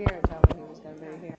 Garrett told me he was going to be here.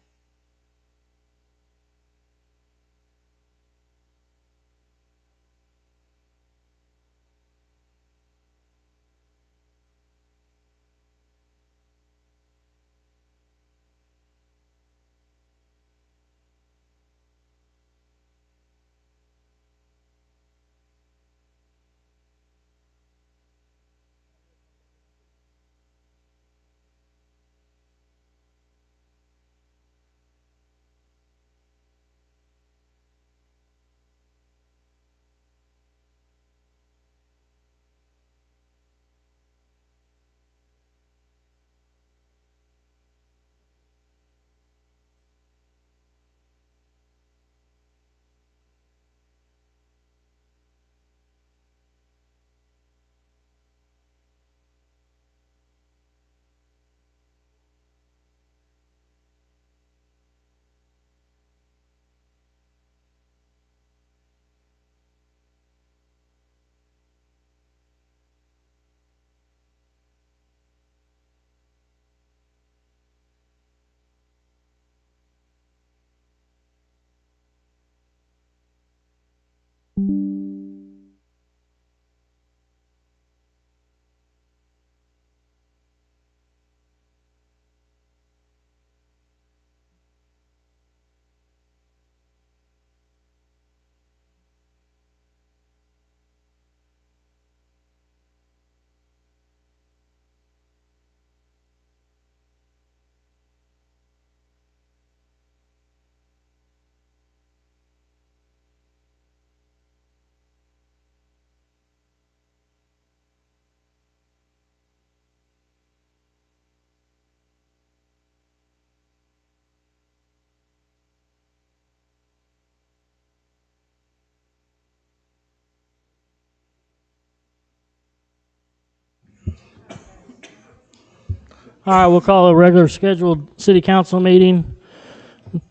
All right, we'll call a regular scheduled city council meeting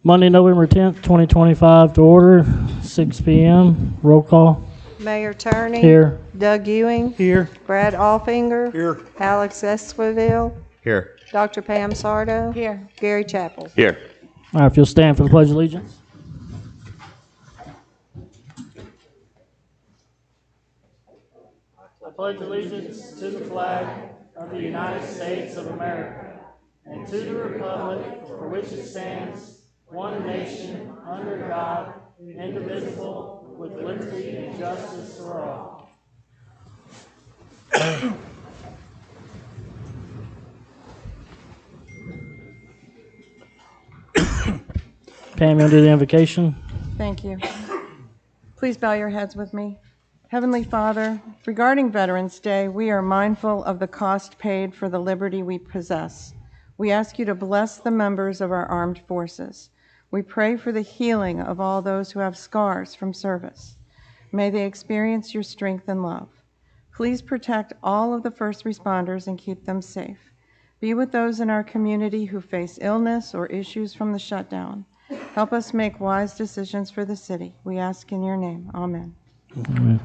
Monday, November 10th, 2025 to order, 6 p.m. Roll call. Mayor Turney. Here. Doug Ewing. Here. Brad Allfinger. Here. Alex Esquivel. Here. Dr. Pam Sardo. Here. Gary Chappell. Here. All right, if you'll stand for the Pledge of Allegiance. I pledge allegiance to the flag of the United States of America and to the republic for which it stands, one nation, under God, indivisible, with liberty and justice for all. Pam, you want to do the invocation? Thank you. Please bow your heads with me. Heavenly Father, regarding Veterans Day, we are mindful of the cost paid for the liberty we possess. We ask you to bless the members of our armed forces. We pray for the healing of all those who have scars from service. May they experience your strength and love. Please protect all of the first responders and keep them safe. Be with those in our community who face illness or issues from the shutdown. Help us make wise decisions for the city. We ask in your name. Amen. Amen.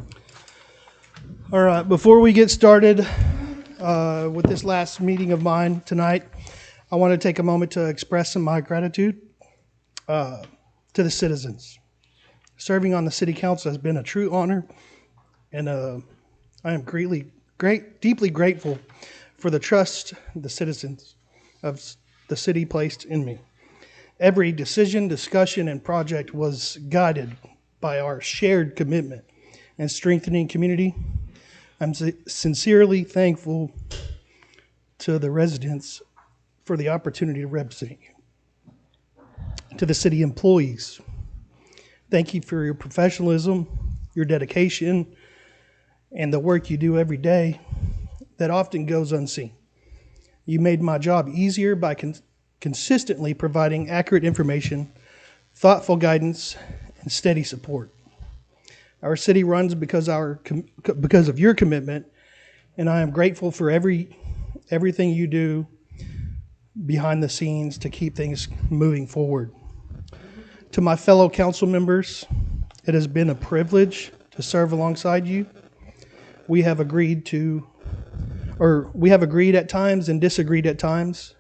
All right, before we get started with this last meeting of mine tonight, I want to take a moment to express some of my gratitude to the citizens. Serving on the city council has been a true honor, and I am deeply grateful for the trust the citizens of the city placed in me. Every decision, discussion, and project was guided by our shared commitment and strengthening community. I'm sincerely thankful to the residents for the opportunity to represent you. To the city employees, thank you for your professionalism, your dedication, and the work you do every day that often goes unseen. You made my job easier by consistently providing accurate information, thoughtful guidance, and steady support. Our city runs because of your commitment, and I am grateful for everything you do behind the scenes to keep things moving forward. To my fellow council members, it has been a privilege to serve alongside you. We have agreed at times and disagreed at times,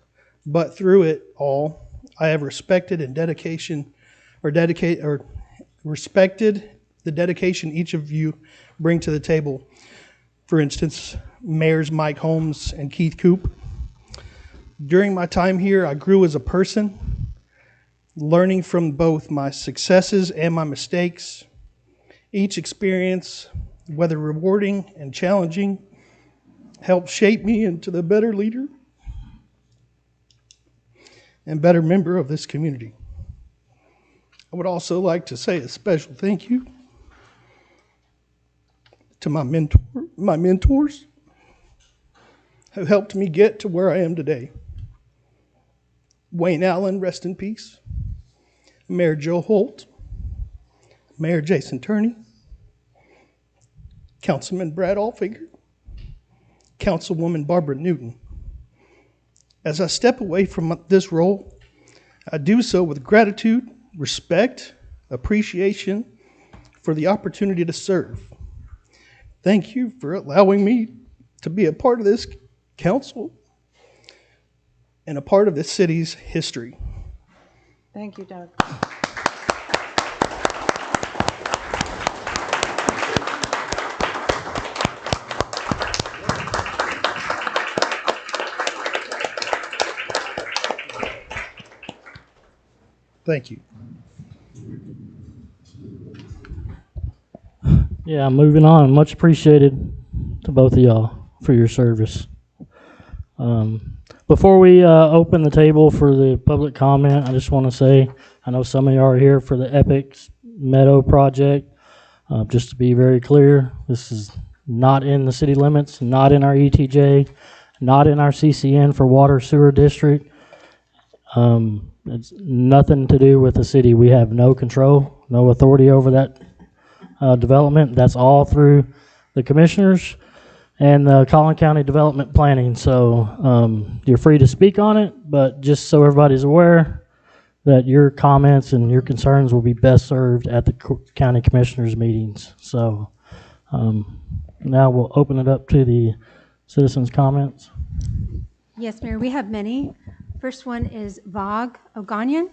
but through it all, I have respected the dedication each of you bring to the table. For instance, Mayors Mike Holmes and Keith Coop. During my time here, I grew as a person, learning from both my successes and my mistakes. Each experience, whether rewarding and challenging, helped shape me into the better leader and better member of this community. I would also like to say a special thank you to my mentors who helped me get to where I am today. Wayne Allen, rest in peace. Mayor Joe Holt, Mayor Jason Turney, Councilman Brad Alfinger, Councilwoman Barbara Newton. As I step away from this role, I do so with gratitude, respect, appreciation for the opportunity to serve. Thank you for allowing me to be a part of this council and a part of this city's history. Thank you, Doug. Thank you. Yeah, moving on. Much appreciated to both of y'all for your service. Before we open the table for the public comment, I just want to say, I know some of you are here for the Epic Meadow project. Just to be very clear, this is not in the city limits, not in our ETJ, not in our CCN for water sewer district. It's nothing to do with the city. We have no control, no authority over that development. That's all through the commissioners and the Collin County Development Planning. So you're free to speak on it, but just so everybody's aware that your comments and your concerns will be best served at the county commissioners meetings. So now we'll open it up to the citizens' comments. Yes, Mayor, we have many. First one is Vog Oganyan.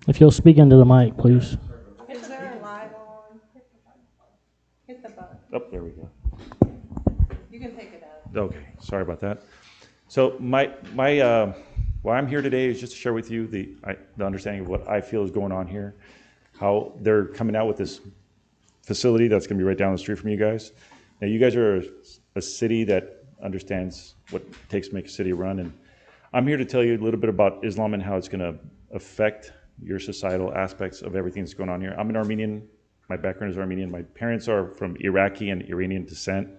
If you'll speak into the mic, please. Is there a live on? Hit the button. Oh, there we go. You can take it out. Okay, sorry about that. So why I'm here today is just to share with you the understanding of what I feel is going on here, how they're coming out with this facility that's going to be right down the street from you guys. Now, you guys are a city that understands what it takes to make a city run, and I'm here to tell you a little bit about Islam and how it's going to affect your societal aspects of everything that's going on here. I'm an Armenian. My background is Armenian. My parents are from Iraqi and Iranian descent.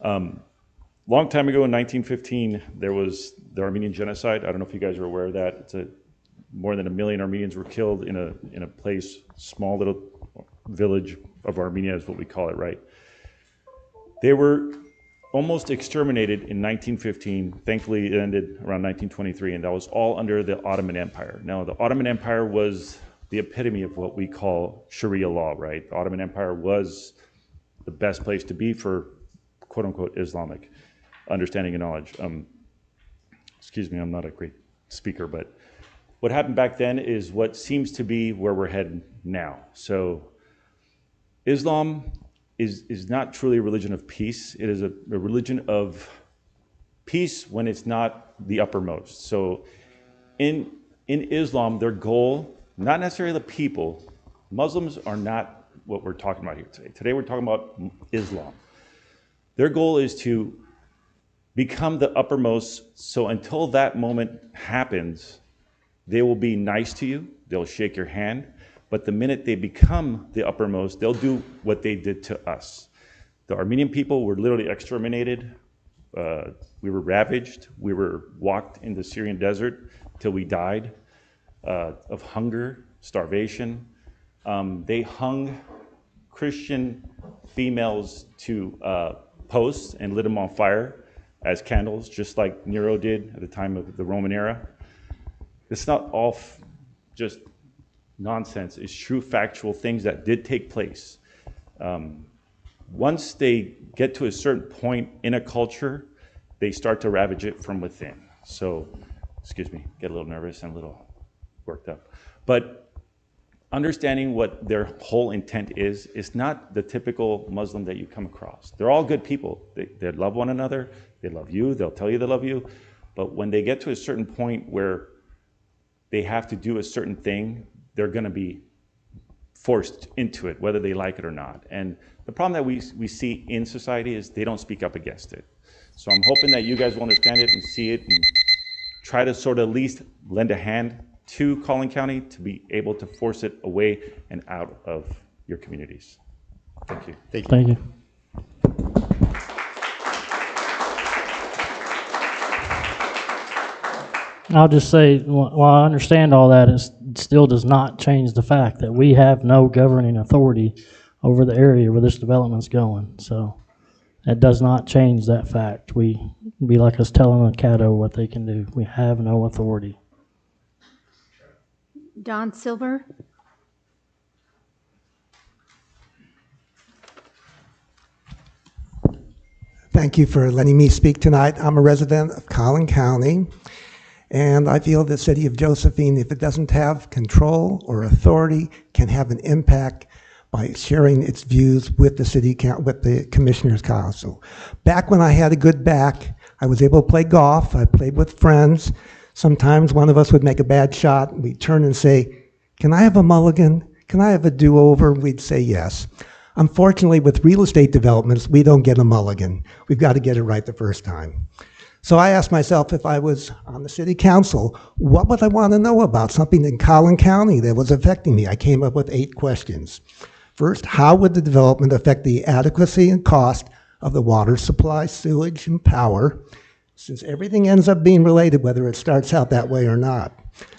Long time ago in 1915, there was the Armenian genocide. I don't know if you guys are aware of that. More than 1 million Armenians were killed in a place, small little village of Armenia is what we call it, right? They were almost exterminated in 1915. Thankfully, it ended around 1923, and that was all under the Ottoman Empire. Now, the Ottoman Empire was the epitome of what we call Sharia law, right? The Ottoman Empire was the best place to be for quote-unquote Islamic understanding and knowledge. Excuse me, I'm not a great speaker, but what happened back then is what seems to be where we're headed now. So Islam is not truly a religion of peace. It is a religion of peace when it's not the uppermost. So in Islam, their goal, not necessarily the people, Muslims are not what we're talking about here today. Today we're talking about Islam. Their goal is to become the uppermost, so until that moment happens, they will be nice to you, they'll shake your hand, but the minute they become the uppermost, they'll do what they did to us. The Armenian people were literally exterminated. We were ravaged. We were walked in the Syrian desert till we died of hunger, starvation. They hung Christian females to posts and lit them on fire. as candles, just like Nero did at the time of the Roman era. It's not all just nonsense. It's true factual things that did take place. Once they get to a certain point in a culture, they start to ravage it from within. So, excuse me, get a little nervous and a little worked up. But understanding what their whole intent is not the typical Muslim that you come across. They're all good people. They love one another. They love you. They'll tell you they love you. But when they get to a certain point where they have to do a certain thing, they're going to be forced into it, whether they like it or not. And the problem that we see in society is they don't speak up against it. So I'm hoping that you guys will understand it and see it and try to sort of at least lend a hand to Collin County to be able to force it away and out of your communities. Thank you. Thank you. I'll just say, while I understand all that, it still does not change the fact that we have no governing authority over the area where this development's going. So that does not change that fact. We be like us telling a Caddo what they can do. We have no authority. Don Silver. Thank you for letting me speak tonight. I'm a resident of Collin County, and I feel the city of Josephine, if it doesn't have control or authority, can have an impact by sharing its views with the city, with the Commissioners Council. Back when I had a good back, I was able to play golf. I played with friends. Sometimes one of us would make a bad shot, and we'd turn and say, "Can I have a mulligan? Can I have a do-over?" We'd say yes. Unfortunately, with real estate developments, we don't get a mulligan. We've got to get it right the first time. So I asked myself, if I was on the city council, what would I want to know about something in Collin County that was affecting me? I came up with 8 questions. First, how would the development affect the adequacy and cost of the water supply, sewage, and power, since everything ends up being related, whether it starts out that way or not?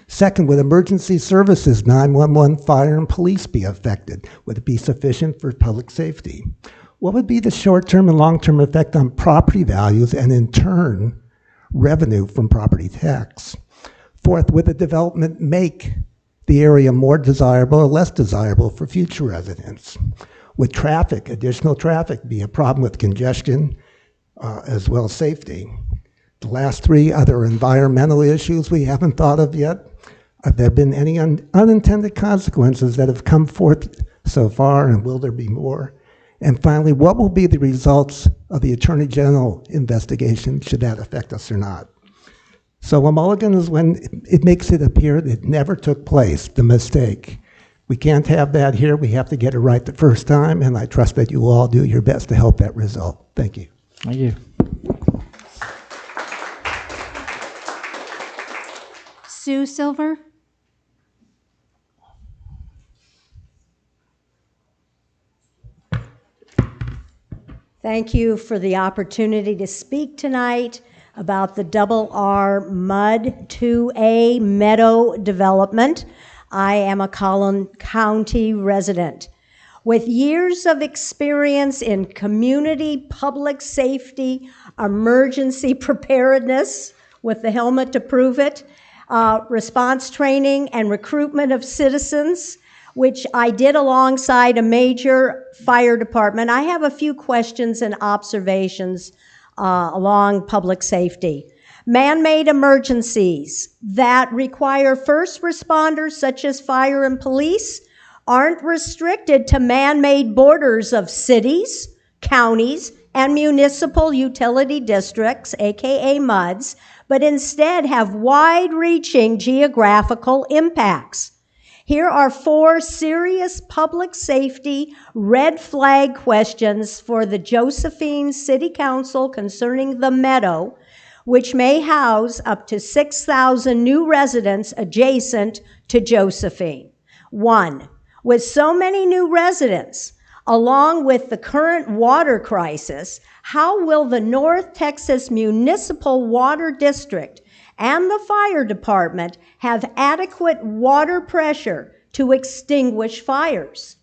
Second, would emergency services, 911, fire, and police be affected? Would it be sufficient for public safety? What would be the short-term and long-term effect on property values and, in turn, revenue from property tax? Fourth, would the development make the area more desirable or less desirable for future residents? Would traffic, additional traffic, be a problem with congestion as well as safety? The last 3, are there environmental issues we haven't thought of yet? Have there been any unintended consequences that have come forth so far, and will there be more? And finally, what will be the results of the Attorney General investigation, should that affect us or not? So a mulligan is when it makes it appear that it never took place, the mistake. We can't have that here. We have to get it right the first time, and I trust that you will all do your best to help that result. Thank you. Thank you. Sue Silver. Thank you for the opportunity to speak tonight about the Double R Mud 2A Meadow development. I am a Collin County resident. With years of experience in community public safety, emergency preparedness, with the helmet to prove it, response training and recruitment of citizens, which I did alongside a major fire department, I have a few questions and observations along public safety. Man-made emergencies that require first responders such as fire and police aren't restricted to man-made borders of cities, counties, and municipal utility districts, aka MUDs, but instead have wide-reaching geographical impacts. Here are 4 serious public safety red flag questions for the Josephine City Council concerning the Meadow, which may house up to 6,000 new residents adjacent to Josephine. 1, with so many new residents, along with the current water crisis, how will the North Texas Municipal Water District and the fire department have adequate water pressure to extinguish fires?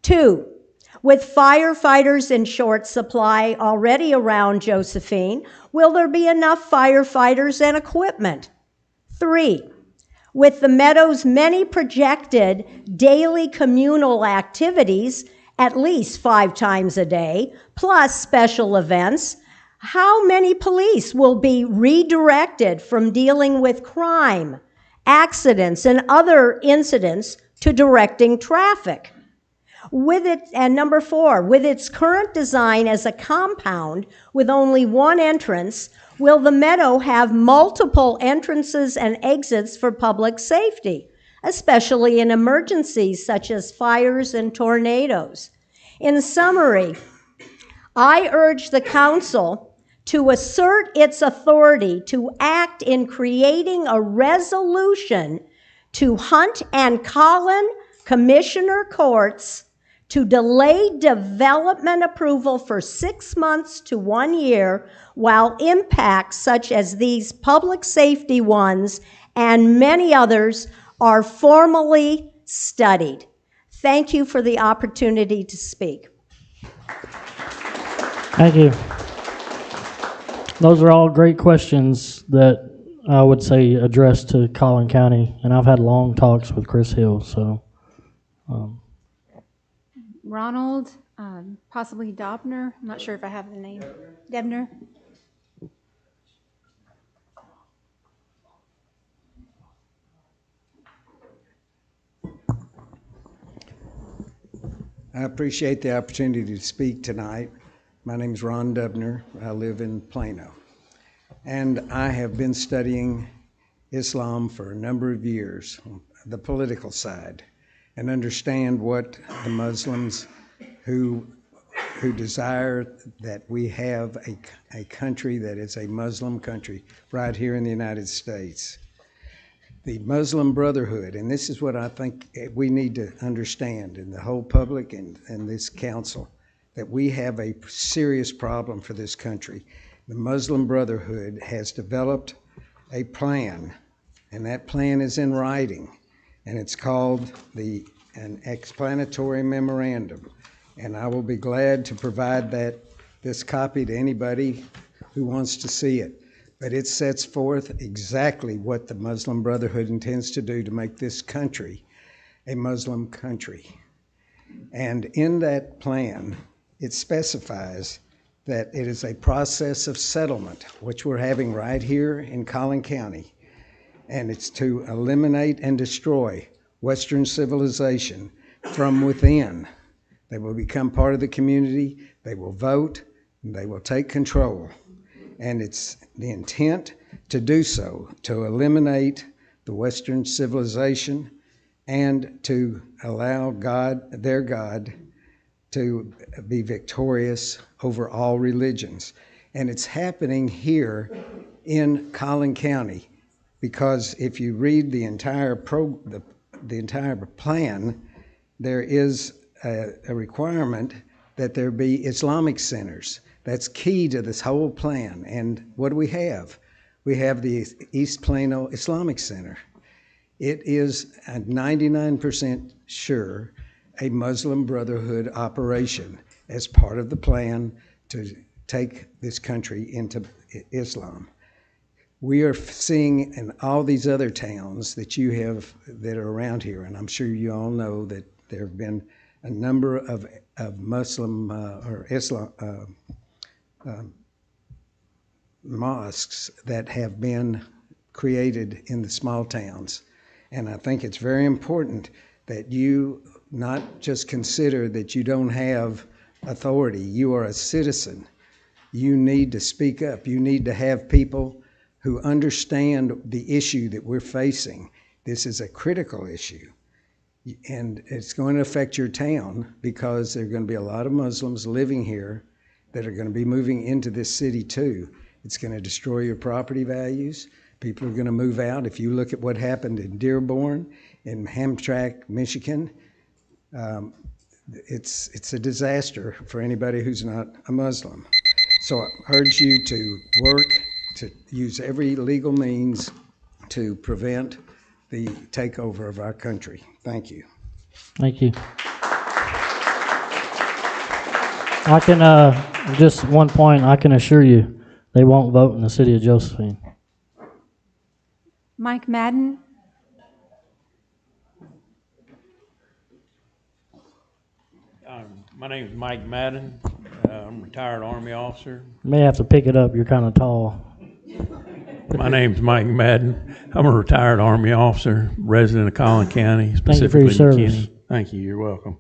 2, With firefighters in short supply already around Josephine, will there be enough firefighters and equipment? 3, with the Meadows' many projected daily communal activities, at least 5 times a day, plus special events, how many police will be redirected from dealing with crime, accidents, and other incidents to directing traffic? And number 4, with its current design as a compound with only one entrance, will the Meadow have multiple entrances and exits for public safety, especially in emergencies such as fires and tornadoes? In summary, I urge the council to assert its authority to act in creating a resolution to Hunt and Collin Commissioner Courts to delay development approval for 6 months to 1 year while impacts such as these public safety ones and many others are formally studied. Thank you for the opportunity to speak. Thank you. Those are all great questions that I would say addressed to Collin County, and I've had long talks with Chris Hill, so. Ronald, possibly Dobner. I'm not sure if I have the name. Debner. I appreciate the opportunity to speak tonight. My name is Ron Dubner. I live in Plano. And I have been studying Islam for a number of years, the political side, and understand what the Muslims who desire that we have a country that is a Muslim country right here in the United States. The Muslim Brotherhood, and this is what I think we need to understand in the whole public and this council, that we have a serious problem for this country. The Muslim Brotherhood has developed a plan, and that plan is in writing, and it's called an explanatory memorandum. And I will be glad to provide this copy to anybody who wants to see it. But it sets forth exactly what the Muslim Brotherhood intends to do to make this country a Muslim country. And in that plan, it specifies that it is a process of settlement, which we're having right here in Collin County. And it's to eliminate and destroy Western civilization from within. They will become part of the community, they will vote, and they will take control. And it's the intent to do so, to eliminate the Western civilization and to allow God, their God, to be victorious over all religions. And it's happening here in Collin County, because if you read the entire plan, there is a requirement that there be Islamic centers. That's key to this whole plan. And what do we have? We have the East Plano Islamic Center. It is 99% sure a Muslim Brotherhood operation as part of the plan to take this country into Islam. We are seeing in all these other towns that you have that are around here, and I'm sure you all know that there have been a number of Muslim or Islam mosques that have been created in the small towns. And I think it's very important that you not just consider that you don't have authority. You are a citizen. You need to speak up. You need to have people who understand the issue that we're facing. This is a critical issue. And it's going to affect your town because there are going to be a lot of Muslims living here that are going to be moving into this city too. It's going to destroy your property values. People are going to move out. If you look at what happened in Dearborn, in Hamtramck, Michigan, it's a disaster for anybody who's not a Muslim. So I urge you to work to use every legal means to prevent the takeover of our country. Thank you. Thank you. I can, just one point, I can assure you, they won't vote in the city of Josephine. Mike Madden. My name is Mike Madden. I'm a retired Army officer. You may have to pick it up, you're kind of tall. My name's Mike Madden. I'm a retired Army officer, resident of Collin County, Thank you for your specifically service. McKinney. Thank you. You're welcome.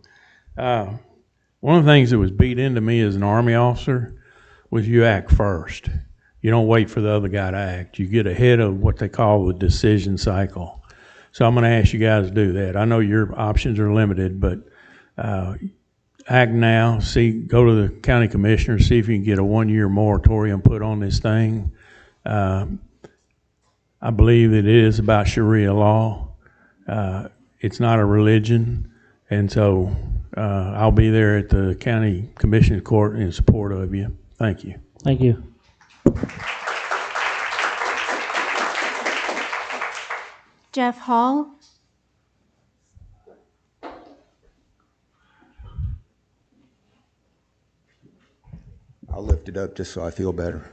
One of the things that was beat into me as an Army officer was you act first. You don't wait for the other guy to act. You get ahead of what they call the decision cycle. So I'm going to ask you guys to do that. I know your options are limited, but act now. Go to the county commissioner, see if you can get a 1-year moratorium put on this thing. I believe it is about Sharia law. It's not a religion, and so I'll be there at the county commissioner's court in support of you. Thank you. Thank you. Jeff Hall. I'll lift it up just so I feel better.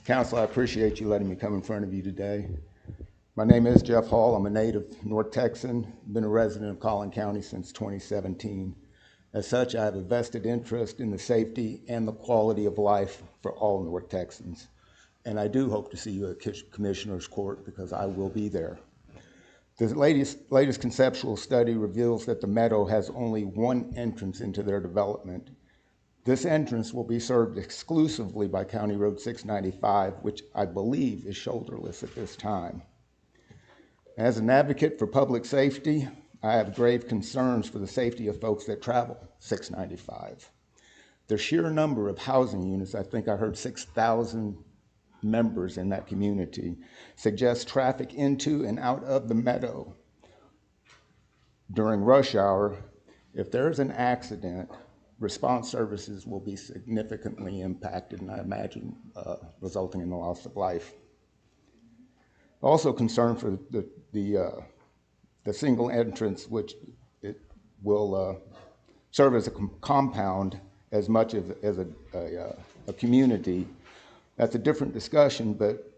Council, I appreciate you letting me come in front of you today. My name is Jeff Hall. I'm a native North Texan, been a resident of Collin County since 2017. As such, I have a vested interest in the safety and the quality of life for all North Texans. And I do hope to see you at Commissioner's Court because I will be there. The latest conceptual study reveals that the Meadow has only one entrance into their development. This entrance will be served exclusively by County Road 695, which I believe is shoulderless at this time. As an advocate for public safety, I have grave concerns for the safety of folks that travel 695. The sheer number of housing units, I think I heard 6,000 members in that community, suggests traffic into and out of the Meadow during rush hour. If there's an accident, response services will be significantly impacted, and I imagine resulting in the loss of life. Also concerned for the single entrance, which it will serve as a compound as much as a community. That's a different discussion, but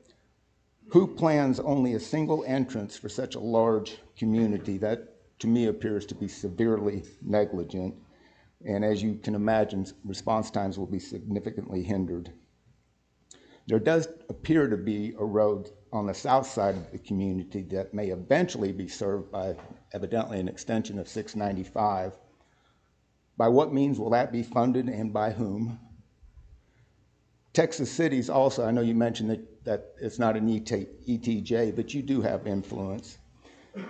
who plans only a single entrance for such a large community? That, to me, appears to be severely negligent. And as you can imagine, response times will be significantly hindered. There does appear to be a road on the south side of the community that may eventually be served by evidently an extension of 695. By what means will that be funded and by whom? Texas cities also, I know you mentioned that it's not an ETJ, but you do have influence.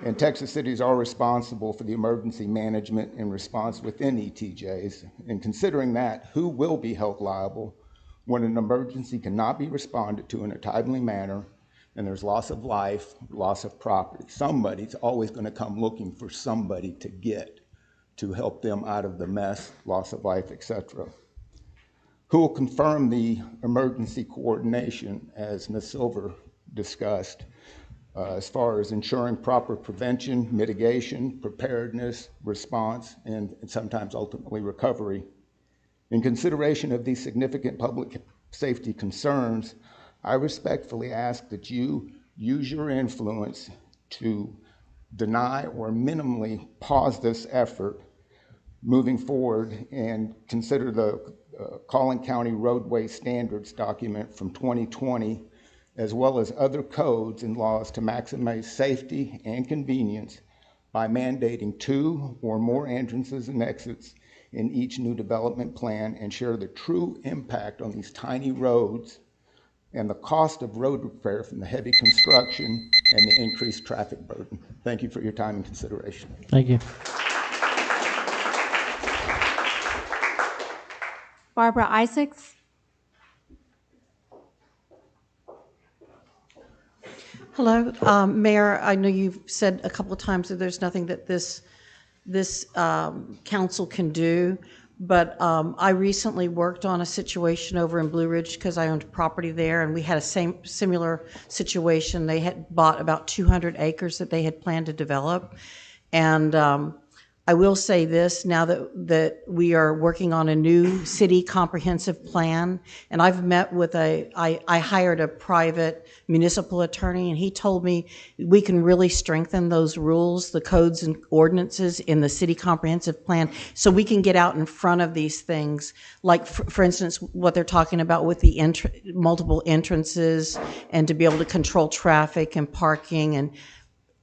And Texas cities are responsible for the emergency management and response within ETJs. And considering that, who will be held liable when an emergency cannot be responded to in a timely manner and there's loss of life, loss of property? Somebody's always going to come looking for somebody to get to help them out of the mess, loss of life, etc. Who will confirm the emergency coordination, as Ms. Silver discussed, as far as ensuring proper prevention, mitigation, preparedness, response, and sometimes ultimately recovery? In consideration of these significant public safety concerns, I respectfully ask that you use your influence to deny or minimally pause this effort moving forward and consider the Collin County Roadway Standards document from 2020, as well as other codes and laws to maximize safety and convenience by mandating 2 or more entrances and exits in each new development plan, and share the true impact on these tiny roads and the cost of road repair from the heavy construction and the increased traffic burden. Thank you for your time and consideration. Thank you. Barbara Isaacs. Hello, Mayor. I know you've said a couple of times that there's nothing that this council can do, but I recently worked on a situation over in Blue Ridge because I owned property there, and we had a similar situation. They had bought about 200 acres that they had planned to develop, and I will say this, now that we are working on a new city comprehensive plan, and I've met with I hired a private municipal attorney, and he told me we can really strengthen those rules, the codes and ordinances in the city comprehensive plan, so we can get out in front of these things, like for instance, what they're talking about with the multiple entrances, and to be able to control traffic and parking, and,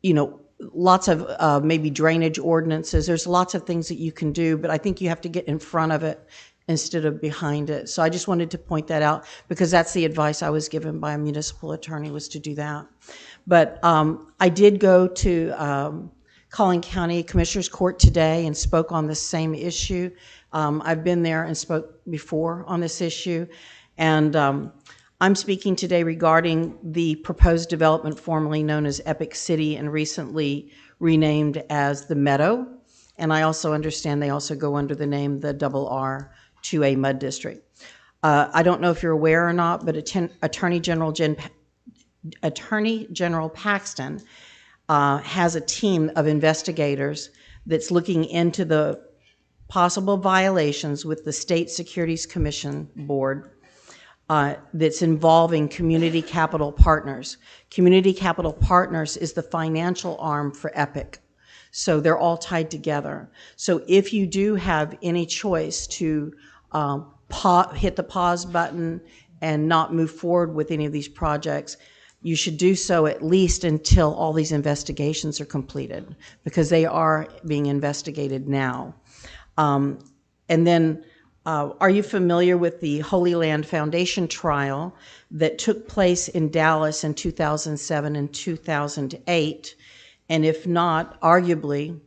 you know, lots of maybe drainage ordinances. There's lots of things that you can do, but I think you have to get in front of it instead of behind it. So I just wanted to point that out, because that's the advice I was given by a municipal attorney, was to do that. But I did go to Collin County Commissioners Court today and spoke on the same issue. I've been there and spoke before on this issue, and I'm speaking today regarding the proposed development formerly known as Epic City and recently renamed as the Meadow. And I also understand they also go under the name the R 2A Mud District. I don't know if you're aware or not, but Attorney General Paxton has a team of investigators that's looking into the possible violations with the State Securities Commission Board that's involving Community Capital Partners. Community Capital Partners is the financial arm for Epic. So they're all tied together. So if you do have any choice to hit the pause button and not move forward with any of these projects, you should do so at least until all these investigations are completed, because they are being investigated now. And then, are you familiar with the Holy Land Foundation trial that took place in Dallas in 2007 and 2008? And if not, arguably,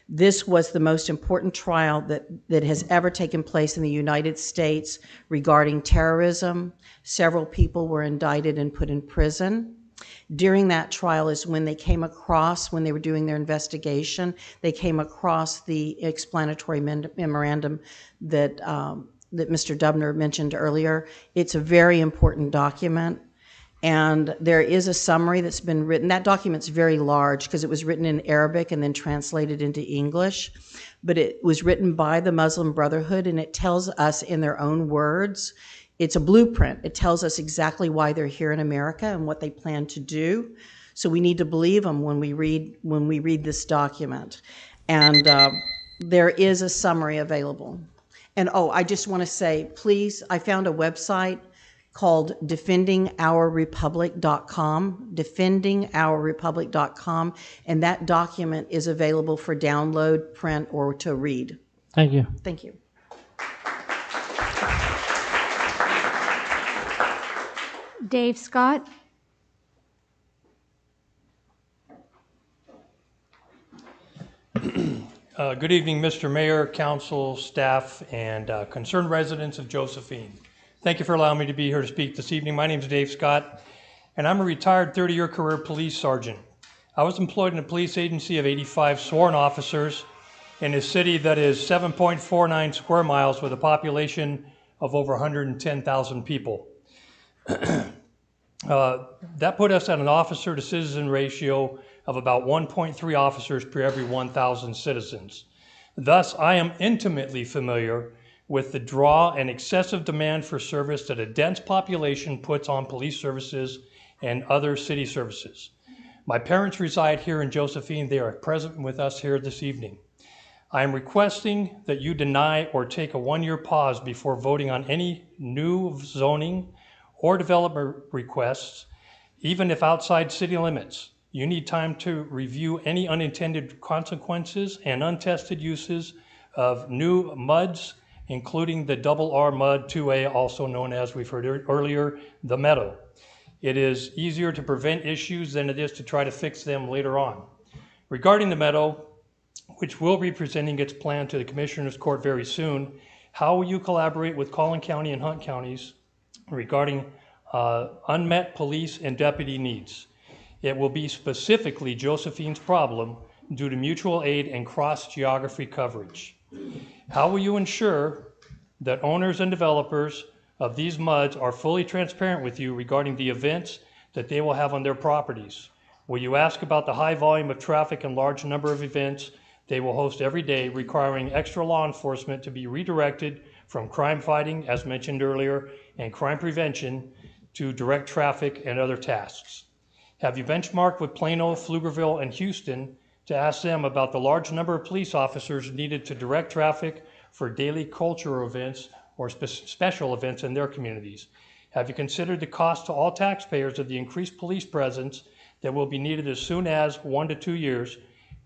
this was the most important trial that has ever taken place in the United States regarding terrorism. Several people were indicted and put in prison. During that trial is when they came across, when they were doing their investigation, they came across the explanatory memorandum that Mr. Dubner mentioned earlier. It's a very important document, and there is a summary that's been written. That document's very large because it was written in Arabic and then translated into English, but it was written by the Muslim Brotherhood, and it tells us in their own words. It's a blueprint. It tells us exactly why they're here in America and what they plan to do. So we need to believe them when we read this document. And there is a summary available. And I just want to say, please, I found a website called defendingourrepublic.com, defendingourrepublic.com, and that document is available for download, print, or to read. Thank you. Thank you. Dave Scott. Good evening, Mr. Mayor, council, staff, and concerned residents of Josephine. Thank you for allowing me to be here to speak this evening. My name is Dave Scott, and I'm a retired 30-year career police sergeant. I was employed in a police agency of 85 sworn officers in a city that is 7.49 square miles with a population of over 110,000 people. That put us at an officer to citizen ratio of about 1.3 officers per every 1,000 citizens. Thus, I am intimately familiar with the draw and excessive demand for service that a dense population puts on police services and other city services. My parents reside here in Josephine. They are present with us here this evening. I am requesting that you deny or take a one-year pause before voting on any new zoning or development requests, even if outside city limits. You need time to review any unintended consequences and untested uses of new MUDs, including the R Mud 2A, also known as, we've heard earlier, the Meadow. It is easier to prevent issues than it is to try to fix them later on. Regarding the Meadow, which will be presenting its plan to the Commissioner's Court very soon, how will you collaborate with Collin County and Hunt counties regarding unmet police and deputy needs? It will be specifically Josephine's problem due to mutual aid and cross-geography coverage. How will you ensure that owners and developers of these MUDs are fully transparent with you regarding the events that they will have on their properties? Will you ask about the high volume of traffic and large number of events they will host every day, requiring extra law enforcement to be redirected from crime fighting, as mentioned earlier, and crime prevention to direct traffic and other tasks. Have you benchmarked with Plano, Pflugerville, and Houston to ask them about the large number of police officers needed to direct traffic for daily cultural events or special events in their communities? Have you considered the cost to all taxpayers of the increased police presence that will be needed as soon as 1 to 2 years?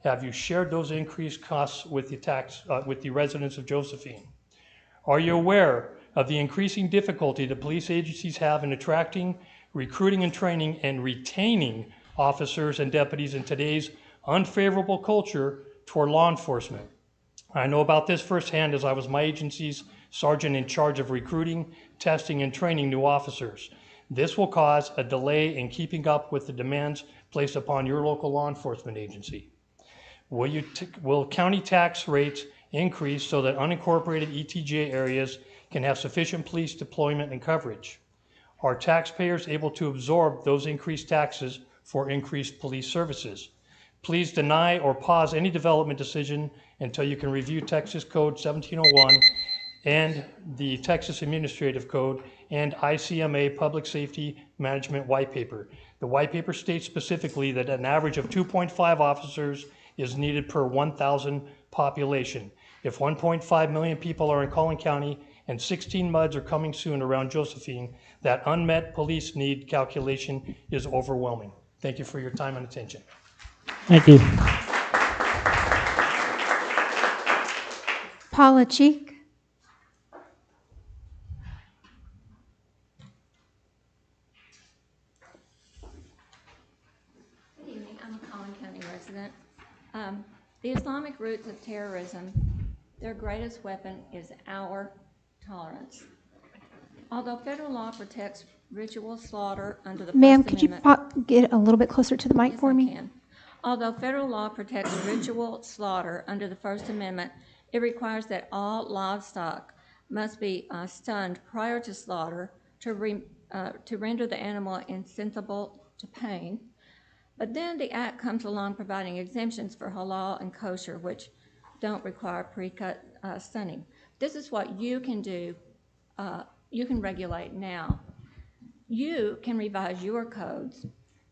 Have you shared those increased costs with the residents of Josephine? Are you aware of the increasing difficulty the police agencies have in attracting, recruiting, and training and retaining officers and deputies in today's unfavorable culture toward law enforcement? I know about this firsthand, as I was my agency's sergeant in charge of recruiting, testing, and training new officers. This will cause a delay in keeping up with the demands placed upon your local law enforcement agency. Will county tax rates increase so that unincorporated ETJ areas can have sufficient police deployment and coverage? Are taxpayers able to absorb those increased taxes for increased police services? Please deny or pause any development decision until you can review Texas Code 1701 and the Texas Administrative Code and ICMA Public Safety Management White Paper. The white paper states specifically that an average of 2.5 officers is needed per 1,000 population. If 1.5 million people are in Collin County and 16 MUDs are coming soon around Josephine, that unmet police need calculation is overwhelming. Thank you for your time and attention. Thank you. Paula Cheek. Good evening. I'm a Collin County resident. The Islamic roots of terrorism, their greatest weapon is our tolerance. Although federal law protects ritual slaughter under the Ma'am, First could you Amendment. get a little bit closer to the mic Yes, for I me? can. Although federal law protects ritual slaughter under the First Amendment, it requires that all livestock must be stunned prior to slaughter to render the animal insensible to pain. But then the act comes along providing exemptions for halal and kosher, which don't require pre-cut stunning. This is what you can do. You can regulate now. You can revise your codes,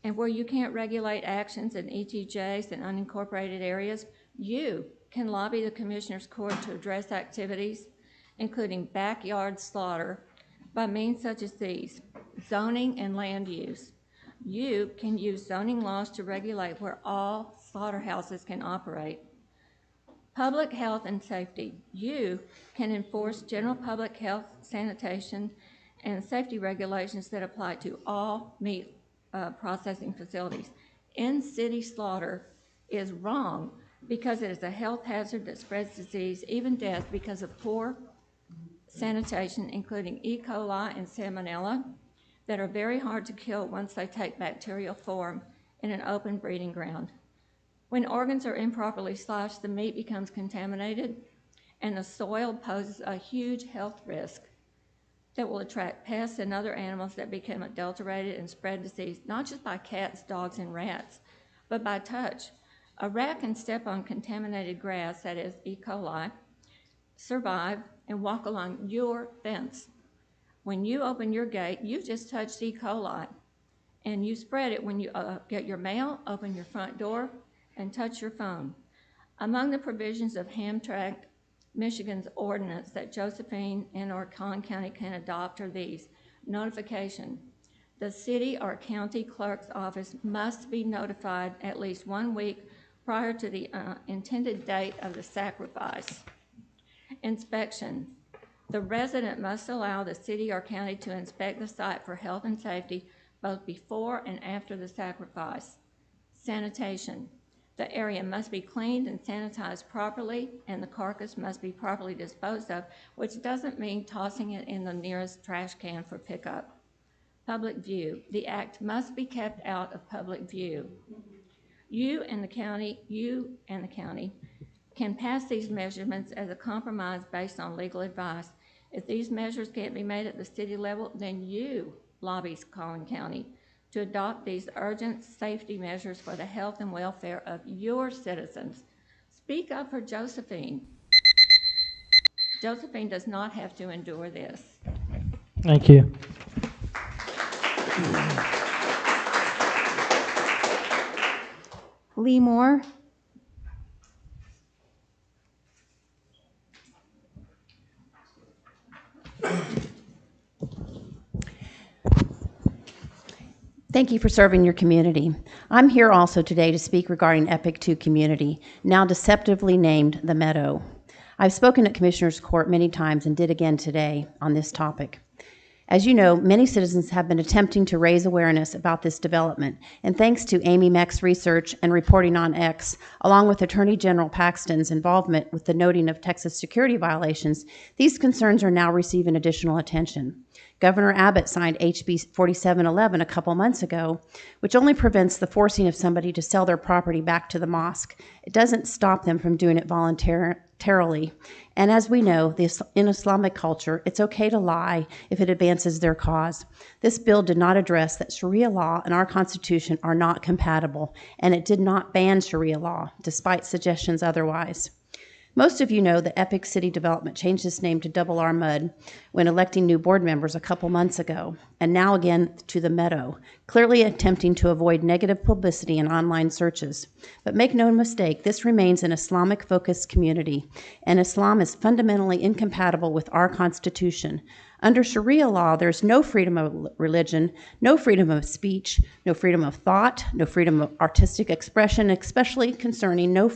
and where you can't regulate actions in ETJs and unincorporated areas, you can lobby the Commissioners Court to address activities, including backyard slaughter, by means such as these: zoning and land use. You can use zoning laws to regulate where all slaughterhouses can operate. Public health and safety. You can enforce general public health, sanitation, and safety regulations that apply to all meat processing facilities. In-city slaughter is wrong because it is a health hazard that spreads disease, even death, because of poor sanitation, including E. coli and salmonella, that are very hard to kill once they take bacterial form in an open breeding ground. When organs are improperly sliced, the meat becomes contaminated, and the soil poses a huge health risk that will attract pests and other animals that become adulterated and spread disease, not just by cats, dogs, and rats, but by touch. A rat can step on contaminated grass, that is E. coli, survive, and walk along your fence. When you open your gate, you've just touched E. coli, and you spread it when you get your mail, open your front door, and touch your phone. Among the provisions of Hamtramck, Michigan's ordinance that Josephine and/or Collin County can adopt are these: notification. The city or county clerk's office must be notified at least 1 week prior to the intended date of the sacrifice. Inspection. The resident must allow the city or county to inspect the site for health and safety both before and after the sacrifice. Sanitation. The area must be cleaned and sanitized properly, and the carcass must be properly disposed of, which doesn't mean tossing it in the nearest trash can for pickup. Public view. The act must be kept out of public view. You and the county can pass these measurements as a compromise based on legal advice. If these measures can't be made at the city level, then you lobby Collin County to adopt these urgent safety measures for the health and welfare of your citizens, Speak up for Josephine. Josephine does not have to endure this. Thank you. Lee Moore. Thank you for serving your community. I'm here also today to speak regarding Epic 2 Community, now deceptively named The Meadow. I've spoken at Commissioners Court many times and did again today on this topic. As you know, many citizens have been attempting to raise awareness about this development, and thanks to Amy Meck's research and reporting on X, along with Attorney General Paxton's involvement with the noting of Texas security violations, these concerns are now receiving additional attention. Governor Abbott signed HB 4711 a couple months ago, which only prevents the forcing of somebody to sell their property back to the mosque. It doesn't stop them from doing it voluntarily. And as we know, in Islamic culture, it's okay to lie if it advances their cause. This bill did not address that Sharia law and our Constitution are not compatible, and it did not ban Sharia law, despite suggestions otherwise. Most of you know that Epic City Development changed its name to Double R Mud when electing new board members a couple months ago, and now again to The Meadow, clearly attempting to avoid negative publicity in online searches. But make no mistake, this remains an Islamic-focused community, and Islam is fundamentally incompatible with our Constitution. Under Sharia law, there's no freedom of religion, no freedom of speech, no freedom of thought, no freedom of artistic expression, especially concerning no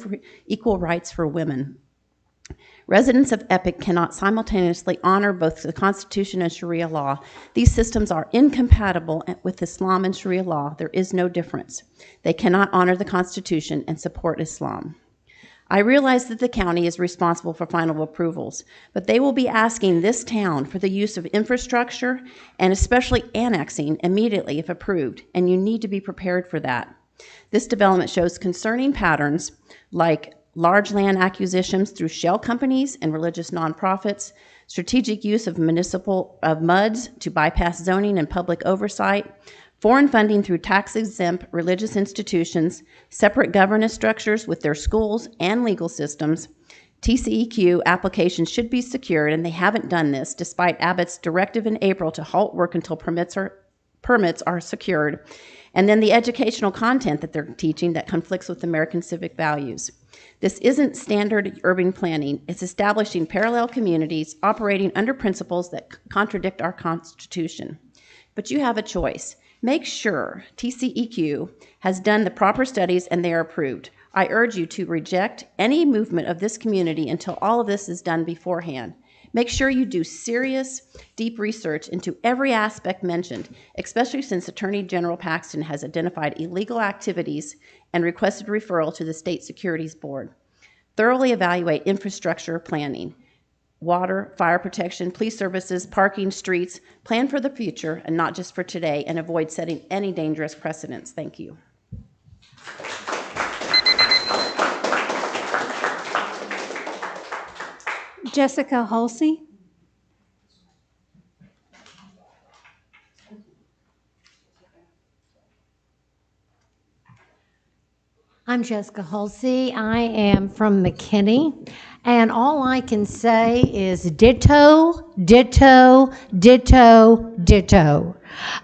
equal rights for women. Residents of Epic cannot simultaneously honor both the Constitution and Sharia law. These systems are incompatible with Islam and Sharia law. There is no difference. They cannot honor the Constitution and support Islam. I realize that the county is responsible for final approvals, but they will be asking this town for the use of infrastructure and especially annexing immediately if approved, and you need to be prepared for that. This development shows concerning patterns like large land acquisitions through shell companies and religious nonprofits, strategic use of MUDs to bypass zoning and public oversight, foreign funding through tax-exempt religious institutions, separate governance structures with their schools and legal systems. TCEQ applications should be secured, and they haven't done this despite Abbott's directive in April to halt work until permits are secured, and then the educational content that they're teaching that conflicts with American civic values. This isn't standard urban planning. It's establishing parallel communities operating under principles that contradict our Constitution. But you have a choice. Make sure TCEQ has done the proper studies and they are approved. I urge you to reject any movement of this community until all of this is done beforehand. Make sure you do serious, deep research into every aspect mentioned, especially since Attorney General Paxton has identified illegal activities and requested referral to the State Securities Board. Thoroughly evaluate infrastructure planning, water, fire protection, police services, parking, streets. Plan for the future and not just for today, and avoid setting any dangerous precedents. Thank you. Jessica Halsey. I'm Jessica Halsey. I am from McKinney, and all I can say is ditto, ditto, ditto, ditto.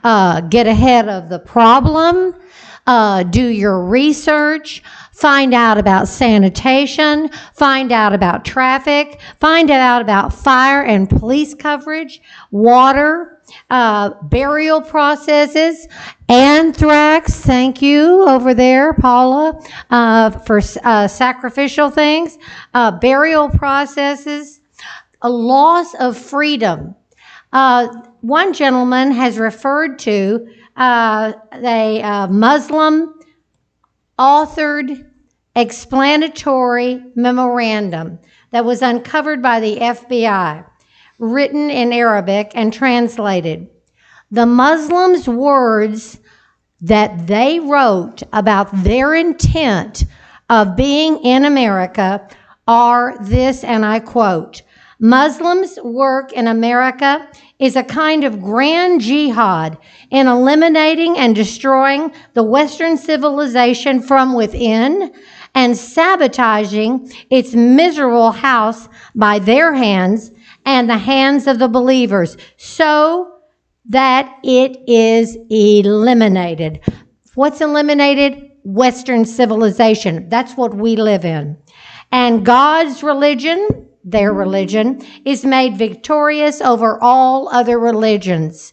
Get ahead of the problem, do your research, find out about sanitation, find out about traffic, find out about fire and police coverage, water, burial processes, anthrax, thank you over there, Paula, for sacrificial things, burial processes, a loss of freedom. One gentleman has referred to a Muslim authored explanatory memorandum that was uncovered by the FBI, written in Arabic and translated. The Muslims' words that they wrote about their intent of being in America are this, and I quote, "Muslims' work in America is a kind of grand jihad in eliminating and destroying the Western civilization from within and sabotaging its miserable house by their hands and the hands of the believers, so that it is eliminated. What's eliminated? Western civilization. That's what we live in. And God's religion, their religion, is made victorious over all other religions.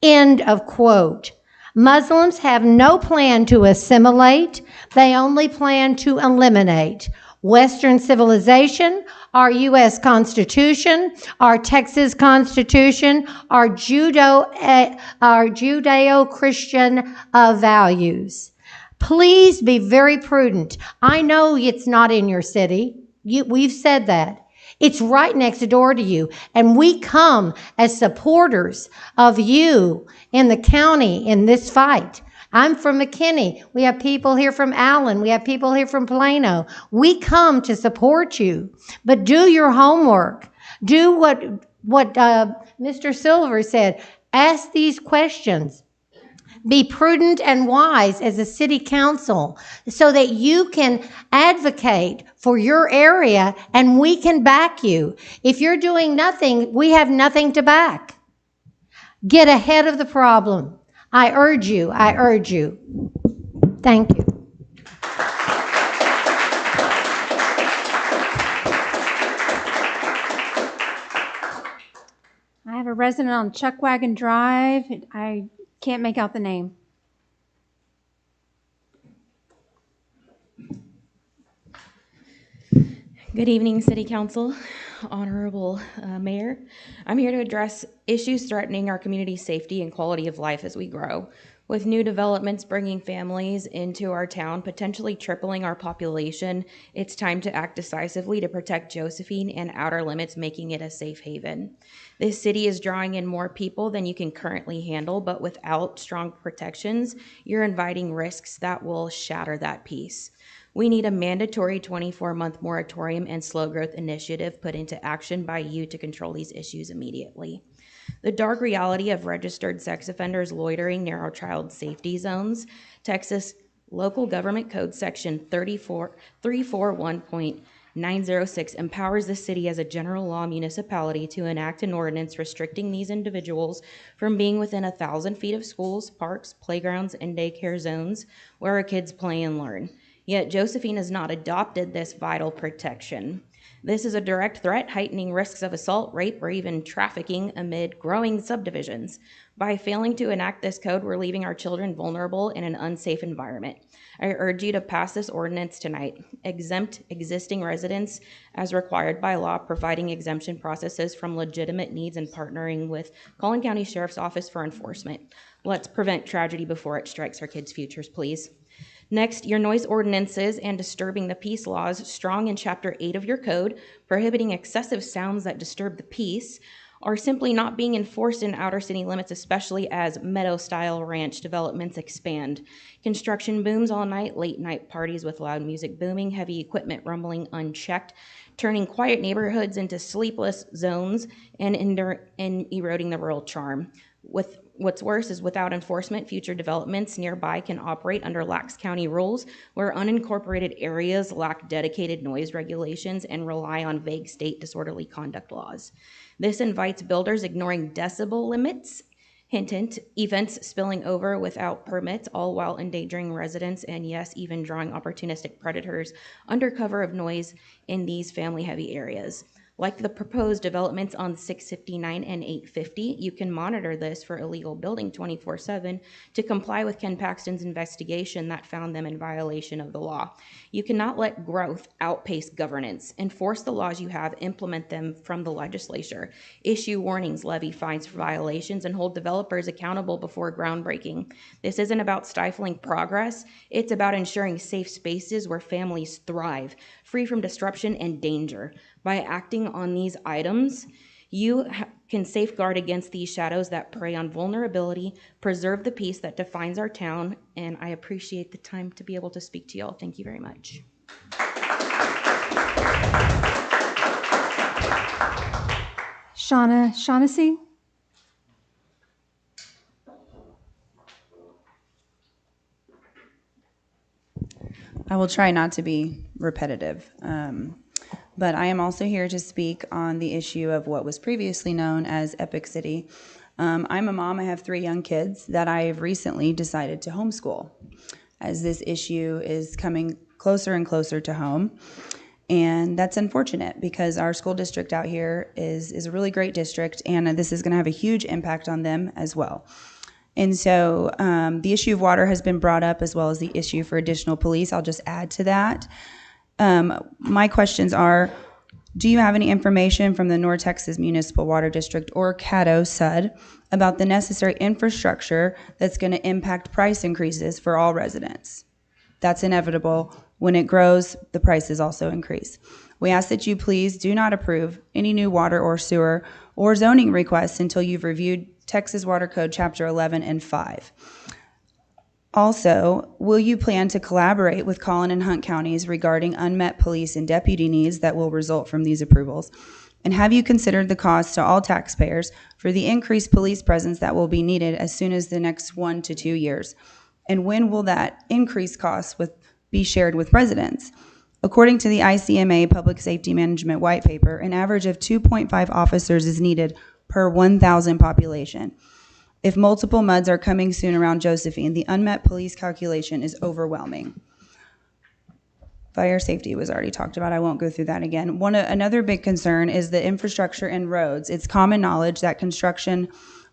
End of quote. Muslims have no plan to assimilate. They only plan to eliminate. Western civilization, our U.S. Constitution, our Texas Constitution, our Judeo-Christian values. Please be very prudent. I know it's not in your city. We've said that. It's right next door to you. And we come as supporters of you in the county in this fight. I'm from McKinney. We have people here from Allen. We have people here from Plano. We come to support you. But do your homework. Do what Mr. Silver said. Ask these questions. Be prudent and wise as a city council so that you can advocate for your area and we can back you. If you're doing nothing, we have nothing to back. Get ahead of the problem. I urge you. I urge you. Thank you. I have a resident on Chuckwagon Drive. I can't make out the name. Good evening, City Council, Honorable Mayor. I'm here to address issues threatening our community's safety and quality of life as we grow. With new developments bringing families into our town, potentially tripling our population, it's time to act decisively to protect Josephine and outer limits, making it a safe haven. This city is drawing in more people than you can currently handle, but without strong protections, you're inviting risks that will shatter that peace. We need a mandatory 24-month moratorium and slow growth initiative put into action by you to control these issues immediately. The dark reality of registered sex offenders loitering near our child safety zones, Texas Local Government Code Section 341.906 empowers the city as a general law municipality to enact an ordinance restricting these individuals from being within 1,000 feet of schools, parks, playgrounds, and daycare zones where our kids play and learn. Yet Josephine has not adopted this vital protection. This is a direct threat, heightening risks of assault, rape, or even trafficking amid growing subdivisions. By failing to enact this code, we're leaving our children vulnerable in an unsafe environment. I urge you to pass this ordinance tonight. Exempt existing residents as required by law, providing exemption processes from legitimate needs and partnering with Collin County Sheriff's Office for enforcement. Let's prevent tragedy before it strikes our kids' futures, please. Next, your noise ordinances and disturbing the peace laws, strong in Chapter 8 of your code, prohibiting excessive sounds that disturb the peace, are simply not being enforced in outer city limits, especially as meadow-style ranch developments expand. Construction booms all night, late-night parties with loud music booming, heavy equipment rumbling unchecked, turning quiet neighborhoods into sleepless zones and eroding the rural charm. What's worse is without enforcement, future developments nearby can operate under lax county rules where unincorporated areas lack dedicated noise regulations and rely on vague state disorderly conduct laws. This invites builders ignoring decibel limits, hint, events spilling over without permits, all while endangering residents and yes, even drawing opportunistic predators under cover of noise in these family-heavy areas. Like the proposed developments on 659 and 850, you can monitor this for illegal building 24/7 to comply with Ken Paxton's investigation that found them in violation of the law. You cannot let growth outpace governance. Enforce the laws you have, implement them from the legislature, issue warnings, levy fines for violations, and hold developers accountable before groundbreaking. This isn't about stifling progress. It's about ensuring safe spaces where families thrive, free from disruption and danger. By acting on these items, you can safeguard against these shadows that prey on vulnerability, preserve the peace that defines our town, and I appreciate the time to be able to speak to y'all. Thank you very much. Shauna Shaughnessy. I will try not to be repetitive, but I am also here to speak on the issue of what was previously known as Epic City. I'm a mom. I have 3 young kids that I have recently decided to homeschool, as this issue is coming closer and closer to home. And that's unfortunate because our school district out here is a really great district, and this is going to have a huge impact on them as well. And so the issue of water has been brought up, as well as the issue for additional police. I'll just add to that. My questions are, do you have any information from the North Texas Municipal Water District, or CADO SUD, about the necessary infrastructure that's going to impact price increases for all residents? That's inevitable. When it grows, the prices also increase. We ask that you please do not approve any new water or sewer or zoning requests until you've reviewed Texas Water Code Chapter 11 and 5. Also, will you plan to collaborate with Collin and Hunt counties regarding unmet police and deputy needs that will result from these approvals? And have you considered the cost to all taxpayers for the increased police presence that will be needed as soon as the next 1 to 2 years? And when will that increased cost be shared with residents? According to the ICMA Public Safety Management White Paper, an average of 2.5 officers is needed per 1,000 population. If multiple MUDs are coming soon around Josephine, the unmet police calculation is overwhelming. Fire safety was already talked about. I won't go through that again. Another big concern is the infrastructure and roads. It's common knowledge that construction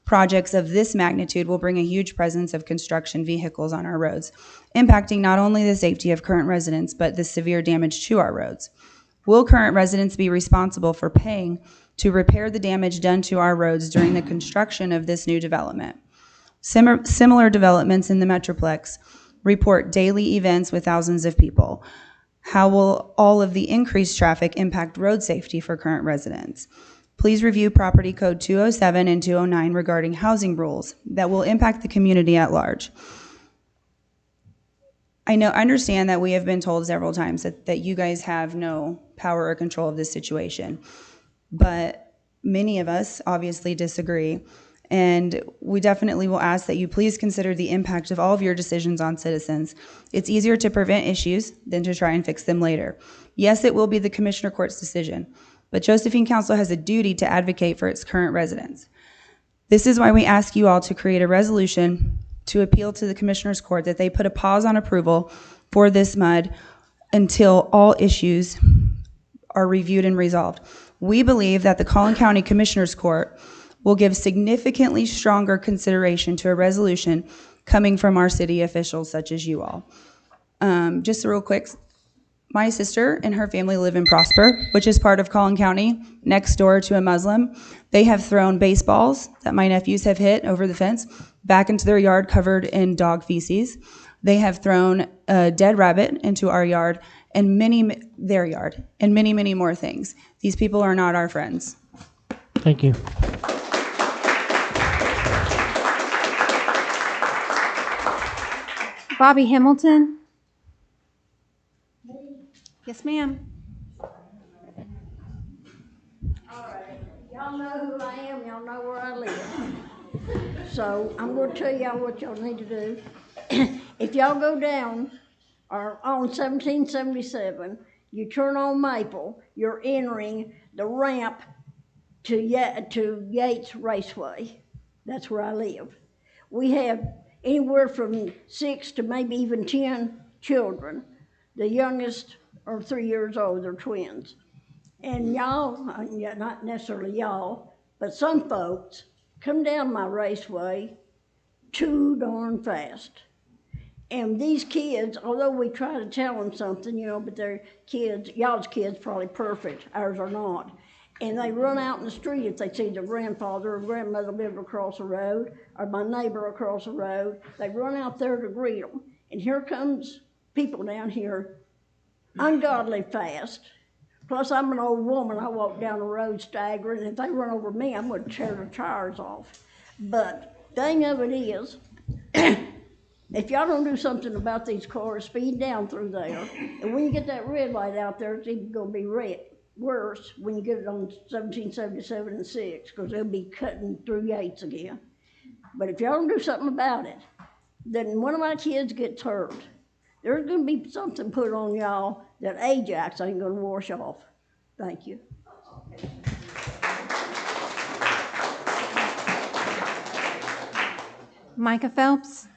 projects of this magnitude will bring a huge presence of construction vehicles on our roads, impacting not only the safety of current residents, but the severe damage to our roads. Will current residents be responsible for paying to repair the damage done to our roads during the construction of this new development? Similar developments in the Metroplex report daily events with thousands of people. How will all of the increased traffic impact road safety for current residents? Please review Property Code 207 and 209 regarding housing rules that will impact the community at large. I understand that we have been told several times that you guys have no power or control of this situation, but many of us obviously disagree, and we definitely will ask that you please consider the impact of all of your decisions on citizens. It's easier to prevent issues than to try and fix them later. Yes, it will be the Commissioner Court's decision, but Josephine Council has a duty to advocate for its current residents. This is why we ask you all to create a resolution to appeal to the Commissioner's Court that they put a pause on approval for this MUD until all issues are reviewed and resolved. We believe that the Collin County Commissioner's Court will give significantly stronger consideration to a resolution coming from our city officials such as you all. Just real quick, my sister and her family live in Prosper, which is part of Collin County, next door to a Muslim. They have thrown baseballs that my nephews have hit over the fence back into their yard covered in dog feces. They have thrown a dead rabbit into our yard and their yard, and many, many more things. These people are not our friends. Thank you. Bobby Hamilton. Yes, ma'am. Y'all know who I am, y'all know where I live. So I'm gonna tell y'all what y'all need to do. If y'all go down or on 1777, you turn on Maple, you're entering the ramp to Yates Raceway. That's where I live. We have anywhere from 6 to maybe even 10 children. The youngest are 3 years old, they're twins. And y'all, not necessarily y'all, but some folks come down my raceway too darn fast. And these kids, although we try to tell them something, but they're kids, y'all's kids probably perfect, ours are not. And they run out in the street if they see their grandfather or grandmother live across the road, or my neighbor across the road. They run out there to greet them. And here comes people down here ungodly fast. Plus, I'm an old woman. I walk down the road staggering. If they run over me, I'm going to tear their tires off. But thing of it is, if y'all don't do something about these cars speeding down through there, and when you get that red light out there, it's even going to be worse when you get it on 1777 and 6, because they'll be cutting through Yates again. But if y'all don't do something about it, then one of my kids gets hurt. There's gonna be something put on y'all that Ajax ain't gonna wash off. Thank you. Micah Phelps.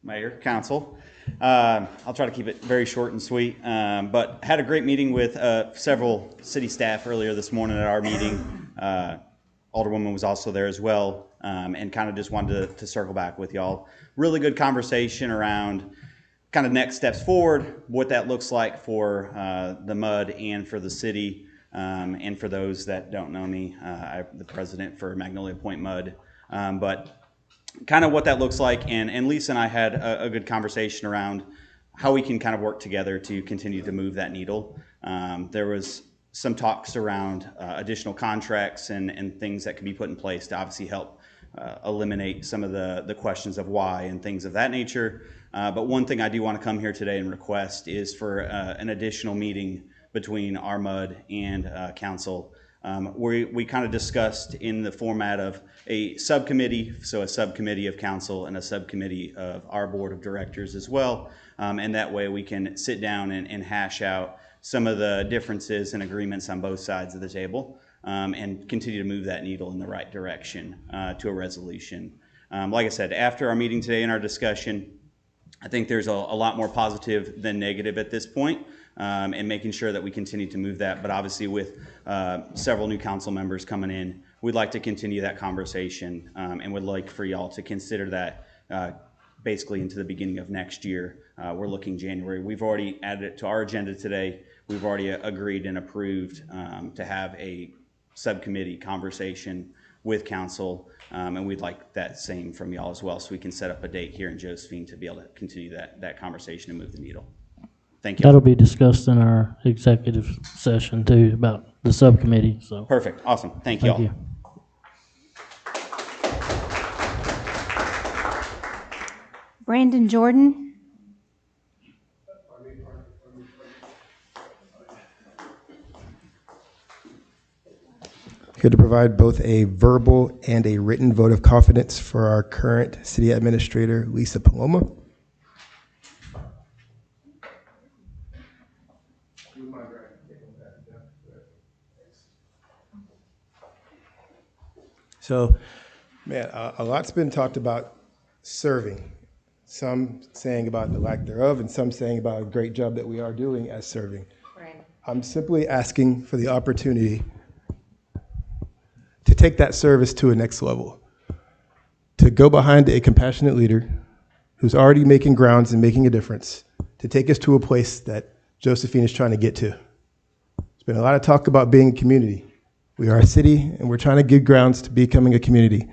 Mayor, Council. I'll try to keep it very short and sweet, but had a great meeting with several city staff earlier this morning at our meeting. Alderwoman was also there as well, and kind of just wanted to circle back with y'all. Really good conversation around kind of next steps forward, what that looks like for the MUD and for the city. And for those that don't know me, I'm the president for Magnolia Point MUD. But kind of what that looks like, and Lisa and I had a good conversation around how we can kind of work together to continue to move that needle. There was some talks around additional contracts and things that can be put in place to obviously help eliminate some of the questions of why and things of that nature. But one thing I do want to come here today and request is for an additional meeting between our MUD and council. We kind of discussed in the format of a subcommittee, so a subcommittee of council and a subcommittee of our board of directors as well. And that way we can sit down and hash out some of the differences and agreements on both sides of the table, and continue to move that needle in the right direction to a resolution. Like I said, after our meeting today and our discussion, I think there's a lot more positive than negative at this point. And making sure that we continue to move that. But obviously with several new council members coming in, we'd like to continue that conversation, and would like for y'all to consider that basically into the beginning of next year. We're looking January. We've already added it to our agenda today. We've already agreed and approved to have a subcommittee conversation with council, and we'd like that same from y'all as well, so we can set up a date here in Josephine to be able to continue that conversation and move the needle. Thank you. That'll be discussed in our executive session too, about the subcommittee, so. Perfect, awesome, thank you all. Brandon Jordan. Here to provide both a verbal and a written vote of confidence for our current city administrator, Lisa Paloma. So, man, a lot's been talked about serving. Some saying about the lack thereof, and some saying about a great job that we are doing as serving. Right. I'm simply asking for the opportunity to take that service to a next level, to go behind a compassionate leader who's already making grounds and making a difference, to take us to a place that Josephine is trying to get to. There's been a lot of talk about being a community. We are a city, and we're trying to give grounds to becoming a community.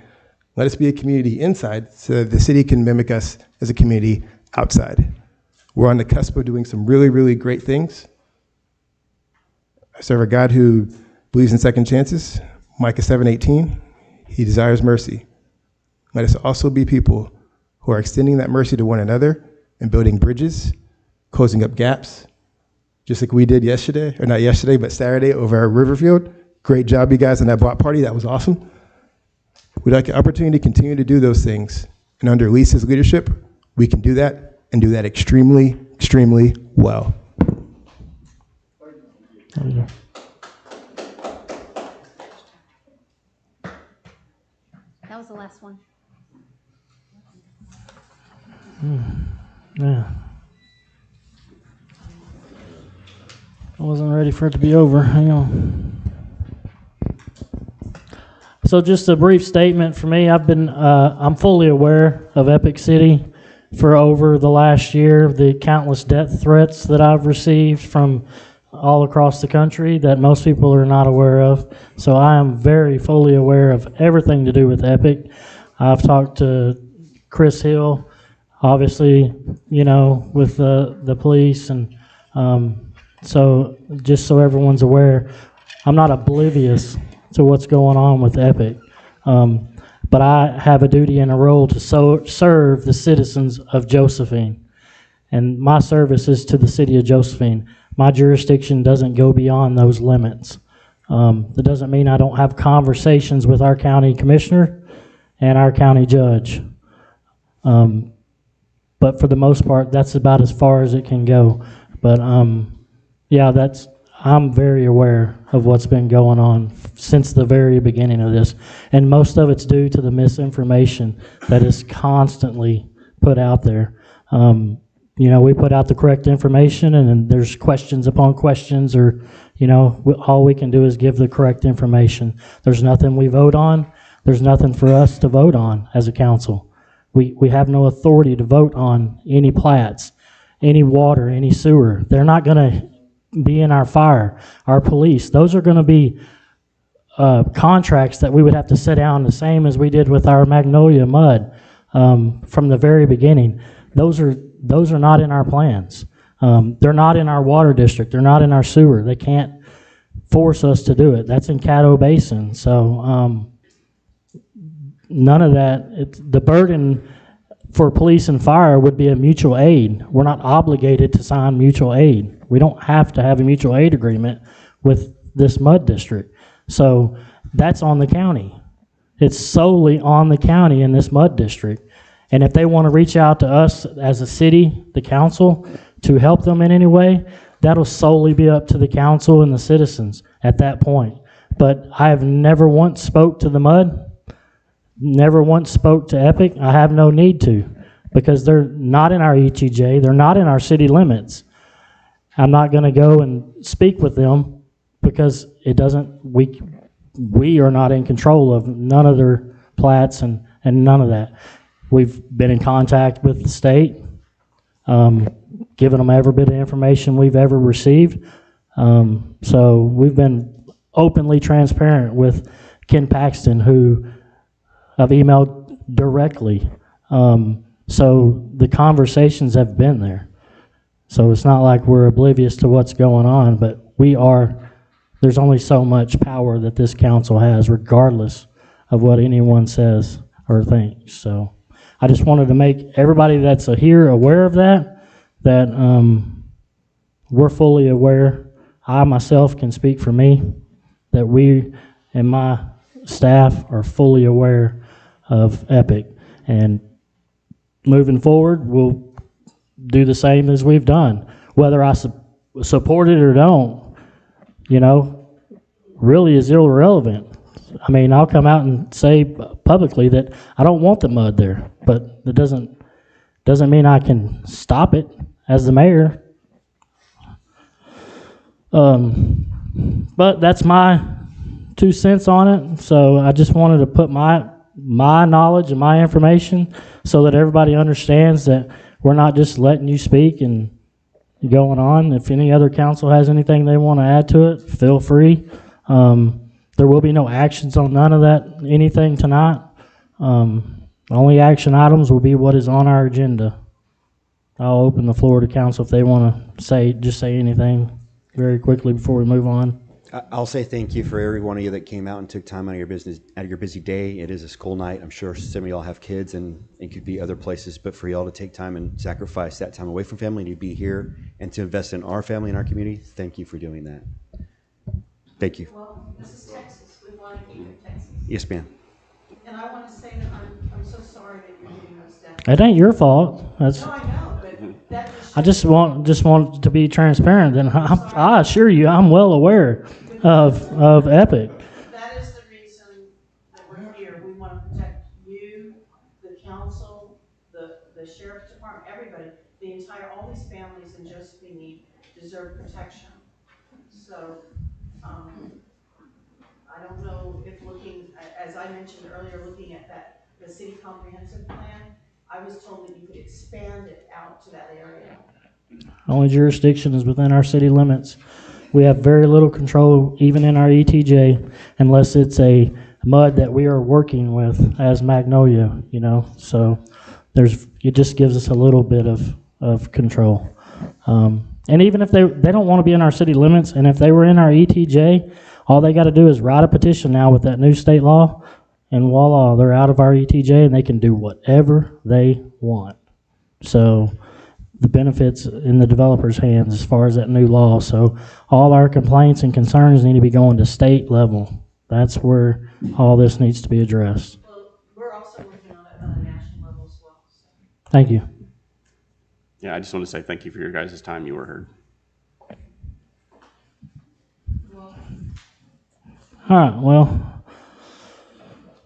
Let us be a community inside so that the city can mimic us as a community outside. We're on the cusp of doing some really, really great things. I serve a God who believes in second chances. Micah 7:18, he desires mercy. Let us also be people who are extending that mercy to one another and building bridges, closing up gaps, just like we did yesterday, or not yesterday, but Saturday over at Riverfield. Great job, you guys, on that block party. That was awesome. We'd like an opportunity to continue to do those things. And under Lisa's leadership, we can do that and do that extremely, extremely well. That was the last one. Yeah. I wasn't ready for it to be over. Hang on. So just a brief statement for me. I'm fully aware of Epic City for over the last year, the countless death threats that I've received from all across the country that most people are not aware of. So I am very fully aware of everything to do with Epic. I've talked to Chris Hill, obviously, you know, with the police, and so just so everyone's aware, I'm not oblivious to what's going on with Epic. But I have a duty and a role to serve the citizens of Josephine. And my service is to the city of Josephine. My jurisdiction doesn't go beyond those limits. That doesn't mean I don't have conversations with our county commissioner and our county judge. But for the most part, that's about as far as it can go. But yeah, I'm very aware of what's been going on since the very beginning of this. And most of it's due to the misinformation that is constantly put out there. You know, we put out the correct information, and then there's questions upon questions, or, you know, all we can do is give the correct information. There's nothing we vote on. There's nothing for us to vote on as a council. We have no authority to vote on any plats, any water, any sewer. They're not going to be in our fire, our police. Those are going to be contracts that we would have to sit down, the same as we did with our Magnolia mud from the very beginning. Those are not in our plans. They're not in our water district. They're not in our sewer. They can't force us to do it. That's in Caddo Basin. So none of that. The burden for police and fire would be a mutual aid. We're not obligated to sign mutual aid. We don't have to have a mutual aid agreement with this mud district. So that's on the county. It's solely on the county in this mud district. And if they want to reach out to us as a city, the council, to help them in any way, that'll solely be up to the council and the citizens at that point. But I have never once spoke to the mud, never once spoke to Epic. I have no need to, because they're not in our ETJ. They're not in our city limits. I'm not going to go and speak with them because it doesn't, we are not in control of none of their plats and none of that. We've been in contact with the state, giving them every bit of information we've ever received. So we've been openly transparent with Ken Paxton, who I've emailed directly. So the conversations have been there. So it's not like we're oblivious to what's going on, but there's only so much power that this council has, regardless of what anyone says or thinks. So I just wanted to make everybody that's here aware of that we're fully aware. I myself can speak for me, that we and my staff are fully aware of Epic. And moving forward, we'll do the same as we've done. Whether I support it or don't, you know, really is irrelevant. I mean, I'll come out and say publicly that I don't want the mud there, but that doesn't mean I can stop it as the mayor. But that's my 2 cents on it. So I just wanted to put my knowledge and my information so that everybody understands that we're not just letting you speak and going on. If any other council has anything they want to add to it, feel free. There will be no actions on none of that, anything tonight. Only action items will be what is on our agenda. I'll open the floor to council if they want to say anything very quickly before we move on. I'll say thank you for every one of you that came out and took time out of your busy day. It is a school night. I'm sure some of y'all have kids and it could be other places, but for y'all to take time and sacrifice that time away from family to be here and to invest in our family and our community, thank you for doing that. Thank you. Well, this is Texas. We want to keep it Texas. Yes, ma'am. And I want to say that I'm so sorry that you're getting those down. It ain't your fault. No, I know, but that I just want to be transparent, and I assure you, I'm well aware of Epic. That is the reason that we're here. We want to protect you, the council, the sheriff's department, everybody, all these families in Josephine deserve protection. So, I don't know if as I mentioned earlier, looking at the city comprehensive plan, I was told that you could expand it out to that area. Only jurisdiction is within our city limits. We have very little control, even in our ETJ, unless it's a mud that we are working with as Magnolia, you know. So it just gives us a little bit of control. And even if they don't want to be in our city limits, and if they were in our ETJ, all they got to do is write a petition now with that new state law, and voila, they're out of our ETJ and they can do whatever they want. So the benefits in the developer's hands as far as that new law. So all our complaints and concerns need to be going to state level. That's where all this needs to be addressed. We're also working on it on a national level as well. Thank you. Yeah, I just want to say thank you for your guys' time. You were heard. All right, well,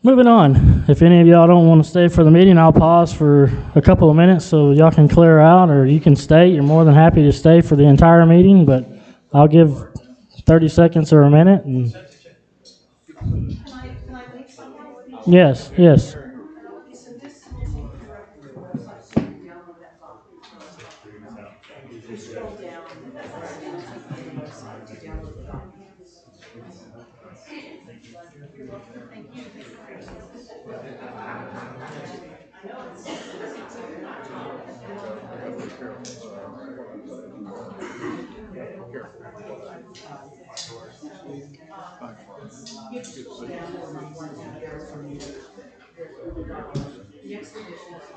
moving on. If any of y'all don't want to stay for the meeting, I'll pause for a couple of minutes so y'all can clear out, or you can stay. You're more than happy to stay for the entire meeting, but I'll give 30 seconds or a minute. And yes, yes.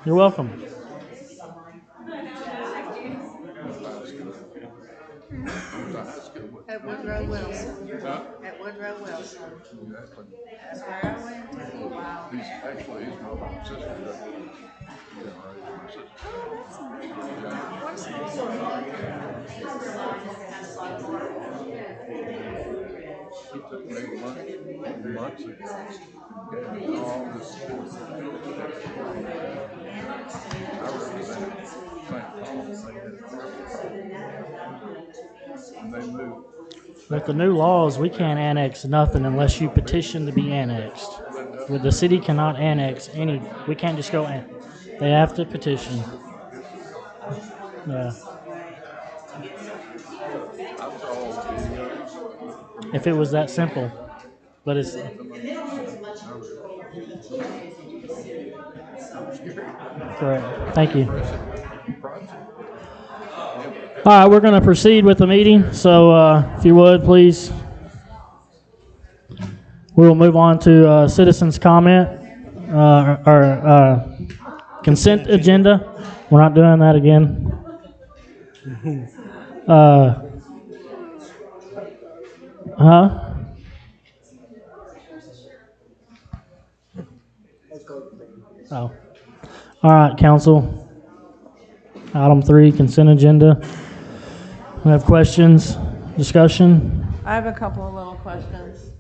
You're welcome. At Woodrow Wilson. At Woodrow Wilson. That's where I went to see Wild. Actually, he's my sister. He took me months ago and gave me all this I represented St. Paul. And they moved. With the new laws, we can't annex nothing unless you petition to be annexed. With the city cannot annex any. We can't just go in. They have to petition. Yeah. If it was that simple, but it's. Correct. Thank you. All right, we're going to proceed with the meeting. So, if you would, please. We will move on to citizens' comment or consent agenda. We're not doing that again. Oh. All right, council. Item 3, consent agenda. We have questions, discussion? I have a couple of little questions.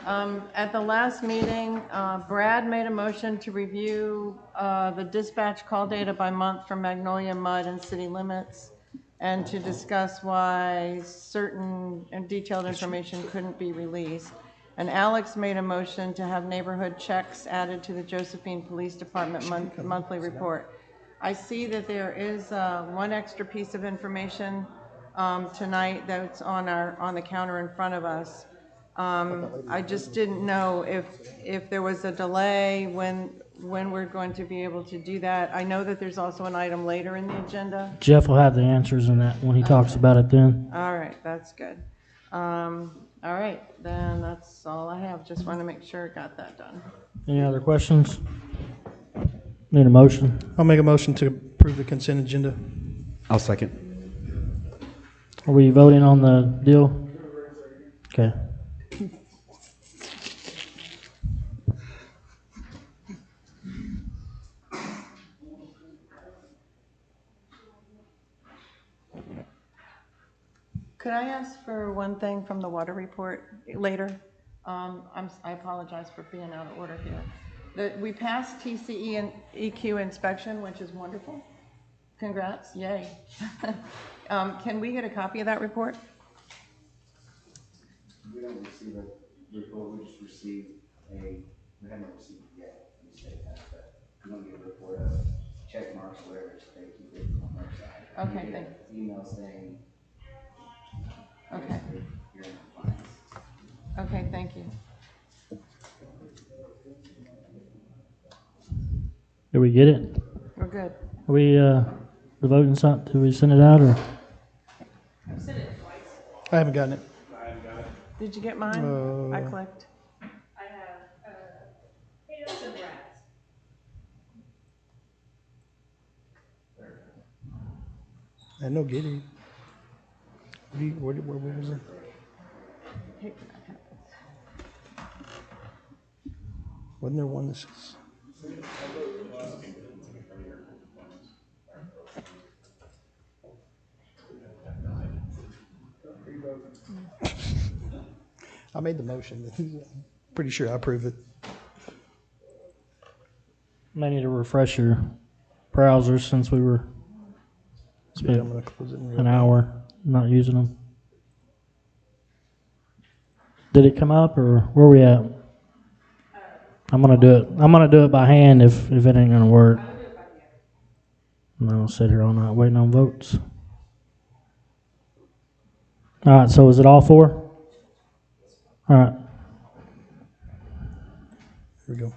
At the last meeting, Brad made a motion to review the dispatch call data by month for Magnolia Mud and city limits, and to discuss why certain and detailed information couldn't be released. And Alex made a motion to have neighborhood checks added to the Josephine Police Department monthly report. I see that there is one extra piece of information tonight that's on the counter in front of us. I just didn't know if there was a delay when we're going to be able to do that. I know that there's also an item later in the agenda. Jeff will have the answers in that when he talks about it then. All right, that's good. All right, then that's all I have. Just want to make sure I got that done. Any other questions? Need a motion? I'll make a motion to approve the consent agenda. I'll second. Are we voting on the deal? Okay. Could I ask for one thing from the water report later? I apologize for being out of order here. We passed TCE and EQ inspection, which is wonderful. Congrats, yay. Can we get a copy of that report? We don't receive a report, we just received we haven't received it yet from the state, but we don't get a report of check marks, whatever, they keep it on their side. Okay, thank you. Email saying. Okay. You're in compliance. Okay, thank you. Did we get it? We're good. Are we, the voting side, did we send it out or? I haven't gotten it. Did you get mine? I clicked. I have potatoes and rats. I know, get it. Where was it? Wasn't there one that says? I made the motion. Pretty sure I approve it. May need to refresh your browsers since we were Yeah, I'm gonna close it in real an quick. hour not using them. Did it come up or where we at? I'm gonna do it. I'm gonna do it by hand if it ain't gonna work. And I'll sit here all night waiting on votes. All right. So is it all four? All right. Here we go.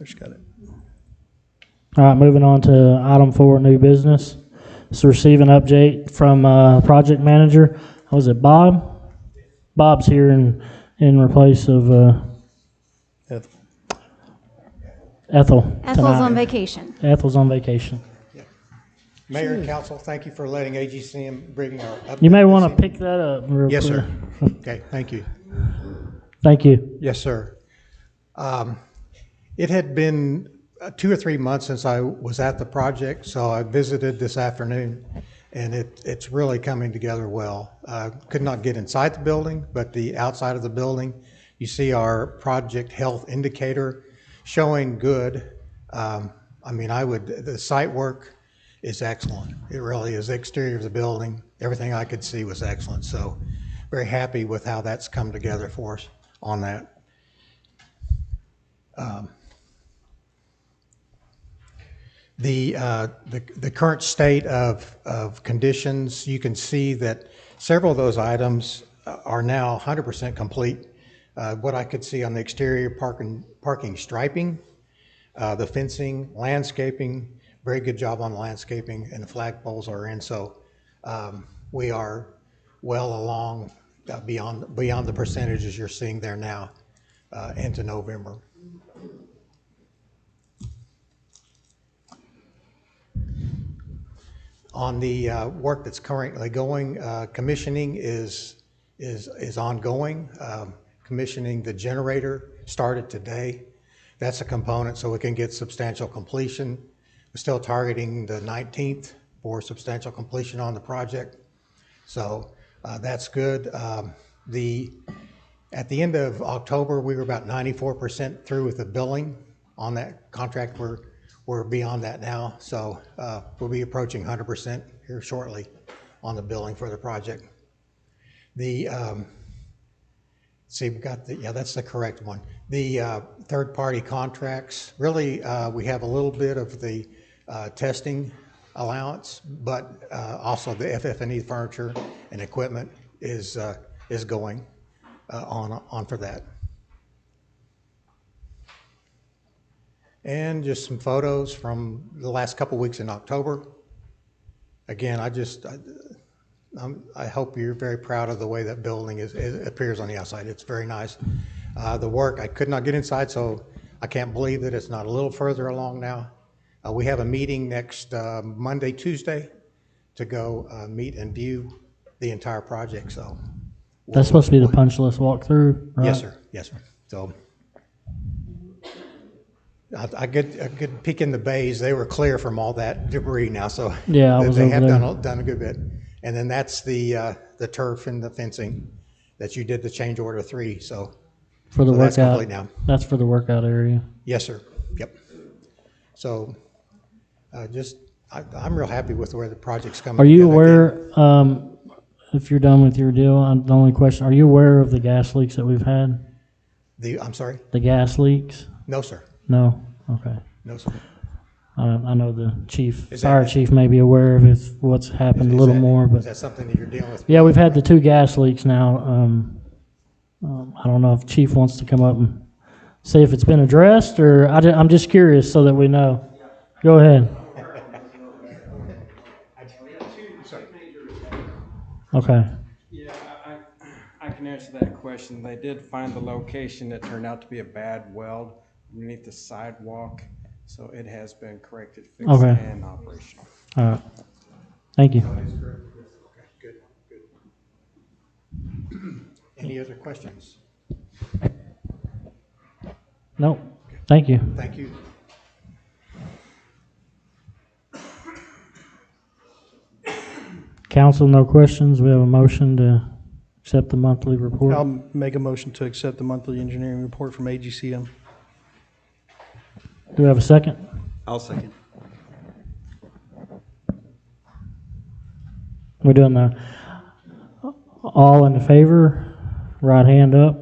I just got it. All right, moving on to item 4, new business. So receive an update from project manager. Was it Bob? Bob's here in place of Ethel. Ethel's tonight. on vacation. Ethel's on vacation. Mayor and council, thank you for letting AGCM bring our update. You may want to pick that up real Yes, quick. sir. Okay, thank you. Thank you. Yes, sir. It had been 2 or 3 months since I was at the project, so I visited this afternoon, and it's really coming together well. Could not get inside the building, but the outside of the building, you see our project health indicator showing good. The site work is excellent. It really is. The exterior of the building, everything I could see was excellent. So very happy with how that's come together for us on that. The current state of conditions, you can see that several of those items are now 100% complete. What I could see on the exterior parking striping, the fencing, landscaping, very good job on landscaping, and the flagpoles are in. So we are well along beyond the percentages you're seeing there now into November. On the work that's currently going, commissioning is ongoing. Commissioning the generator started today. That's a component so we can get substantial completion. We're still targeting the 19th for substantial completion on the project. So that's good. At the end of October, we were about 94% through with the billing on that contract. We're beyond that now, so we'll be approaching 100% here shortly on the billing for the project. That's the correct one. The third-party contracts, really, we have a little bit of the testing allowance, but also the FF&E furniture and equipment is going on for that. And just some photos from the last couple weeks in October. Again, I hope you're very proud of the way that building appears on the outside. It's very nice. The work, I could not get inside, so I can't believe that it's not a little further along now. We have a meeting next Monday, Tuesday to go meet and view the entire project. So That's supposed to be the punch list walkthrough, right? Yes, sir. Yes, sir. So I get a good peek in the bays. They were clear from all that debris now, so Yeah, I was they over have there. done a good bit. And then that's the turf and the fencing that you did the change order 3. So For the that's workout. complete now. That's for the workout area. Yes, sir. Yep. So I'm real happy with where the project's coming. Are you together. aware, if you're done with your deal, the only question, are you aware of the gas leaks that we've had? I'm sorry? The gas leaks? No, sir. No? Okay. No, sir. I know the Is fire that- chief may be aware of what's happened a little more, but. Is that something that you're dealing with? Yeah, we've had the 2 gas leaks now. I don't know if chief wants to come up and see if it's been addressed, or I'm just curious so that we know. Go ahead. Okay. Yeah, I can answer that question. They did find the location that turned out to be a bad weld underneath the sidewalk, so it has been corrected, fixed, Okay. and operational. All right. Thank you. Any other questions? No, thank you. Thank you. Council, no questions. We have a motion to accept the monthly report. I'll make a motion to accept the monthly engineering report from AGCM. Do we have a second? I'll second. We're doing the all in favor, right hand up.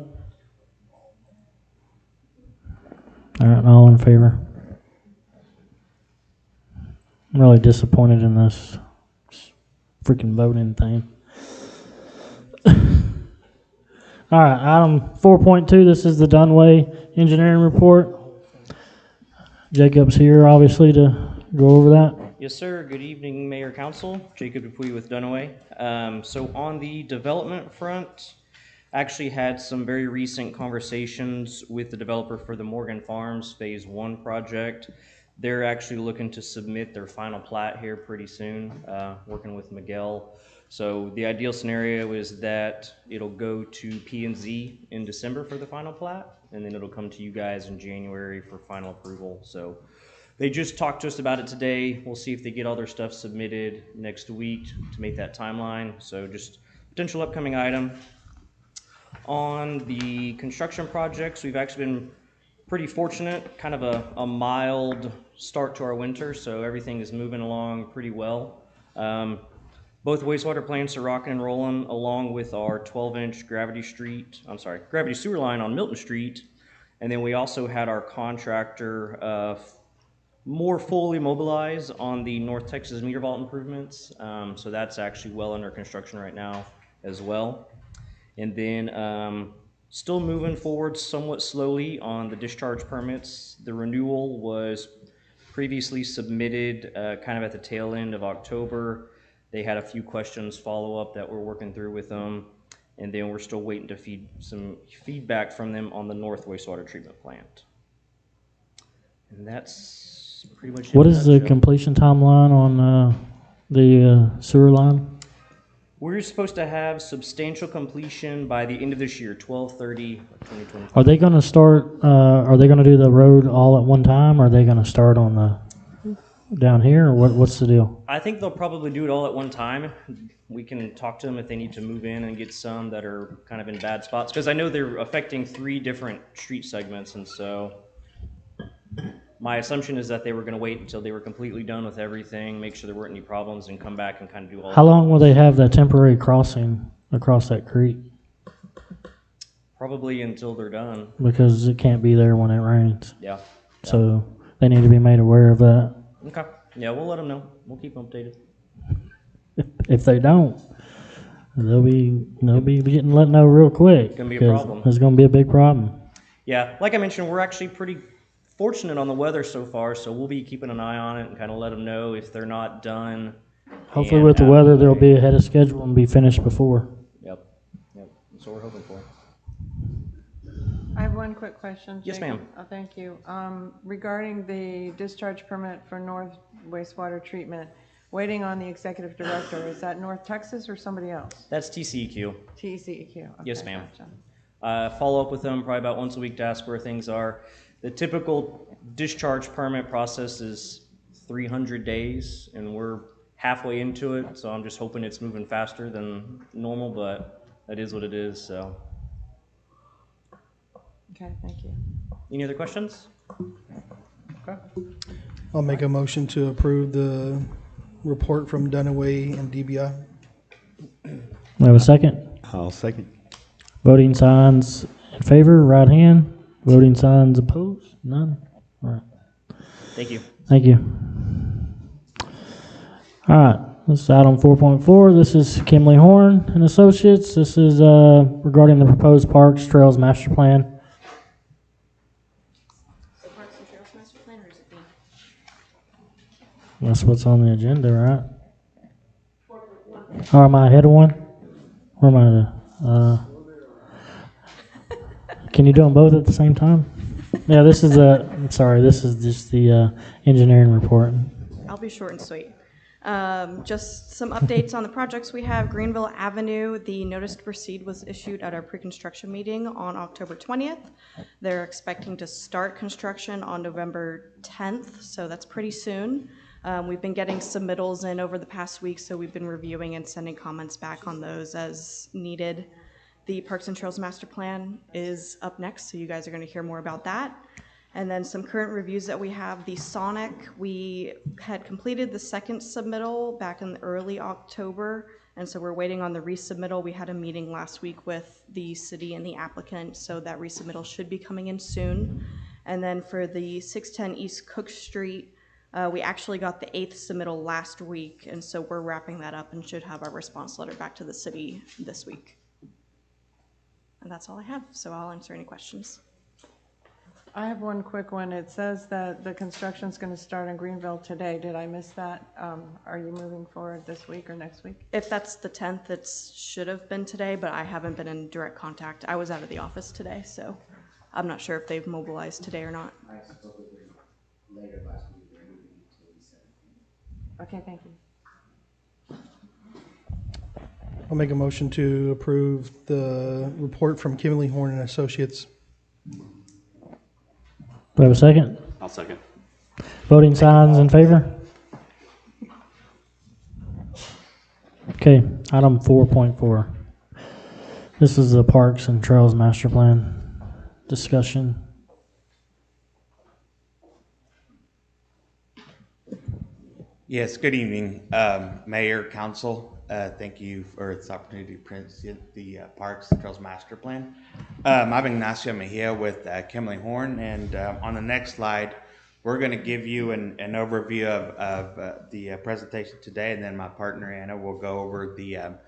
All right, all in favor. I'm really disappointed in this freaking voting thing. All right, item 4.2, this is the Dunway engineering report. Jacob's here, obviously, to go over that. Yes, sir. Good evening, Mayor Council. Jacob Dupuy with Dunaway. So on the development front, actually had some very recent conversations with the developer for the Morgan Farms Phase 1 project. They're actually looking to submit their final plat here pretty soon, working with Miguel. So the ideal scenario is that it'll go to P&Z in December for the final plat, and then it'll come to you guys in January for final approval. So they just talked to us about it today. We'll see if they get all their stuff submitted next week to make that timeline. So just potential upcoming item. On the construction projects, we've actually been pretty fortunate, kind of a mild start to our winter, so everything is moving along pretty well. Both wastewater plants are rocking and rolling, along with our 12-inch gravity sewer line on Milton Street. And then we also had our contractor more fully mobilized on the North Texas meter vault improvements. So that's actually well under construction right now as well. And then still moving forward somewhat slowly on the discharge permits. The renewal was previously submitted kind of at the tail end of October. They had a few questions follow up that we're working through with them. And then we're still waiting to some feedback from them on the North Wastewater Treatment Plant. And that's pretty much it. What is the completion timeline on the sewer line? We're supposed to have substantial completion by the end of this year, 12/30/2020. Are they going to start, are they going to do the road all at one time, or are they going to start on the, down here, or what's the deal? I think they'll probably do it all at one time. We can talk to them if they need to move in and get some that are kind of in bad spots, because I know they're affecting 3 different street segments, and so my assumption is that they were going to wait until they were completely done with everything, make sure there weren't any problems, and come back and kind of do all. How long will they have that temporary crossing across that creek? Probably until they're done. Because it can't be there when it rains. Yeah. So they need to be made aware of that. Okay. Yeah, we'll let them know. We'll keep them updated. If they don't, they'll be getting let know real quick. It's gonna be a 'cause problem. It's going to be a big problem. Yeah, like I mentioned, we're actually pretty fortunate on the weather so far, so we'll be keeping an eye on it and kind of let them know if they're not done. Hopefully and with the out of weather, they'll way. be ahead of schedule and be finished before. Yep. That's what we're hoping for. I have one quick question. Yes, Jacob. ma'am. Oh, thank you. Regarding the discharge permit for North Wastewater Treatment, waiting on the executive director, is that North Texas or somebody else? That's TCEQ. TCEQ. Okay, Yes, ma'am. gotcha. Follow up with them probably about once a week to ask where things are. The typical discharge permit process is 300 days, and we're halfway into it, so I'm just hoping it's moving faster than normal, but that is what it is, so. Okay, thank you. Any other questions? Okay. I'll make a motion to approve the report from Dunaway and DBI. We have a second? I'll second. Voting signs in favor, right hand. Voting signs opposed? None? All right. Thank you. Thank you. All right, this is item 4.4. This is Kimley Horn and Associates. This is regarding the proposed Parks Trails Master Plan. Parks and Trails Master Plan, or is it That's what's on the agenda, right? Or am I ahead of one? Where am I? Can you do them both at the same time? Yeah, this is I'm sorry, this is just the engineering report. I'll be short and sweet. Just some updates on the projects we have. Greenville Avenue, the notice to proceed was issued at our pre-construction meeting on October 20th. They're expecting to start construction on November 10th, so that's pretty soon. We've been getting submittals in over the past week, so we've been reviewing and sending comments back on those as needed. The Parks and Trails Master Plan is up next, so you guys are going to hear more about that. And then some current reviews that we have. The Sonic, we had completed the second submittal back in early October, and so we're waiting on the resubmittal. We had a meeting last week with the city and the applicant, so that resubmittal should be coming in soon. And then for the 610 East Cook Street, we actually got the 8th submittal last week, and so we're wrapping that up and should have our response letter back to the city this week. And that's all I have, so I'll answer any questions. I have one quick one. It says that the construction's going to start in Greenville today. Did I miss that? Are you moving forward this week or next week? If that's the 10th, it should have been today, but I haven't been in direct contact. I was out of the office today, so I'm not sure if they've mobilized today or not. Okay, thank you. I'll make a motion to approve the report from Kimley Horn and Associates. Do I have a second? I'll second. Voting signs in favor? Okay, item 4.4. This is the Parks and Trails Master Plan discussion. Yes, good evening, Mayor, Council. Thank you for this opportunity to present the Parks and Trails Master Plan. I'm Ignacio Mejia with Kimley Horn, and on the next slide, we're going to give you an overview of the presentation today, and then my partner Anna will go over the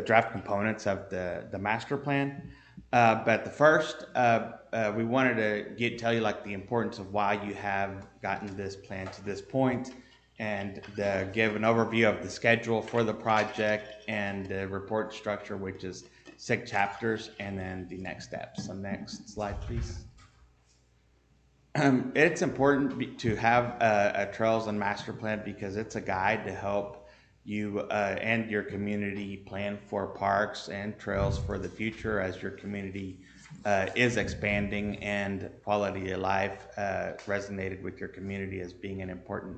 draft components of the master plan. But the first, we wanted to tell you like the importance of why you have gotten this plan to this point, and give an overview of the schedule for the project and the report structure, which is 6 chapters, and then the next steps. So next slide, please. It's important to have a trails and master plan because it's a guide to help you and your community plan for parks and trails for the future as your community is expanding and quality of life resonated with your community as being an important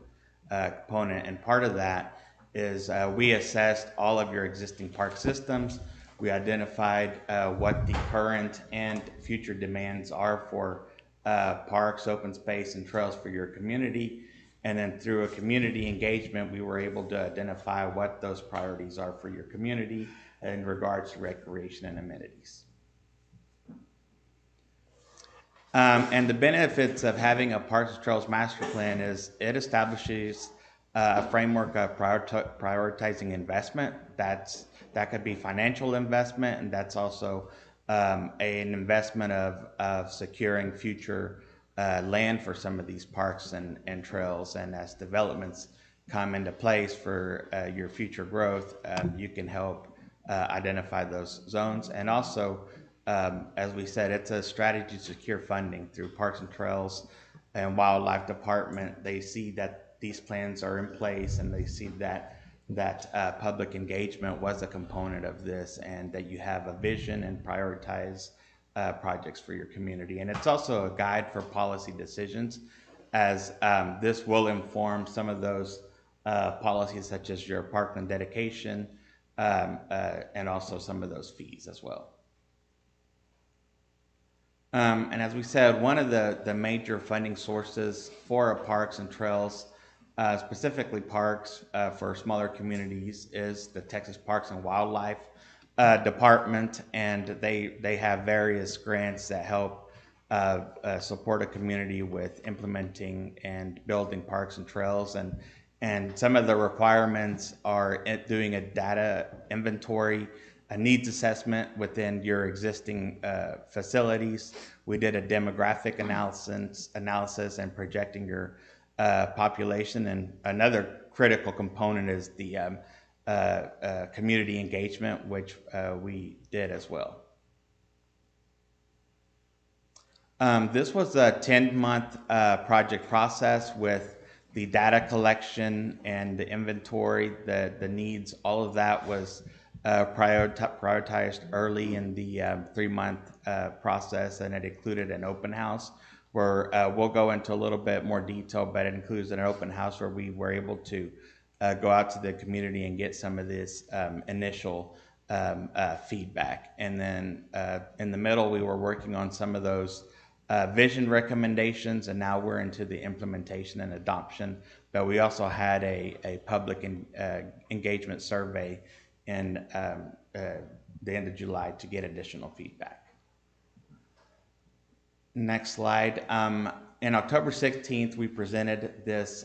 component. And part of that is we assessed all of your existing park systems. We identified what the current and future demands are for parks, open space, and trails for your community. And then through a community engagement, we were able to identify what those priorities are for your community in regards to recreation and amenities. And the benefits of having a Parks and Trails Master Plan is it establishes a framework of prioritizing investment. That could be financial investment, and that's also an investment of securing future land for some of these parks and trails. And as developments come into place for your future growth, you can help identify those zones. And also, as we said, it's a strategy to secure funding through Parks and Trails and Wildlife Department. They see that these plans are in place, and they see that public engagement was a component of this, and that you have a vision and prioritize projects for your community. And it's also a guide for policy decisions, as this will inform some of those policies, such as your parkland dedication, and also some of those fees as well. And as we said, one of the major funding sources for parks and trails, specifically parks for smaller communities, is the Texas Parks and Wildlife Department, and they have various grants that help support a community with implementing and building parks and trails. And some of the requirements are doing a data inventory, a needs assessment within your existing facilities. We did a demographic analysis and projecting your population. And another critical component is the community engagement, which we did as well. This was a 10-month project process with the data collection and the inventory, the needs, all of that was prioritized early in the 3-month process, and it included an open house where we'll go into a little bit more detail, but it includes an open house where we were able to go out to the community and get some of this initial feedback. And then in the middle, we were working on some of those vision recommendations, and now we're into the implementation and adoption. But we also had a public engagement survey in the end of July to get additional feedback. Next slide. In October 16th, we presented this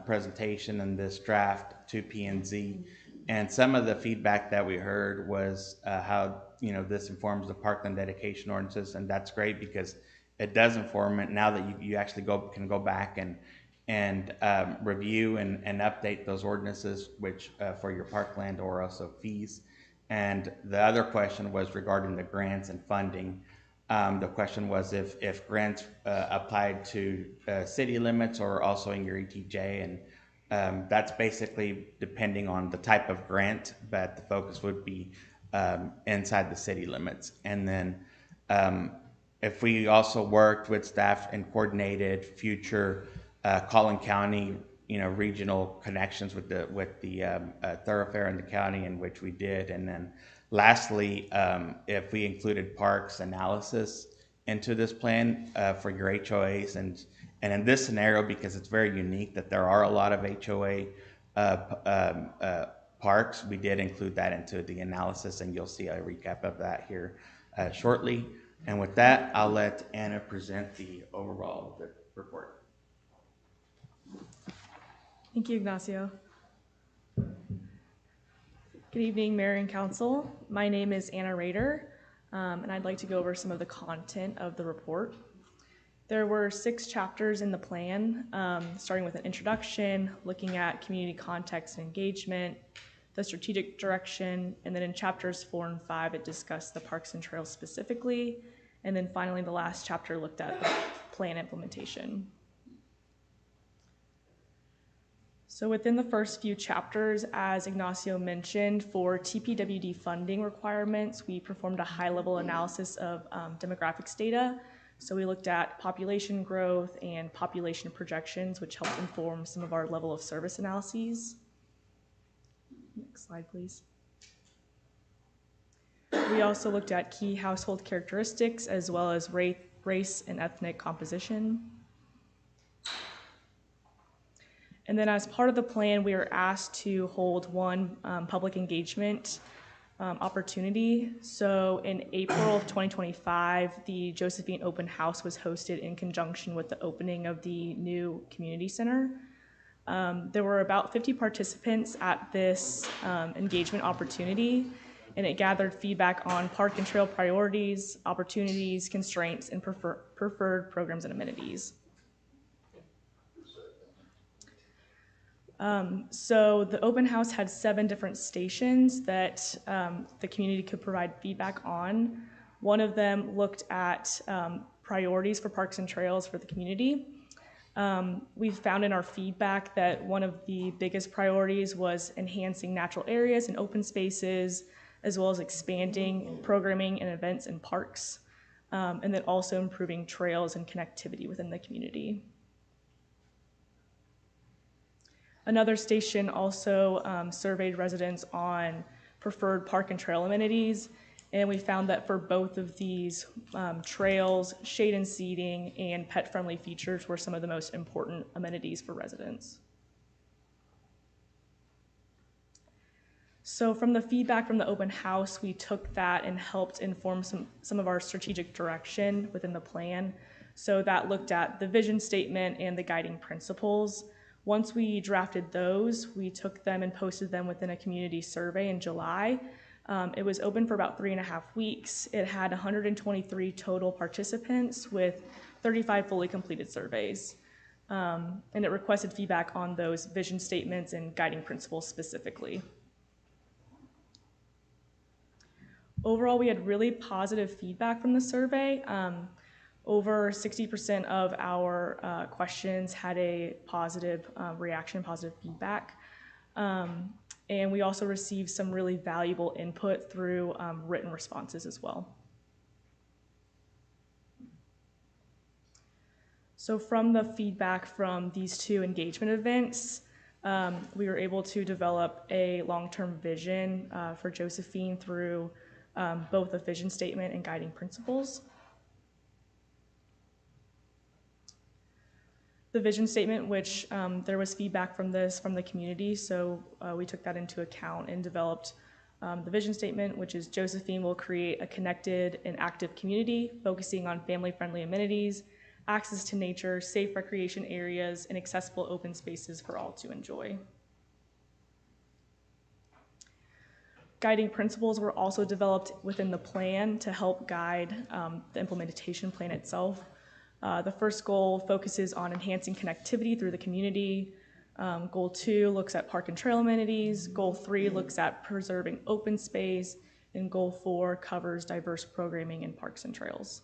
presentation and this draft to P&Z, and some of the feedback that we heard was how this informs the parkland dedication ordinances, and that's great because it does inform it now that you actually can go back and review and update those ordinances, which for your parkland or also fees. And the other question was regarding the grants and funding. The question was if grants applied to city limits or also in your ETJ, and that's basically depending on the type of grant, but the focus would be inside the city limits. And then if we also worked with staff and coordinated future Collin County, regional connections with the thoroughfare in the county, in which we did. And then lastly, if we included parks analysis into this plan for your HOAs, and in this scenario, because it's very unique that there are a lot of HOA parks, we did include that into the analysis, and you'll see a recap of that here shortly. And with that, I'll let Anna present the overall of the report. Thank you, Ignacio. Good evening, Mayor and Council. My name is Anna Rader, and I'd like to go over some of the content of the report. There were 6 chapters in the plan, starting with an introduction, looking at community context and engagement, the strategic direction, and then in chapters 4 and 5, it discussed the parks and trails specifically, and then finally the last chapter looked at the plan implementation. So within the first few chapters, as Ignacio mentioned, for TPWD funding requirements, we performed a high-level analysis of demographics data. So we looked at population growth and population projections, which helped inform some of our level of service analyses. Next slide, please. We also looked at key household characteristics as well as race and ethnic composition. And then as part of the plan, we were asked to hold one public engagement opportunity. So in April of 2025, the Josephine Open House was hosted in conjunction with the opening of the new community center. There were about 50 participants at this engagement opportunity, and it gathered feedback on park and trail priorities, opportunities, constraints, and preferred programs and amenities. So the open house had 7 different stations that the community could provide feedback on. One of them looked at priorities for parks and trails for the community. We found in our feedback that one of the biggest priorities was enhancing natural areas and open spaces, as well as expanding programming and events in parks, and then also improving trails and connectivity within the community. Another station also surveyed residents on preferred park and trail amenities, and we found that for both of these, trails, shade and seating, and pet-friendly features were some of the most important amenities for residents. So from the feedback from the open house, we took that and helped inform some of our strategic direction within the plan. So that looked at the vision statement and the guiding principles. Once we drafted those, we took them and posted them within a community survey in July. It was open for about 3.5 weeks. It had 123 total participants with 35 fully completed surveys. And it requested feedback on those vision statements and guiding principles specifically. Overall, we had really positive feedback from the survey. Over 60% of our questions had a positive reaction, positive feedback. And we also received some really valuable input through written responses as well. So from the feedback from these two engagement events, we were able to develop a long-term vision for Josephine through both a vision statement and guiding principles. The vision statement, which there was feedback from this from the community, so we took that into account and developed the vision statement, which is Josephine will create a connected and active community focusing on family-friendly amenities, access to nature, safe recreation areas, and accessible open spaces for all to enjoy. Guiding principles were also developed within the plan to help guide the implementation plan itself. The first goal focuses on enhancing connectivity through the community. Goal 2 looks at park and trail amenities. Goal 3 looks at preserving open space. And Goal 4 covers diverse programming in parks and trails.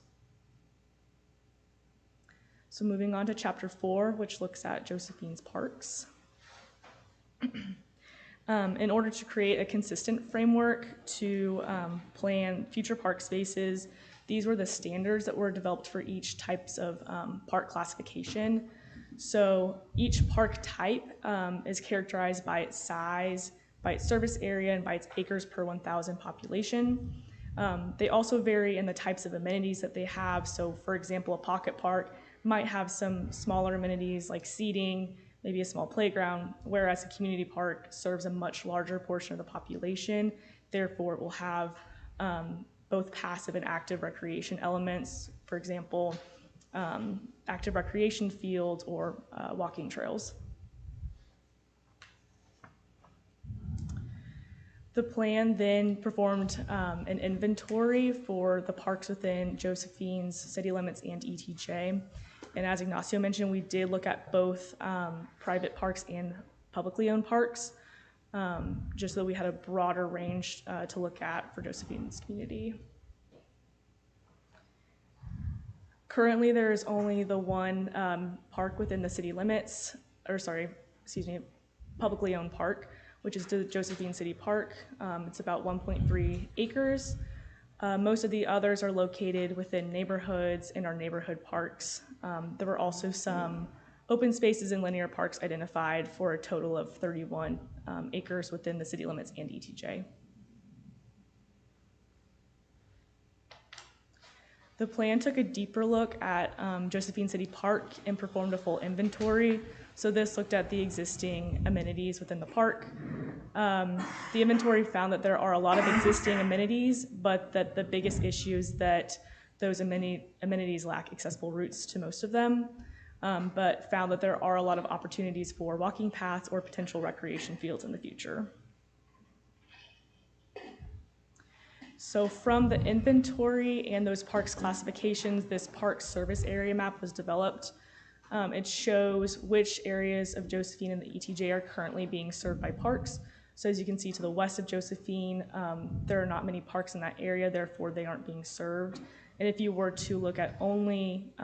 So moving on to Chapter 4, which looks at Josephine's parks. In order to create a consistent framework to plan future park spaces, these were the standards that were developed for each types of park classification. So each park type is characterized by its size, by its service area, and by its acres per 1,000 population. They also vary in the types of amenities that they have. So for example, a pocket park might have some smaller amenities like seating, maybe a small playground, whereas a community park serves a much larger portion of the population. Therefore, it will have both passive and active recreation elements, for example, active recreation fields or walking trails. The plan then performed an inventory for the parks within Josephine's city limits and ETJ. And as Ignacio mentioned, we did look at both private parks and publicly owned parks, just so we had a broader range to look at for Josephine's community. Currently, there is only the one park within the city limits, publicly owned park, which is the Josephine City Park. It's about 1.3 acres. Most of the others are located within neighborhoods and our neighborhood parks. There were also some open spaces and linear parks identified for a total of 31 acres within the city limits and ETJ. The plan took a deeper look at Josephine City Park and performed a full inventory. So this looked at the existing amenities within the park. The inventory found that there are a lot of existing amenities, but that the biggest issue is that those amenities lack accessible routes to most of them, but found that there are a lot of opportunities for walking paths or potential recreation fields in the future. So from the inventory and those parks classifications, this park service area map was developed. It shows which areas of Josephine and the ETJ are currently being served by parks. So as you can see to the west of Josephine, there are not many parks in that area, therefore they aren't being served. And if you were to look at only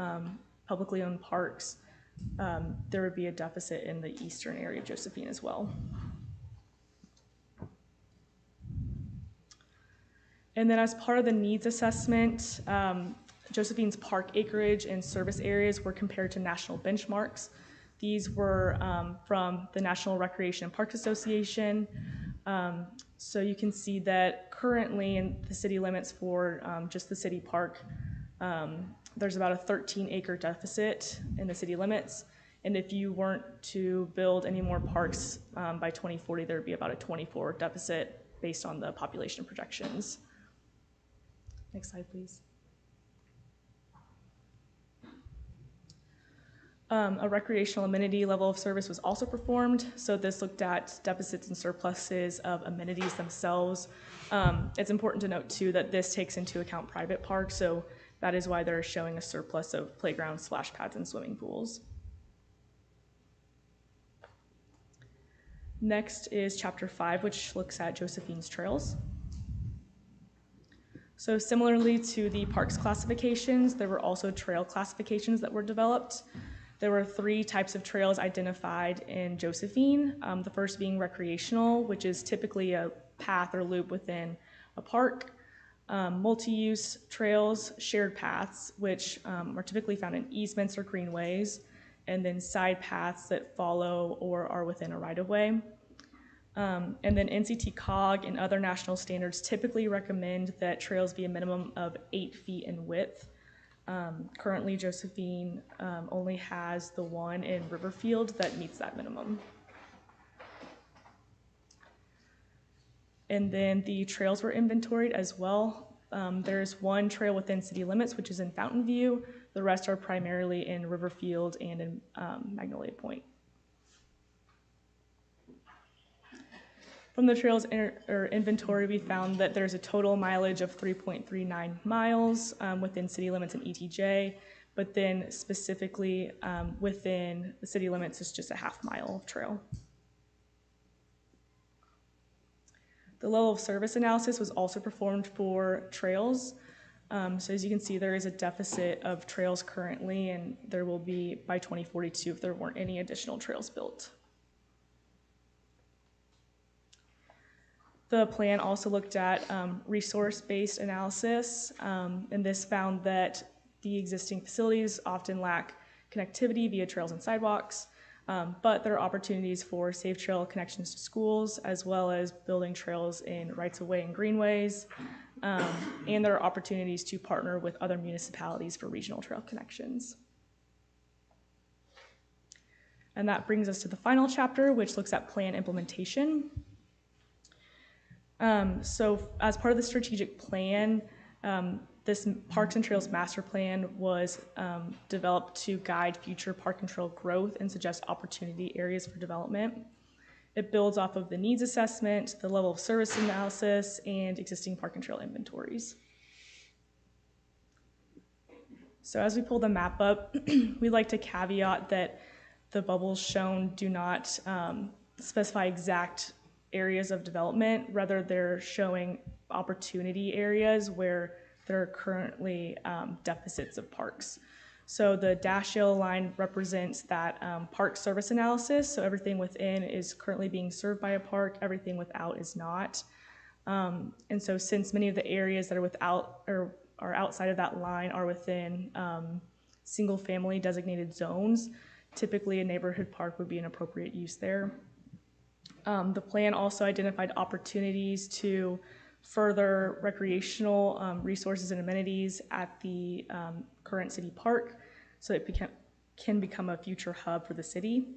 publicly owned parks, there would be a deficit in the eastern area of Josephine as well. And then as part of the needs assessment, Josephine's park acreage and service areas were compared to national benchmarks. These were from the National Recreation and Parks Association. So you can see that currently in the city limits for just the city park, there's about a 13-acre deficit in the city limits. And if you weren't to build any more parks by 2040, there would be about a 24 deficit based on the population projections. Next slide, please. A recreational amenity level of service was also performed. So this looked at deficits and surpluses of amenities themselves. It's important to note too that this takes into account private parks. So that is why they're showing a surplus of playgrounds, splash pads, and swimming pools. Next is Chapter 5, which looks at Josephine's trails. So similarly to the parks classifications, there were also trail classifications that were developed. There were 3 types of trails identified in Josephine. The first being recreational, which is typically a path or loop within a park. Multi-use trails, shared paths, which are typically found in easements or greenways, and then side paths that follow or are within a right-of-way. And then NCT COG and other national standards typically recommend that trails be a minimum of 8 feet in width. Currently, Josephine only has the one in Riverfield that meets that minimum. And then the trails were inventoried as well. There's one trail within city limits, which is in Fountain View. The rest are primarily in Riverfield and in Magnolia Point. From the trails inventory, we found that there's a total mileage of 3.39 miles within city limits and ETJ, but then specifically within the city limits, it's just a half-mile of trail. The level of service analysis was also performed for trails. So as you can see, there is a deficit of trails currently, and there will be by 2042 if there weren't any additional trails built. The plan also looked at resource-based analysis, and this found that the existing facilities often lack connectivity via trails and sidewalks, but there are opportunities for safe trail connections to schools, as well as building trails in rights-of-way and greenways, and there are opportunities to partner with other municipalities for regional trail connections. And that brings us to the final chapter, which looks at plan implementation. So as part of the strategic plan, this Parks and Trails Master Plan was developed to guide future park and trail growth and suggest opportunity areas for development. It builds off of the needs assessment, the level of service analysis, and existing park and trail inventories. So as we pull the map up, we'd like to caveat that the bubbles shown do not specify exact areas of development. Rather, they're showing opportunity areas where there are currently deficits of parks. So the dash yellow line represents that park service analysis. So everything within is currently being served by a park, everything without is not. And so since many of the areas that are without or are outside of that line are within single family designated zones, typically a neighborhood park would be an appropriate use there. The plan also identified opportunities to further recreational resources and amenities at the current city park, so it can become a future hub for the city.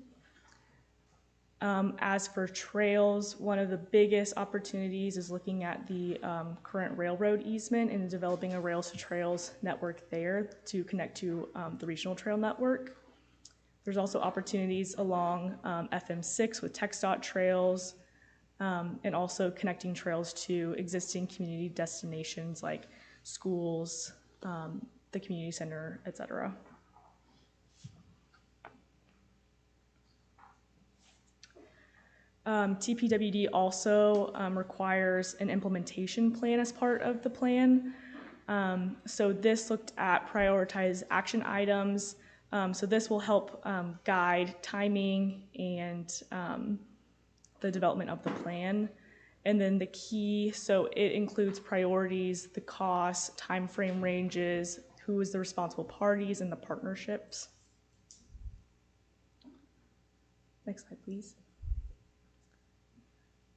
As for trails, one of the biggest opportunities is looking at the current railroad easement and developing a rails to trails network there to connect to the regional trail network. There's also opportunities along FM6 with TxDOT trails, and also connecting trails to existing community destinations like schools, the community center, etc. TPWD also requires an implementation plan as part of the plan. So this looked at prioritized action items. So this will help guide timing and the development of the plan. And then the key, so it includes priorities, the costs, time frame ranges, who is the responsible parties, and the partnerships. Next slide, please.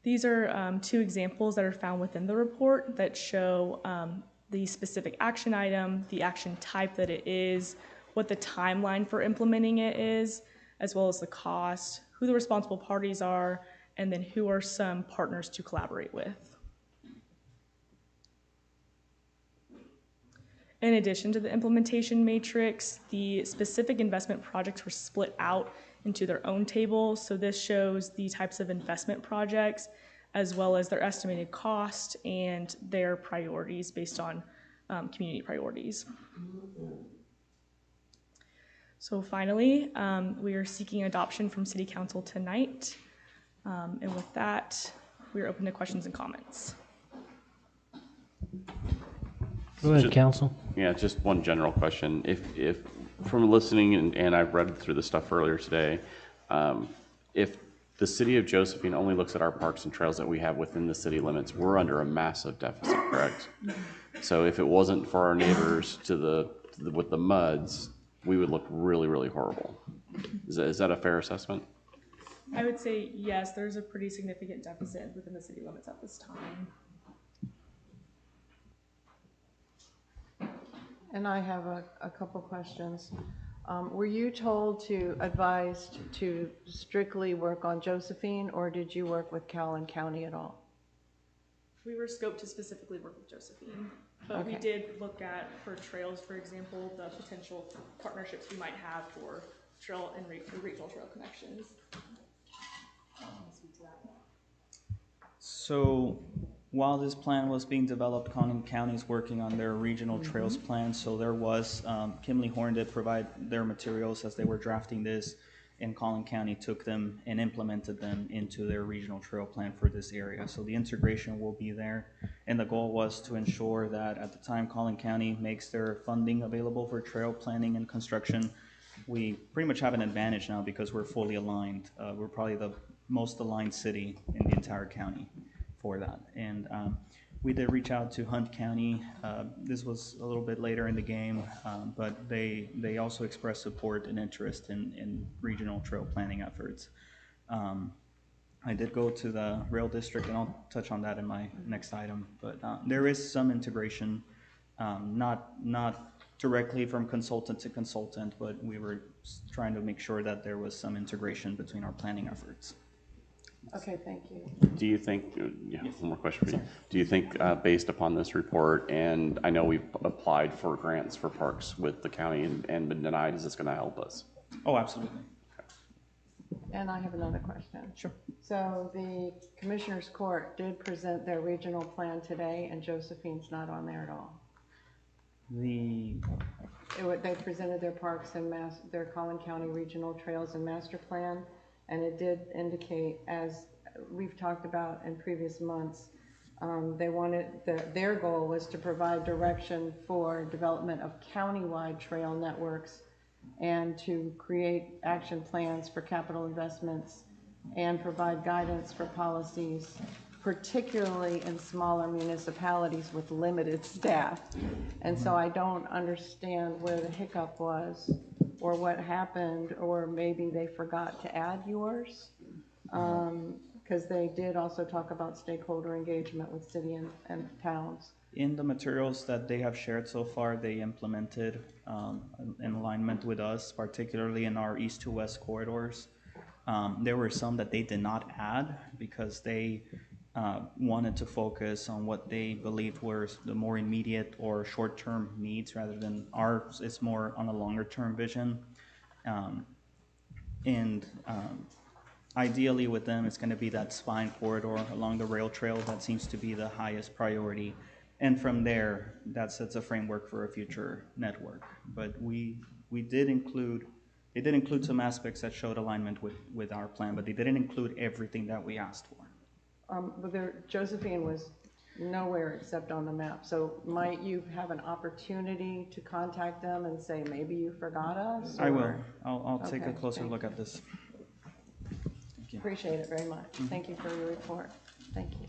These are 2 examples that are found within the report that show the specific action item, the action type that it is, what the timeline for implementing it is, as well as the cost, who the responsible parties are, and then who are some partners to collaborate with. In addition to the implementation matrix, the specific investment projects were split out into their own table. So this shows the types of investment projects, as well as their estimated cost and their priorities based on community priorities. So finally, we are seeking adoption from City Council tonight. And with that, we are open to questions and comments. Go ahead, counsel. Yeah, just one general question. If from listening, and I've read through the stuff earlier today, if the city of Josephine only looks at our parks and trails that we have within the city limits, we're under a massive deficit, correct? So if it wasn't for our neighbors with the muds, we would look really, really horrible. Is that a fair assessment? I would say yes, there's a pretty significant deficit within the city limits at this time. And I have a couple questions. Were you advised to strictly work on Josephine, or did you work with Calhoun County at all? We were scoped to specifically work with Josephine, but we Okay. did look at, for trails, for example, the potential partnerships we might have for trail and regional trail connections. So while this plan was being developed, Collin County is working on their regional trails plan. So there was, Kimley Horn did provide their materials as they were drafting this, and Collin County took them and implemented them into their regional trail plan for this area. So the integration will be there. And the goal was to ensure that at the time Collin County makes their funding available for trail planning and construction, we pretty much have an advantage now because we're fully aligned. We're probably the most aligned city in the entire county for that. And we did reach out to Hunt County. This was a little bit later in the game, but they also expressed support and interest in regional trail planning efforts. I did go to the rail district, and I'll touch on that in my next item, but there is some integration, not directly from consultant to consultant, but we were trying to make sure that there was some integration between our planning efforts. Okay, thank you. Do you think, one more question for you. Do you think based upon this report, and I know we've applied for grants for parks with the county and been denied, is this going to help us? Oh, absolutely. And I have another question. Sure. So the Commissioners Court did present their regional plan today, and Josephine's not on there at all. They presented their parks and their Collin County Regional Trails and Master Plan, and it did indicate, as we've talked about in previous months, they wanted, their goal was to provide direction for development of countywide trail networks and to create action plans for capital investments and provide guidance for policies, particularly in smaller municipalities with limited staff. And so I don't understand where the hiccup was or what happened, or maybe they forgot to add yours. Because they did also talk about stakeholder engagement with city and towns. In the materials that they have shared so far, they implemented in alignment with us, particularly in our east to west corridors. There were some that they did not add because they wanted to focus on what they believed were the more immediate or short-term needs, rather than ours is more on a longer-term vision. Ideally with them, it's going to be that spine corridor along the rail trail that seems to be the highest priority. And from there, that sets a framework for a future network. But they did include some aspects that showed alignment with our plan, but they didn't include everything that we asked for. But Josephine was nowhere except on the map. So might you have an opportunity to contact them and say, maybe you forgot us? I will. I'll take a Okay, closer thank look you. at this. Thank you. Appreciate it very much. Thank you for your report. Thank you.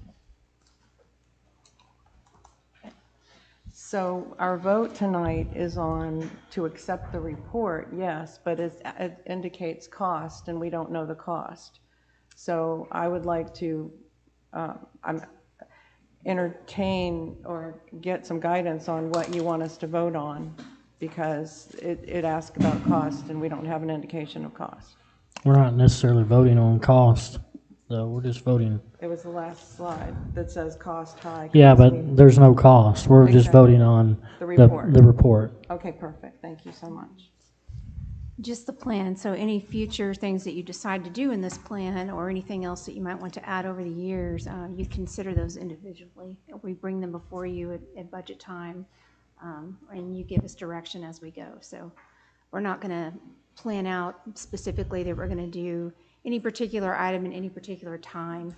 So our vote tonight is on to accept the report, yes, but it indicates cost, and we don't know the cost. So I would like to entertain or get some guidance on what you want us to vote on, because it asks about cost, and we don't have an indication of cost. We're not necessarily voting on cost, though. We're just voting. It was the last slide that says cost high. Yeah, cost but medium. there's no cost. We're just Exactly. voting on The report. the report. Okay, perfect. Thank you so much. Just the plan, so any future things that you decide to do in this plan or anything else that you might want to add over the years, you consider those individually. We bring them before you at budget time, and you give us direction as we go. So we're not going to plan out specifically that we're going to do any particular item in any particular time,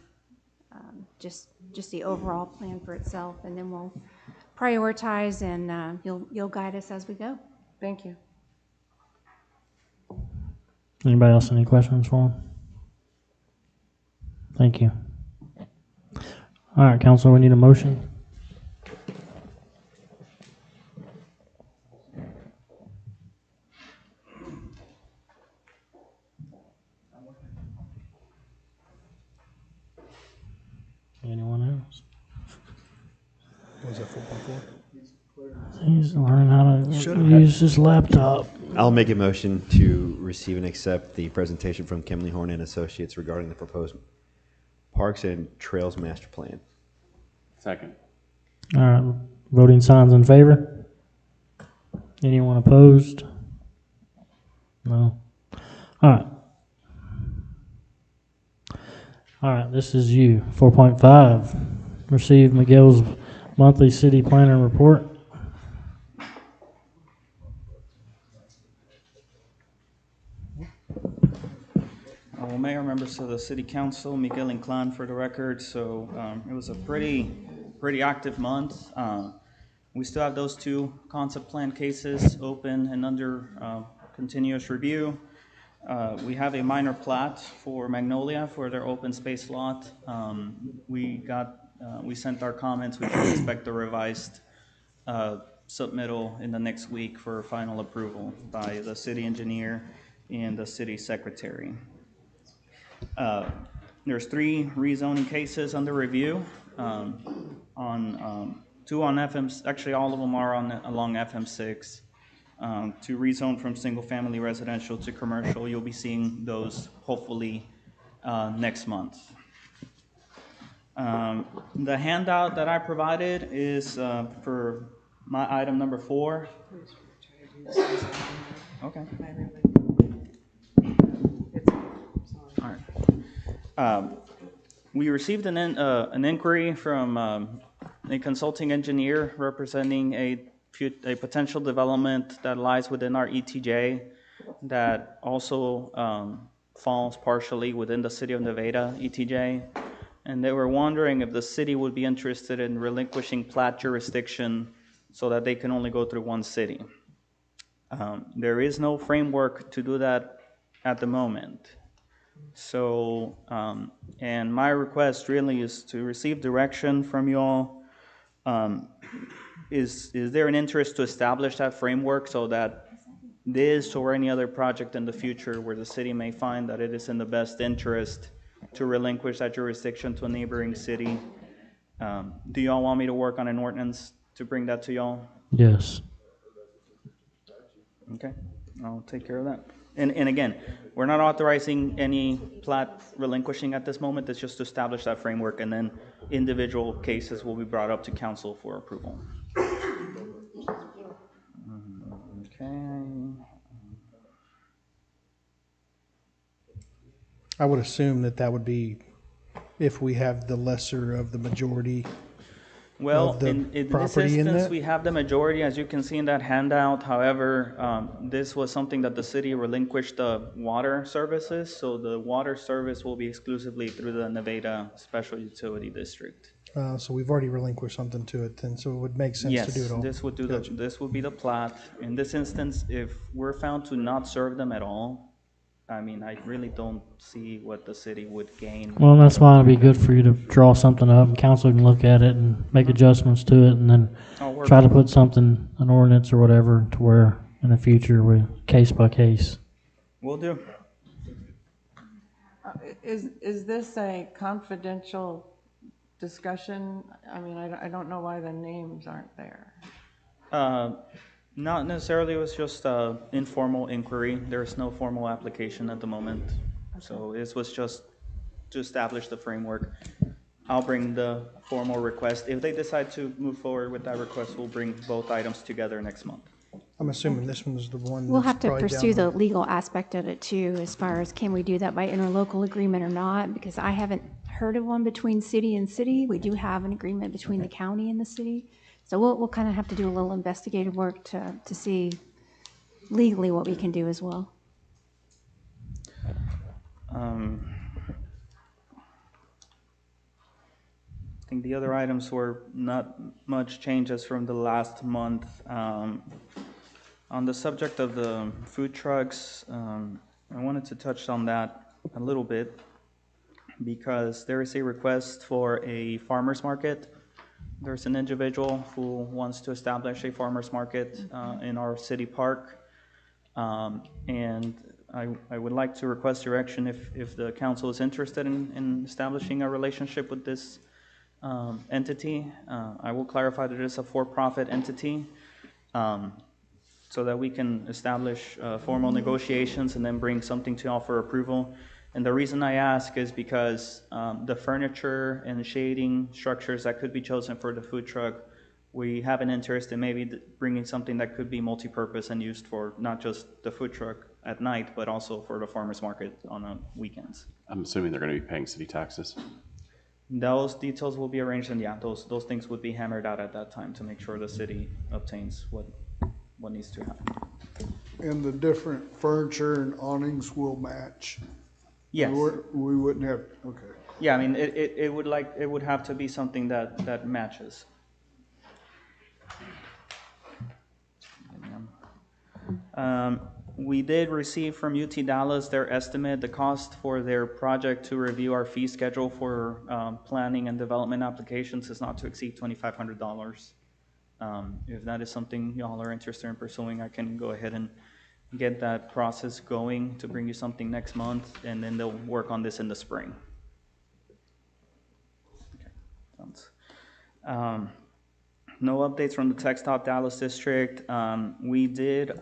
just the overall plan for itself, and then we'll prioritize, and you'll guide us as we go. Thank you. Anybody else any questions for him? Thank you. All right, council, we need a motion. Anyone else? Was that 4.4? He's learning how to use his laptop. I'll make a motion to receive and accept the presentation from Kimley Horn and Associates regarding the proposed Parks and Trails Master Plan. Second. All right, voting signs in favor? Anyone opposed? No. All right. All right, this is you. 4.5, receive Miguel's monthly city planner report. Well, Mayor, members of the City Council, Miguel Inclán for the record. So it was a pretty active month. We still have those 2 concept plan cases open and under continuous review. We have a minor plat for Magnolia for their open space lot. We sent our comments. We can expect a revised submittal in the next week for final approval by the city engineer and the city secretary. There's 3 rezoning cases under review. 2 on FM, actually all of them are along FM6. To rezone from single-family residential to commercial. You'll be seeing those hopefully next month. The handout that I provided is for my item number 4. Okay. All right. We received an inquiry from a consulting engineer representing a potential development that lies within our ETJ that also falls partially within the City of Nevada ETJ. And they were wondering if the city would be interested in relinquishing plat jurisdiction so that they can only go through one city. There is no framework to do that at the moment. So, and my request really is to receive direction from you all. Is there an interest to establish that framework so that this or any other project in the future where the city may find that it is in the best interest to relinquish that jurisdiction to a neighboring city? Do y'all want me to work on an ordinance to bring that to y'all? Yes. Okay, I'll take care of that. And again, we're not authorizing any plat relinquishing at this moment. It's just to establish that framework, and then individual cases will be brought up to council for approval. Okay. I would assume that would be if we have the lesser of the majority Well, of the in this property in instance, that. we have the majority, as you can see in that handout. However, this was something that the city relinquished the water services, so the water service will be exclusively through the Nevada Special Utility District. So we've already relinquished something to it then, so it would make sense to do it all. Yes, this would do this would be the plat. In this instance, if we're found to not serve them at all, I mean, I really don't see what the city would gain. Well, that's why it'd be good for you to draw something up, and council can look at it and make adjustments to it, and then try to put something, an ordinance or whatever, to where in the future we case by case. Will do. Is this a confidential discussion? I mean, I don't know why the names aren't there. Not necessarily. It was just an informal inquiry. There is no formal application at the moment. So this was just to establish the framework. I'll bring the formal request. If they decide to move forward with that request, we'll bring both items together next month. I'm assuming this one's the one We'll that's have to probably pursue down the legal aspect of it too, as far as can we do that by interlocal agreement or not, because I haven't heard of one between city and city. We do have an agreement between the county and the city. So we'll kind of have to do a little investigative work to see legally what we can do as well. I think the other items were not much changes from the last month. On the subject of the food trucks, I wanted to touch on that a little bit because there is a request for a farmer's market. There's an individual who wants to establish a farmer's market in our city park. And I would like to request direction if the council is interested in establishing a relationship with this entity. I will clarify that it is a for-profit entity so that we can establish formal negotiations and then bring something to y'all for approval. And the reason I ask is because the furniture and shading structures that could be chosen for the food truck, we have an interest in maybe bringing something that could be multi-purpose and used for not just the food truck at night, but also for the farmer's market on weekends. I'm assuming they're going to be paying city taxes. Those details will be arranged, and yeah, those things would be hammered out at that time to make sure the city obtains what needs to happen. And the different furniture and awnings will match? Yes. We wouldn't have, okay. Yeah, I mean, it would have to be something that matches. We did receive from UT Dallas their estimate, the cost for their project to review our fee schedule for planning and development applications is not to exceed $2,500. If that is something y'all are interested in pursuing, I can go ahead and get that process going to bring you something next month, and then they'll work on this in the spring. Okay. No updates from the TxDOT Dallas district. We did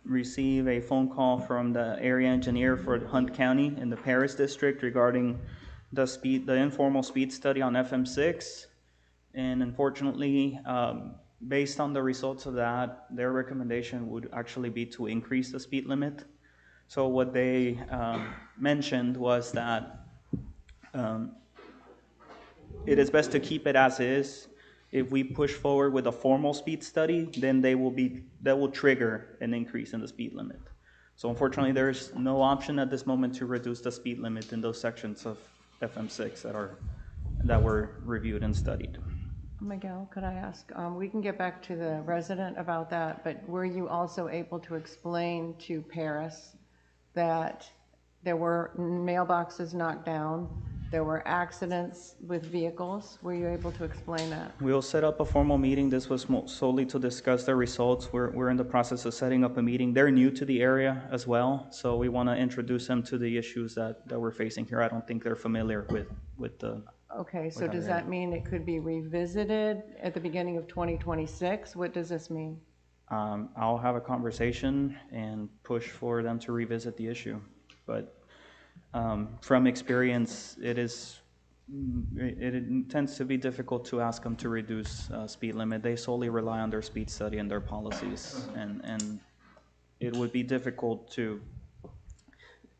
receive a phone call from the area engineer for Hunt County in the Paris district regarding the informal speed study on FM6. And unfortunately, based on the results of that, their recommendation would actually be to increase the speed limit. So what they mentioned was that it is best to keep it as is. If we push forward with a formal speed study, then that will trigger an increase in the speed limit. So unfortunately, there is no option at this moment to reduce the speed limit in those sections of FM6 that were reviewed and studied. Miguel, could I ask, we can get back to the resident about that, but were you also able to explain to Paris that there were mailboxes knocked down, there were accidents with vehicles? Were you able to explain that? We'll set up a formal meeting. This was solely to discuss the results. We're in the process of setting up a meeting. They're new to the area as well, so we want to introduce them to the issues that we're facing here. I don't think they're familiar with the... Okay, so does that mean it could be revisited at the beginning of 2026? What does this mean? I'll have a conversation and push for them to revisit the issue. But from experience, it tends to be difficult to ask them to reduce speed limit. They solely rely on their speed study and their policies. And it would be difficult to...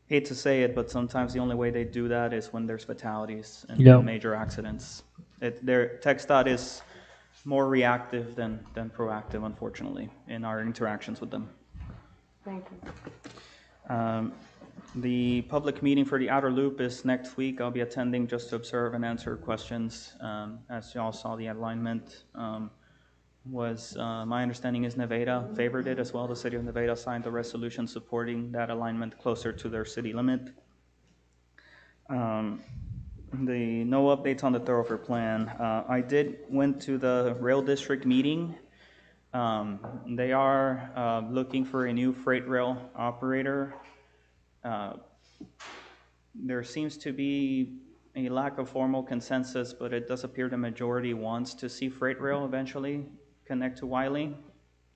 hate to say it, but sometimes the only way they do that is when there's fatalities and major accidents. Their TxDOT is more reactive than proactive, unfortunately, in our interactions with them. Thank you. The public meeting for the Outer Loop is next week. I'll be attending just to observe and answer questions. As y'all saw, the alignment was, my understanding is Nevada favored it as well. The city of Nevada signed a resolution supporting that alignment closer to their city limit. No updates on the thoroughfare plan. I went to the rail district meeting. They are looking for a new freight rail operator. There seems to be a lack of formal consensus, but it does appear the majority wants to see freight rail eventually connect to Wiley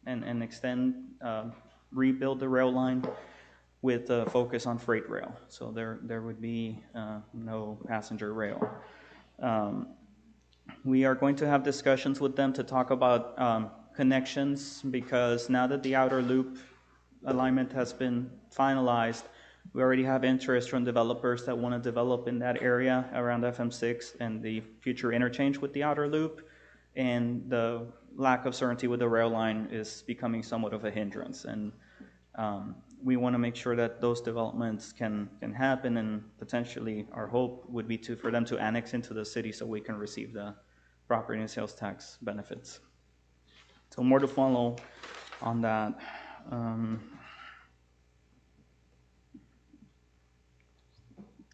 and extend, rebuild the rail line with a focus on freight rail. So there would be no passenger rail. We are going to have discussions with them to talk about connections, because now that the outer loop alignment has been finalized, we already have interest from developers that want to develop in that area around FM6 and the future interchange with the outer loop. And the lack of certainty with the rail line is becoming somewhat of a hindrance. And we want to make sure that those developments can happen, and potentially our hope would be for them to annex into the city so we can receive property and sales tax benefits. So more to follow on that.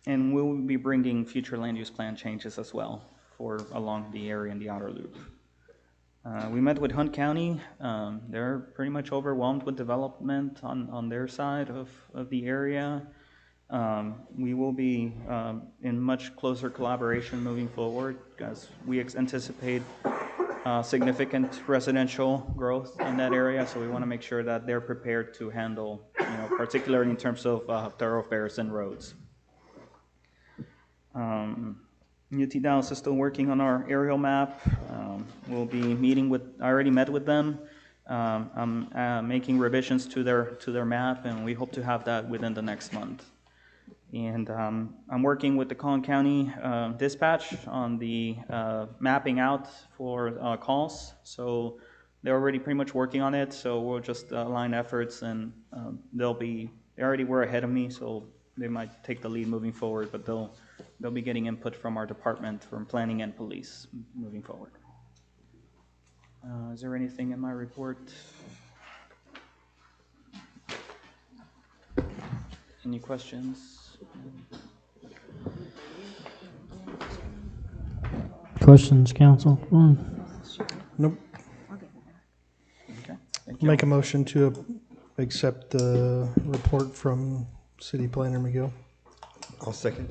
And we'll be bringing future land use plan changes as well for along the area in the outer loop. We met with Hunt County. They're pretty much overwhelmed with development on their side of the area. We will be in much closer collaboration moving forward because we anticipate significant residential growth in that area. So we want to make sure that they're prepared to handle, particularly in terms of thoroughfares and roads. UT Dallas is still working on our aerial map. We'll be meeting with, I already met with them. I'm making revisions to their map, and we hope to have that within the next month. And I'm working with the Collin County Dispatch on the mapping out for calls. So they're already pretty much working on it. So we'll just align efforts, and they already were ahead of me, so they might take the lead moving forward, but they'll be getting input from our department, from planning and police moving forward. Is there anything in my report? Any questions? Questions, council? Nope. Okay. Make a motion to accept the report from City Planner McGill. I'll second.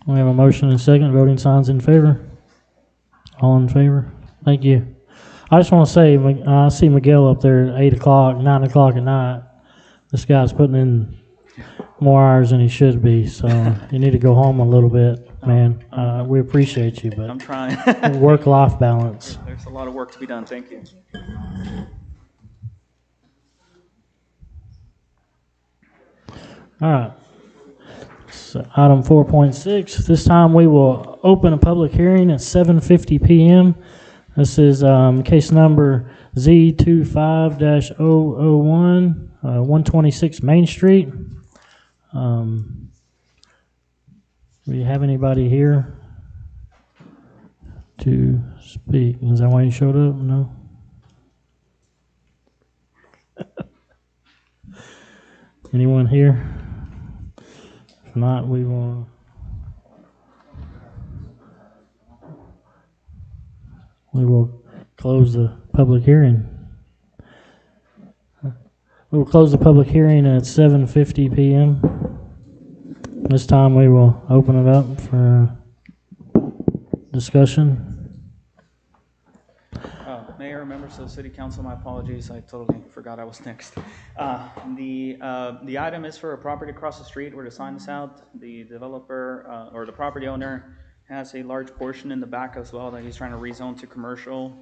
We have a motion and a second. Voting signs in favor. All in favor? Thank you. I just want to say, I see Miguel up there at 8 o'clock, 9 o'clock at night. This guy's putting in more hours than he should be, so you need to go home a little bit, man. We appreciate you, but I'm trying. Work-life balance. There's a lot of work to be done. Thank you. All right. So item 4.6, this time we will open a public hearing at 7:50 p.m. This is case number Z25-001, 126 Main Street. Do you have anybody here to speak? Is that why you showed up? No? Anyone here? If not, we will close the public hearing. We will close the public hearing at 7:50 p.m. This time we will open it up for discussion. Mayor, members of the City Council, my apologies. I totally forgot I was next. The item is for a property across the street where to sign this out. The developer or the property owner has a large portion in the back as well that he's trying to rezone to commercial.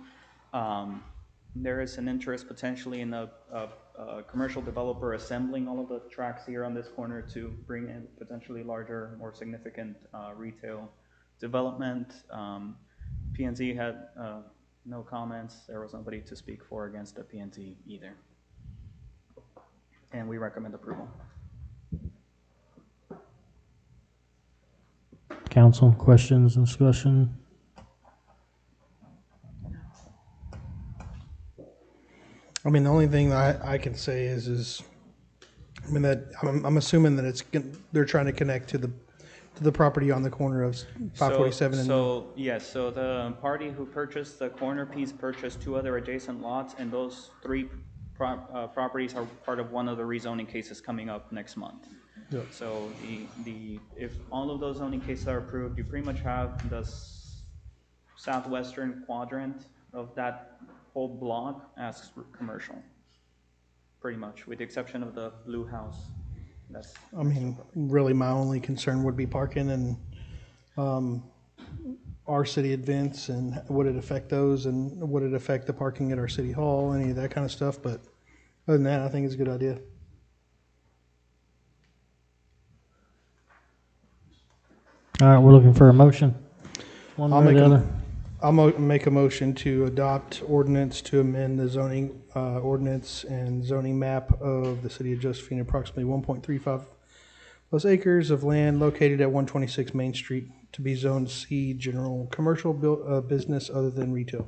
There is an interest potentially in a commercial developer assembling all of the tracks here on this corner to bring in potentially larger, more significant retail development. P&Z had no comments. There was nobody to speak for or against the P&Z either. And we recommend approval. Council, questions and discussion? I mean, the only thing that I can say is I mean that I'm assuming that they're trying to connect to the property on the corner of 547 and. So yes, so the party who purchased the corner piece purchased two other adjacent lots, and those three properties are part of one of the rezoning cases coming up next month. Yeah. So if all of those zoning cases are approved, you pretty much have the southwestern quadrant of that whole block as commercial, pretty much, with the exception of the blue house. I mean, really, my only concern would be parking and our city events, and would it affect those, and would it affect the parking at our city hall, any of that kind of stuff. But other than that, I think it's a good idea. All right, we're looking for a motion. One way or the other. I'll make a motion to adopt ordinance to amend the zoning ordinance and zoning map of the city of Josephine, approximately 1.35 those acres of land located at 126 Main Street to be zoned C, general commercial business other than retail.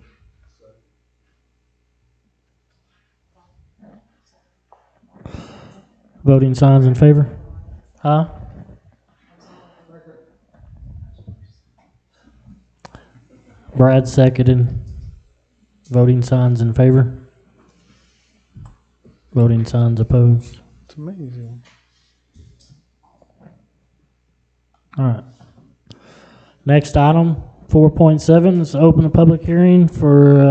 Voting signs in favor? Huh? Brad seconded. Voting signs in favor? Voting signs opposed? It's amazing. All right. Next item, 4.7 is open a public hearing for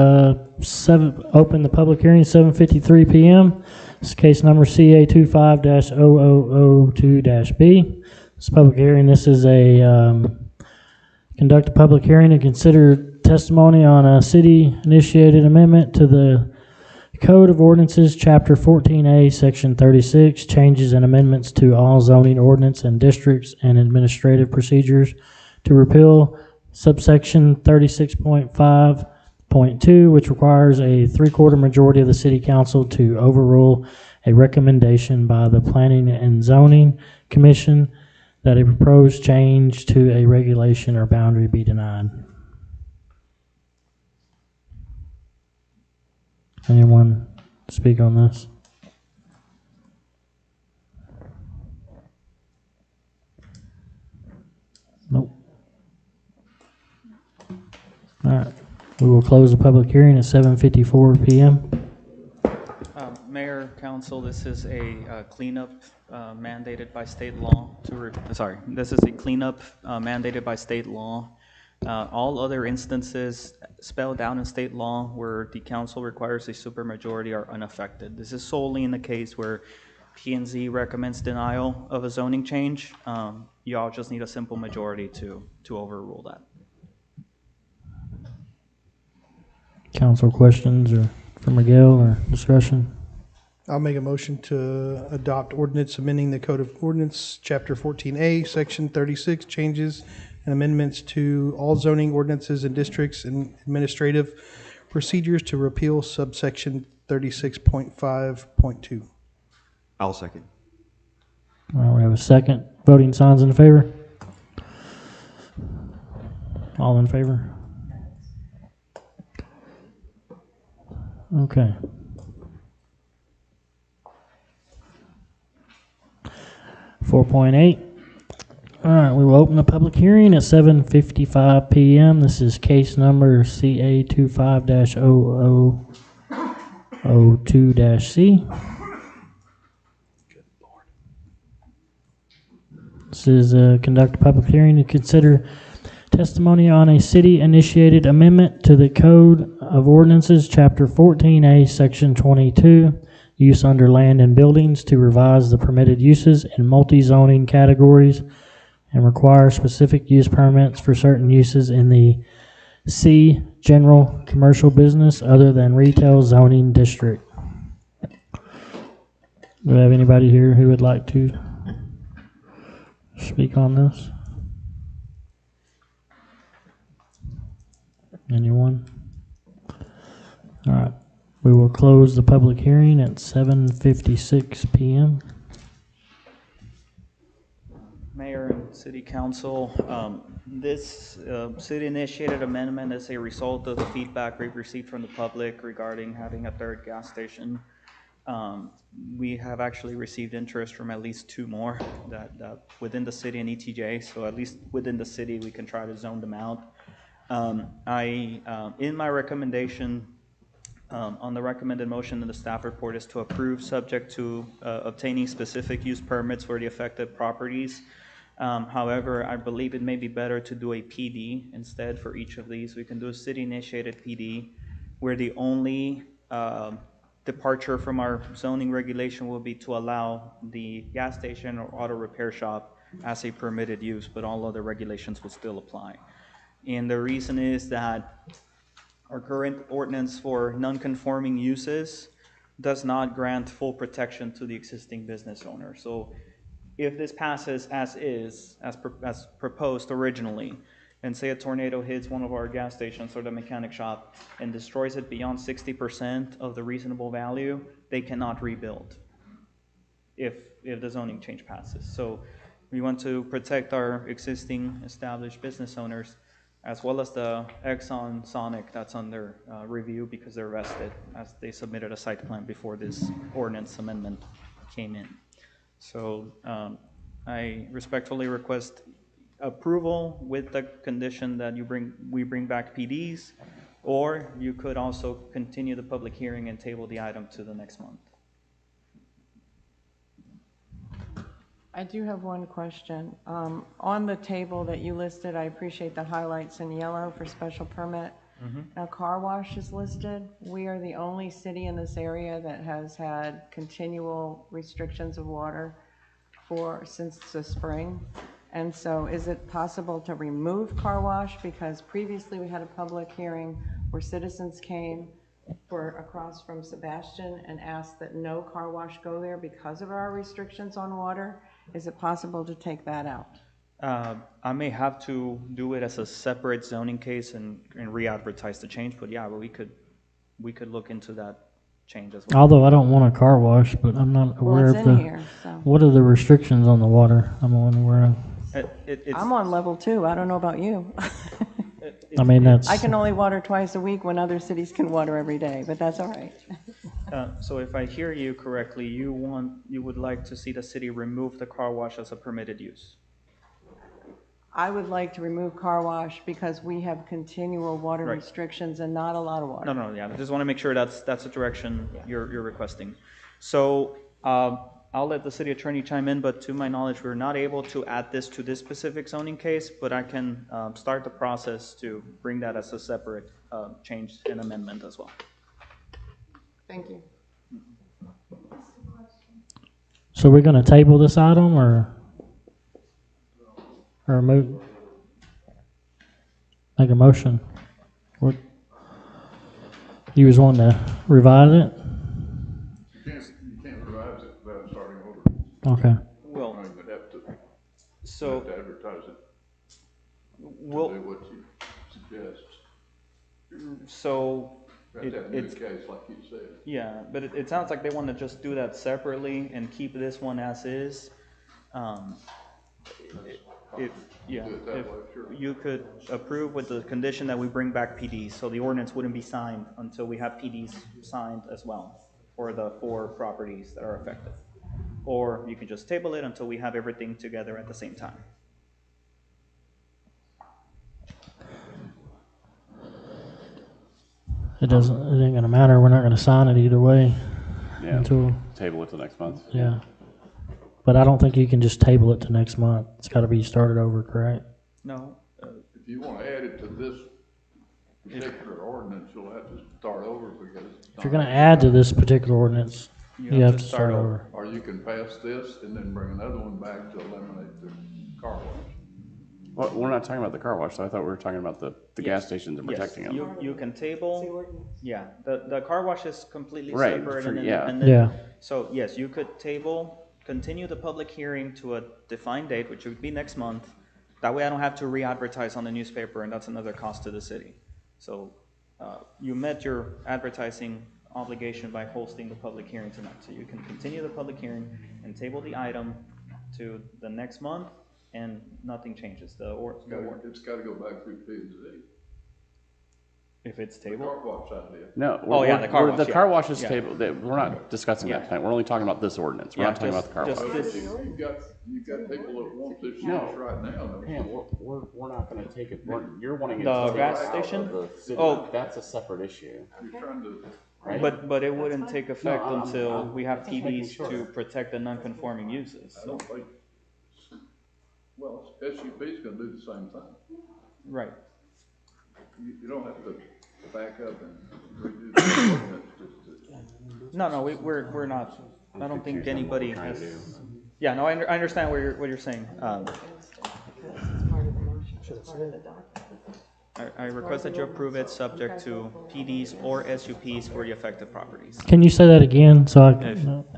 open the public hearing 7:53 p.m. This is case number CA 25-0002-B. This public hearing, this is a conduct a public hearing and consider testimony on a city-initiated amendment to the Code of Ordinances, Chapter 14A, Section 36, changes and amendments to all zoning ordinance and districts and administrative procedures to repeal subsection 36.5.2, which requires a 3/4 majority of the City Council to overrule a recommendation by the Planning and Zoning Commission that a proposed change to a regulation or boundary be denied. Anyone speak on this? Nope. All right. We will close the public hearing at 7:54 p.m. Mayor, Council, this is a cleanup mandated by state law this is a cleanup mandated by state law. All other instances spelled out in state law where the council requires a supermajority are unaffected. This is solely in the case where P&Z recommends denial of a zoning change. Y'all just need a simple majority to overrule that. Council questions or for Miguel or discussion? I'll make a motion to adopt ordinance amending the Code of Ordinance, Chapter 14A, Section 36, changes and amendments to all zoning ordinances and districts and administrative procedures to repeal subsection 36.5.2. I'll second. All right, we have a second. Voting signs in favor? All in favor? Okay. (4.8). All right, we will open the public hearing at 7:55 p.m. This is case number CA 25-0002-C. This is conduct a public hearing to consider testimony on a city-initiated amendment to the Code of Ordinances, Chapter 14A, Section 22, use under land and buildings to revise the permitted uses in multi-zoning categories and require specific use permits for certain uses in the C, general commercial business other than retail zoning district. Do we have anybody here who would like to speak on this? Anyone? All right. We will close the public hearing at 7:56 p.m. Mayor and City Council, this city-initiated amendment is a result of the feedback we've received from the public regarding having a third gas station. We have actually received interest from at least 2 more that within the city and ETJ, so at least within the city we can try to zone them out. In my recommendation, on the recommended motion in the staff report is to approve subject to obtaining specific use permits for the affected properties. However, I believe it may be better to do a PD instead for each of these. We can do a city-initiated PD where the only departure from our zoning regulation will be to allow the gas station or auto repair shop as a permitted use, but all other regulations will still apply. And the reason is that our current ordinance for non-conforming uses does not grant full protection to the existing business owner. So if this passes as is, as proposed originally, and say a tornado hits one of our gas stations or the mechanic shop and destroys it beyond 60% of the reasonable value, they cannot rebuild if the zoning change passes. So We want to protect our existing established business owners, as well as the Exxon Sonic that's under review because they're vested, as they submitted a site plan before this ordinance amendment came in. So I respectfully request approval with the condition that we bring back PDs, or you could also continue the public hearing and table the item to the next month. I do have one question. On the table that you listed, I appreciate the highlights in yellow for special permit. Now, car wash is listed. We are the only city in this area that has had continual restrictions of water since the spring. And so is it possible to remove car wash? Because previously we had a public hearing where citizens came across from Sebastian and asked that no car wash go there because of our restrictions on water. Is it possible to take that out? I may have to do it as a separate zoning case and re-advertise the change, but yeah, we could look into that change as well. Although I don't want a car wash, but I'm not aware it's of in the, here, so. what are the restrictions on the water? I'm unaware of. I'm on level 2. I don't know about you. I mean, that's. I can only water twice a week when other cities can water every day, but that's all right. So if I hear you correctly, you would like to see the city remove the car wash as a permitted use? I would like to remove car wash because we have continual water Right. restrictions and not a lot of water. No, yeah, I just want to make sure that's the direction you're requesting. So I'll let the city attorney chime in, but to my knowledge, we're not able to add this to this specific zoning case, but I can start the process to bring that as a separate change and amendment as well. Thank you. So we're gonna table this item or move? Make a motion. What? You was wanting to revise it? You can't revise it without starting over. Okay. Well, I would have to advertise it. We'll do what you suggest. So It's case like you said. Yeah, but it sounds like they want to just do that separately and keep this one as is. If you could approve with the condition that we bring back PDs, so the ordinance wouldn't be signed until we have PDs signed as well for the 4 properties that are affected. Or you can just table it until we have everything together at the same time. It ain't gonna matter. We're not gonna sign it either way. Yeah, Until, table it till next month. yeah. But I don't think you can just table it to next month. It's gotta be started over, correct? No. If you want to add it to this particular ordinance, you'll have to start over because. If you're gonna add to this particular ordinance, you have to start over. Or you can pass this and then bring another one back to eliminate the car wash. Well, we're not talking about the car wash, so I thought we were talking about the gas Yes. stations and Yes, protecting them. You can table, yeah, the car wash is completely Right, separate for- and yeah. independent. Yeah. So, yes, you could continue the public hearing to a defined date, which would be next month. That way I don't have to re-advertise on the newspaper, and that's another cost to the city. So, you met your advertising obligation by hosting the public hearing tonight. So you can continue the public hearing and table the item to the next month, and nothing changes. It's got to go back through P&Z. If it's The tabled? car wash idea. No. The car wash. The car wash is Yeah. tabled. We're not discussing that tonight. We're only talking about this ordinance. We're Yeah, not talking just- about the car just wash. this- You've got people that want this use No. right now. Man, we're not gonna take it. You're wanting it The to stay gas out of station? the city. Oh. That's a separate issue. You're trying to. Right? But it wouldn't take effect I'm- until we have just making PDs sure. to protect the non-conforming uses. I don't think, well, SUP's gonna do the same thing. Right. You don't have to back up and redo the ordinance just to. No, we're not. I don't think anybody has. Yeah, no, I understand what you're saying. I request that you approve it subject to PDs or SUPs for the affected properties. Can you say that again, so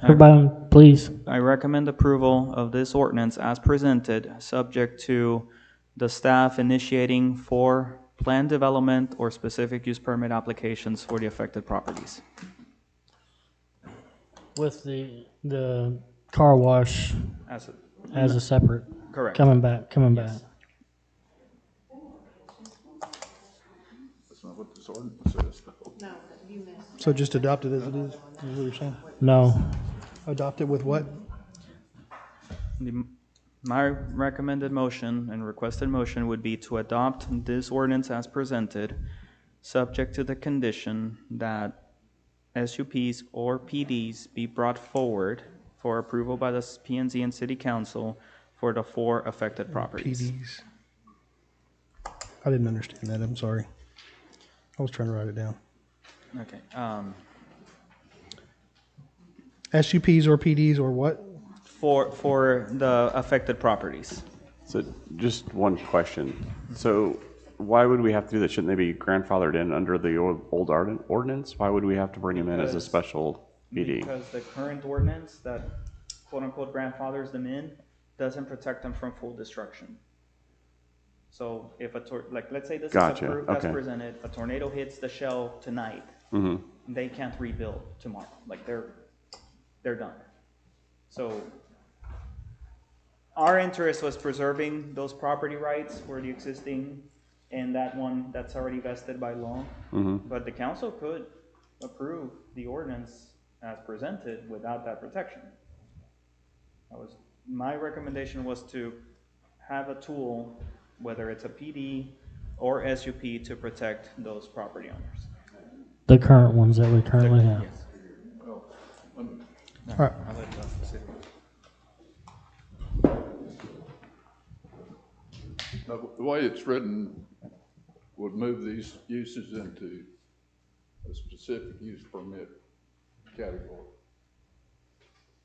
everybody, please? I recommend approval of this ordinance as presented, subject to the staff initiating for plan development or specific use permit applications for the affected properties. With the car wash As as a separate. Correct. Coming back. That's not what this ordinance says, though. No, you missed. So just adopt it as it is what you're saying? No. Adopt it with what? My recommended motion and requested motion would be to adopt this ordinance as presented, subject to the condition that SUPs or PDs be brought forward for approval by the P&Z and City Council for the 4 affected properties. PDs. I didn't understand that, I'm sorry. I was trying to write it down. Okay. SUPs or PDs or what? For the affected properties. So just one question. So why would we have to do that? Shouldn't they be grandfathered in under the old ordinance? Why would we have to bring them in as a special PD? Because the current ordinance that quote-unquote grandfathers them in doesn't protect them from full destruction. So if let's say this is approved as presented, a tornado hits the shell tonight, they can't rebuild tomorrow. Like they're done. So our interest was preserving those property rights for the existing and that one that's already vested by law. But the council could approve the ordinance as presented without that protection. My recommendation was to have a tool, whether it's a PD or SUP, to protect those property owners. The current ones that we currently have. Yes. All right. I'll let the city. Now, the way it's written would move these uses into a specific use permit category.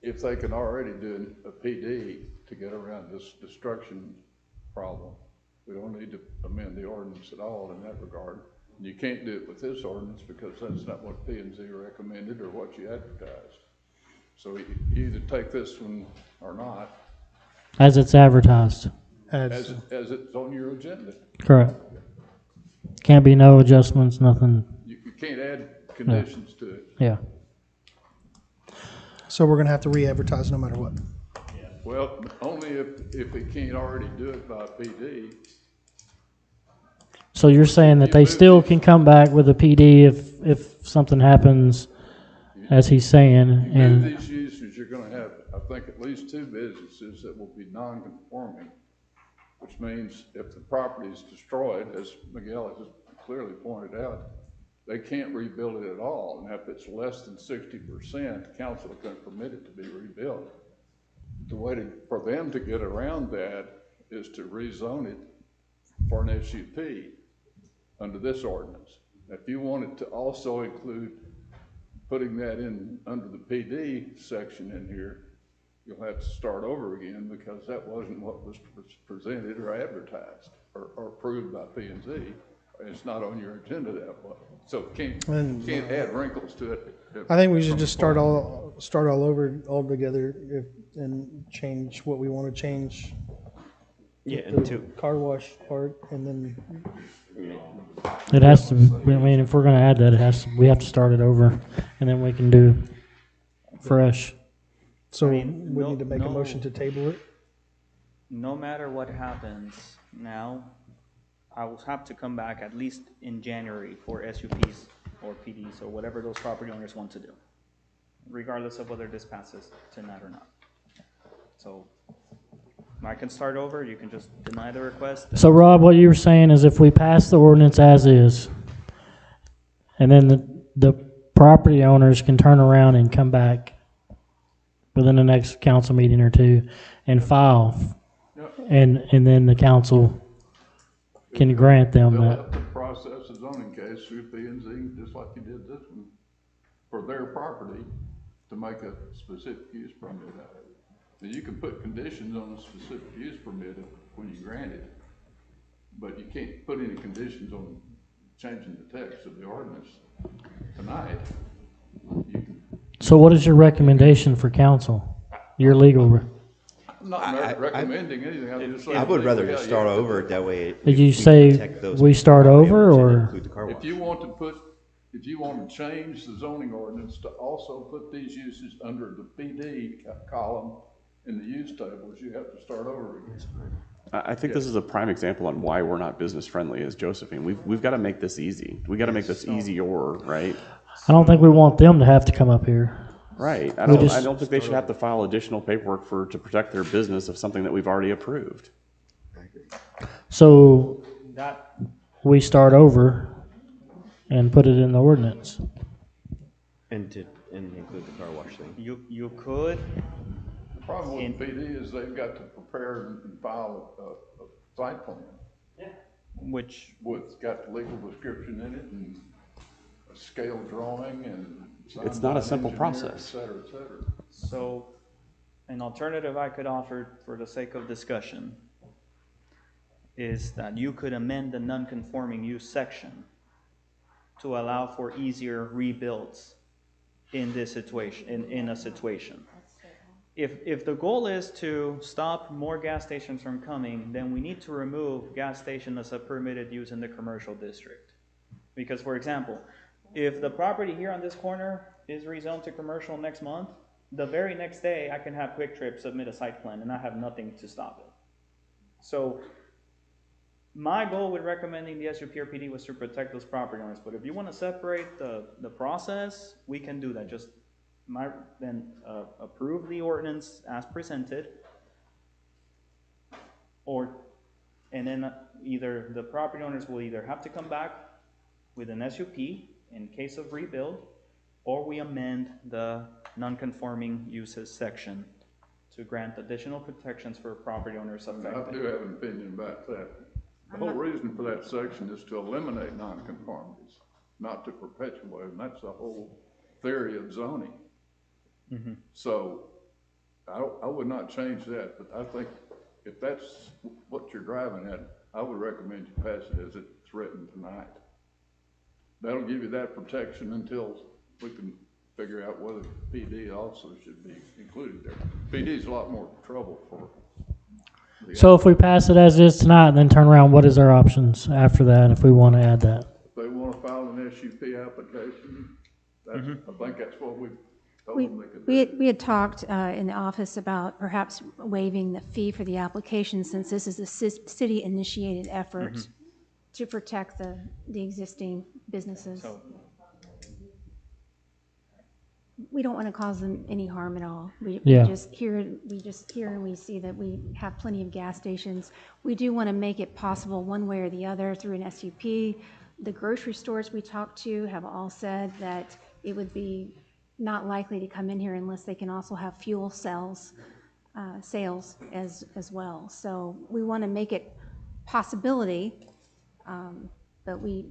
If they can already do a PD to get around this destruction problem, we don't need to amend the ordinance at all in that regard. And you can't do it with this ordinance because that's not what P&Z recommended or what you advertised. So you either take this one or not. As it's advertised. As it's on your agenda. Correct. Can't be no adjustments, nothing. You can't add conditions to it. Yeah. So we're gonna have to re-advertise no matter what. Well, only if they can't already do it by PD. So you're saying that they still can come back with a PD if something happens, as he's saying, and these uses, you're gonna have, I think, at least 2 businesses that will be non-conforming, which means if the property is destroyed, as Miguel has clearly pointed out, they can't rebuild it at all. And if it's less than 60%, the council can permit it to be rebuilt. The way for them to get around that is to rezone it for an SUP under this ordinance. If you wanted to also include putting that in under the PD section in here, you'll have to start over again because that wasn't what was presented or advertised or approved by P&Z. It's not on your agenda that way. So can't add wrinkles to it. I think we should just start all over altogether and change what we want to change. Yeah, the car wash part, and then it has to. I mean, if we're going to add that, we have to start it over, and then we can do fresh. So we need to make a motion to table it. No matter what happens now, I will have to come back at least in January for SUPs or PDs or whatever those property owners want to do, regardless of whether this passes tonight or not. So I can start over. You can just deny the request. So Rob, what you were saying is if we pass the ordinance as is, and then the property owners can turn around and come back within the next council meeting or 2 and file, and then the council can grant them They'll that. have to process a zoning case through P&Z, just like you did this one, for their property to make a specific use permit out of it. Now, you can put conditions on a specific use permit when you grant it, but you can't put any conditions on changing the text of the ordinance tonight. So what is your recommendation for council? Your legal. I'm not recommending anything. I'm just saying I would rather just start over that way. Did you say we start over, or? If you want to change the zoning ordinance to also put these uses under the PD column in the use tables, you have to start over again. I think this is a prime example on why we're not business friendly as Josephine. We've got to make this easy. We got to make this easier, right? I don't think we want them to have to come up here. Right. I We don't. just- I don't think they should have to file additional paperwork to protect their business of something that we've already approved. So That, we start over and put it in the ordinance. And include the car wash thing. you could, The problem with PD is they've got to prepare and file a site plan. which, With, got the legal description in it and a scale drawing and. It's not a simple engineer, process. Et cetera, et cetera. So, an alternative I could offer for the sake of discussion is that you could amend the non-conforming use section to allow for easier rebuilds in this situation, in a situation. If the goal is to stop more gas stations from coming, then we need to remove gas station as a permitted use in the commercial district. Because, for example, if the property here on this corner is rezoned to commercial next month, the very next day I can have Quick Trip submit a site plan and I have nothing to stop it. So my goal with recommending the SUP or PD was to protect those property owners, but if you want to separate the process, we can do that. Just approve the ordinance as presented, and then either the property owners will either have to come back with an SUP in case of rebuild, or we amend the non-conforming uses section to grant additional protections for property owners I affected. do have an opinion about that. The whole reason for that section is to eliminate nonconformities, not to perpetuate them. That's the whole theory of zoning. So I would not change that, but I think if that's what you're driving at, I would recommend you pass it as it's written tonight. That'll give you that protection until we can figure out whether PD also should be included there. PD is a lot more trouble for. So if we pass it as is tonight and then turn around, what is our options after that if we want to add that? If they want to file an SUP application, that's, I think that's what we told We, them they could do. we had talked in the office about perhaps waiving the fee for the application, since this is a city-initiated effort to protect the existing businesses. So, We don't want to cause them any harm at all. We Yeah. just hear and we see that we have plenty of gas stations. We do want to make it possible one way or the other through an SUP. The grocery stores we talked to have all said that it would be not likely to come in here unless they can also have fuel sales as well. So we want to make it possibility, but we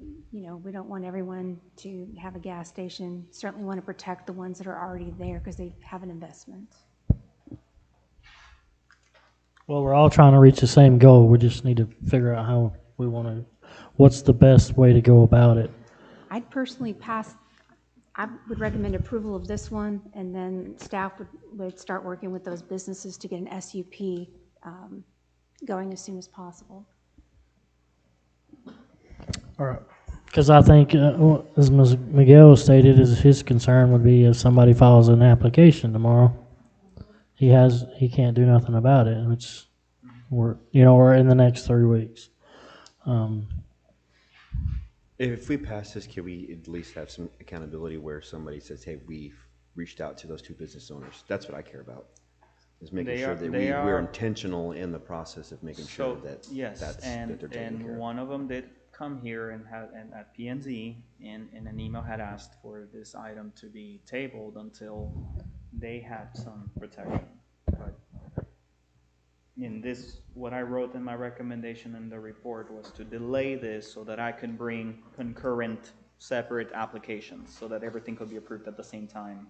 don't want everyone to have a gas station. Certainly want to protect the ones that are already there because they have an investment. Well, we're all trying to reach the same goal. We just need to figure out how we want to, what's the best way to go about it. I'd personally I would recommend approval of this one, and then staff would start working with those businesses to get an SUP going as soon as possible. All right. Because I think, as Ms. Miguel stated, his concern would be if somebody files an application tomorrow, he can't do nothing about it, which or in the next 3 weeks. If we pass this, can we at least have some accountability where somebody says, hey, we've reached out to those two business owners? That's what I care about, is making sure that we're intentional in the process of making sure that yes, that they're taken care and of. one of them did come here and at PNZ and in an email had asked for this item to be tabled until they had some protection. But in this, what I wrote in my recommendation in the report was to delay this so that I can bring concurrent separate applications so that everything could be approved at the same time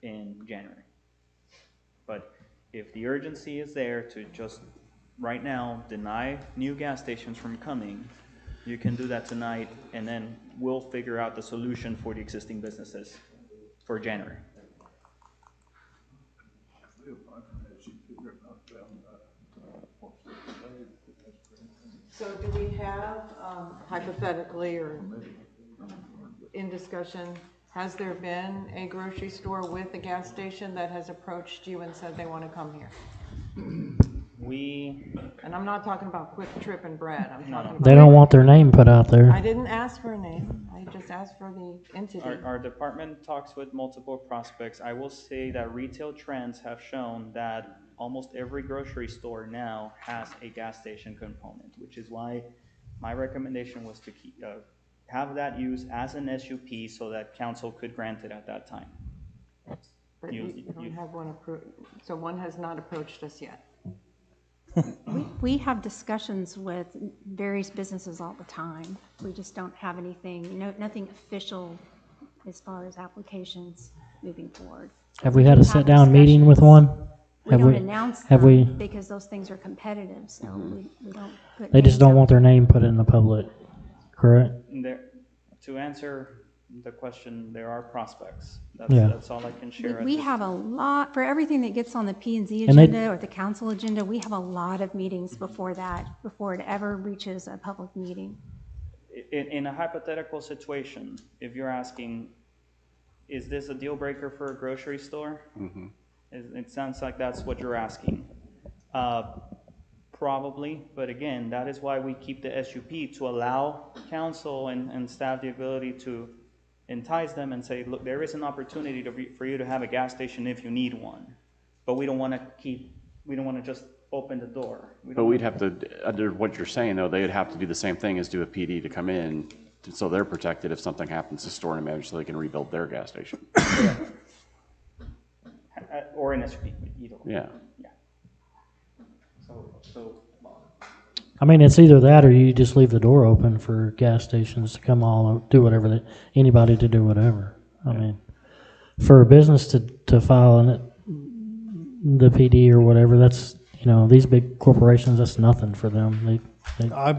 in January. But if the urgency is there to just right now deny new gas stations from coming, you can do that tonight, and then we'll figure out the solution for the existing businesses for January. So do we have, hypothetically or in discussion, Has there been a grocery store with a gas station that has approached you and said they want to come here? And I'm not talking about Quick Trip and Bread, I'm talking about. They don't want their name put out there. I didn't ask for a name, I just asked for the entity. Our department talks with multiple prospects. I will say that retail trends have shown that almost every grocery store now has a gas station component, which is why my recommendation was to keep, have that used as an SUP so that council could grant it at that time. But you don't have one approved, so one has not approached us yet. We have discussions with various businesses all the time. We just don't have anything, nothing official as far as applications moving forward. Have we had a sit-down meeting with one? We don't announce have we? them because those things are competitive, so we don't put. They just names don't out want their name put in the public, correct? To answer the question, there are prospects. Yeah. That's all I can share. We have a lot, for everything that gets on the P&Z And they- agenda or the council agenda, we have a lot of meetings before that, before it ever reaches a public meeting. In a hypothetical situation, if you're asking, is this a deal breaker for a grocery store? Mm-hmm. It sounds like that's what you're asking. Probably, but again, that is why we keep the SUP, to allow council and staff the ability to entice them and say, look, there is an opportunity for you to have a gas station if you need one. But we don't want to just open the door. But we'd have to, under what you're saying though, they'd have to do the same thing as do a PD to come in, so they're protected if something happens to store and manage, so they can rebuild their gas station. Or an SUP, either way. Yeah. So I mean, it's either that or you just leave the door open for gas stations to come all, do whatever, anybody to do whatever. I mean, for a business to file in the PD or whatever, that's, these big corporations, that's nothing for them. I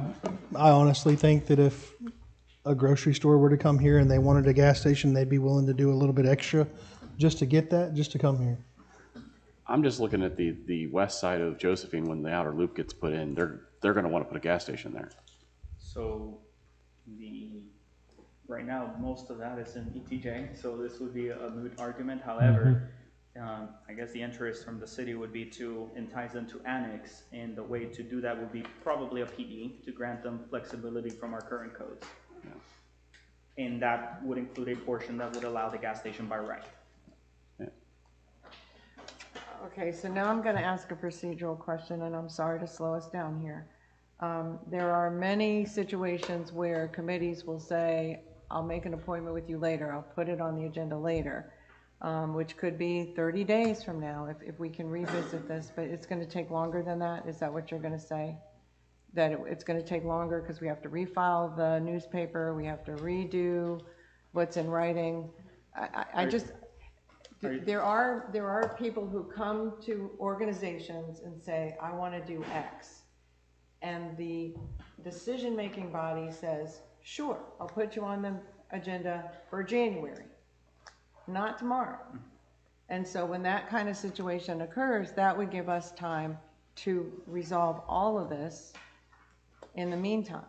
honestly think that if a grocery store were to come here and they wanted a gas station, they'd be willing to do a little bit extra just to get that, just to come here. I'm just looking at the west side of Josephine. When the outer loop gets put in, they're going to want to put a gas station there. So right now, most of that is in ETJ, so this would be a moot argument. However, I guess the interest from the city would be to entice them to annex, and the way to do that would be probably a PD to grant them flexibility from our current codes. Yeah. And that would include a portion that would allow the gas station by right. Okay, so now I'm going to ask a procedural question, and I'm sorry to slow us down here. There are many situations where committees will say, I'll make an appointment with you later, I'll put it on the agenda later, which could be 30 days from now if we can revisit this, but it's going to take longer than that? Is that what you're going to say? That it's going to take longer because we have to refile the newspaper, we have to redo what's in writing? There are people who come to organizations and say, I want to do X. And the decision-making body says, sure, I'll put you on the agenda for January, not tomorrow. And so when that kind of situation occurs, that would give us time to resolve all of this in the meantime.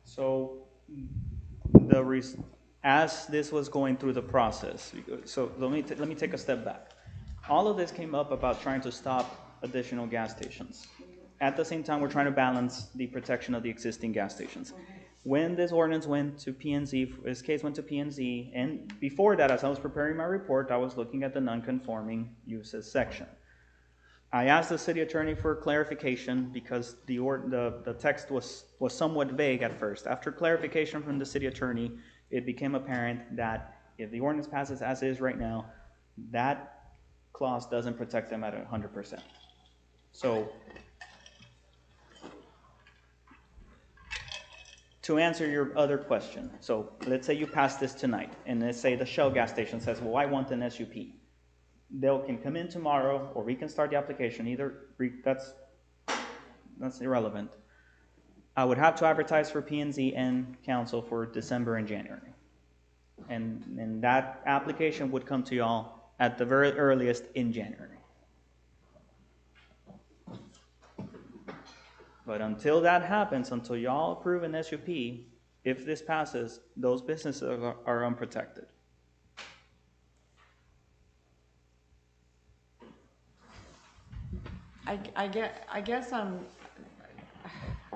So as this was going through the process, so let me take a step back. All of this came up about trying to stop additional gas stations. At the same time, we're trying to balance the protection of the existing gas stations. When this ordinance went to P&Z, this case went to P&Z, and before that, as I was preparing my report, I was looking at the non-conforming uses section. I asked the city attorney for clarification because the text was somewhat vague at first. After clarification from the city attorney, it became apparent that if the ordinance passes as is right now, that clause doesn't protect them at 100%. So, to answer your other question, so let's say you pass this tonight, and let's say the Shell gas station says, well, I want an SUP. They can come in tomorrow, or we can start the application. That's irrelevant. I would have to advertise for P&Z and council for December and January. And that application would come to y'all at the very earliest in January. But until that happens, until y'all approve an SUP, if this passes, those businesses are unprotected. I guess I'm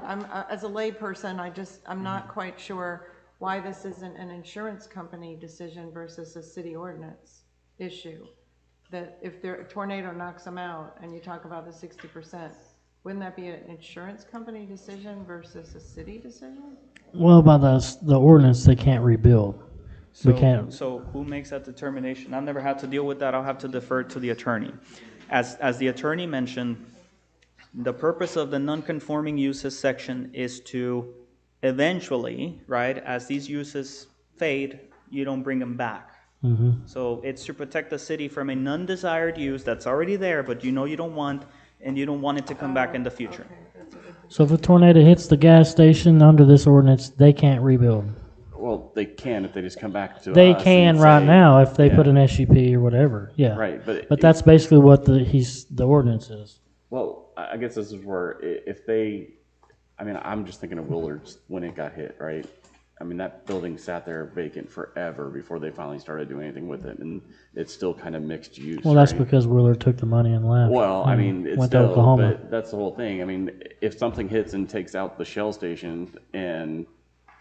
as a layperson, I'm not quite sure why this isn't an insurance company decision versus a city ordinance issue. That if a tornado knocks them out and you talk about the 60%, wouldn't that be an insurance company decision versus a city decision? Well, by the ordinance, they can't rebuild. We can't. So who makes that determination? I've never had to deal with that. I'll have to defer to the attorney. As the attorney mentioned, the purpose of the non-conforming uses section is to eventually, right, as these uses fade, you don't bring them back. Mm-hmm. So it's to protect the city from an undesired use that's already there, but you know you don't want, and you don't want it to come back in the future. So if a tornado hits the gas station under this ordinance, they can't rebuild. Well, they can if they just come back to us. They and can right say- now if they Yeah. put an SUP or whatever. Yeah. Right, But that's basically what the ordinance is. Well, I guess this is where if they, I mean, I'm just thinking of Willard's when it got hit, right? I mean, that building sat there vacant forever before they finally started doing anything with it, and it's still kind of mixed use. Well, that's right? because Willard took the money and left. Well, I and mean, it's went to still, Oklahoma. but that's the whole thing. I mean, if something hits and takes out the Shell station and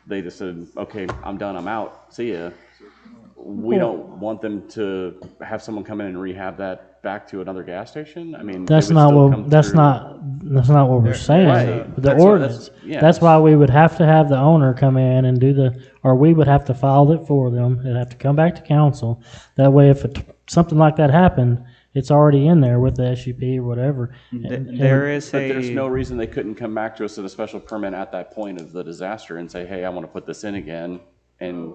they just said, okay, I'm done, I'm out, see ya. We don't want them to have someone come in and rehab that back to another gas station. I mean, That's they would not still what come that's through. not what we're saying. Right. The That's what- ordinance. yeah. That's why we would have to have the owner come in and do or we would have to file it for them. It'd have to come back to council. That way, if something like that happened, it's already in there with the SUP or whatever. There But is there's no reason they couldn't come back to us at a special permit at that point of the disaster and say, hey, I want to put this in again, and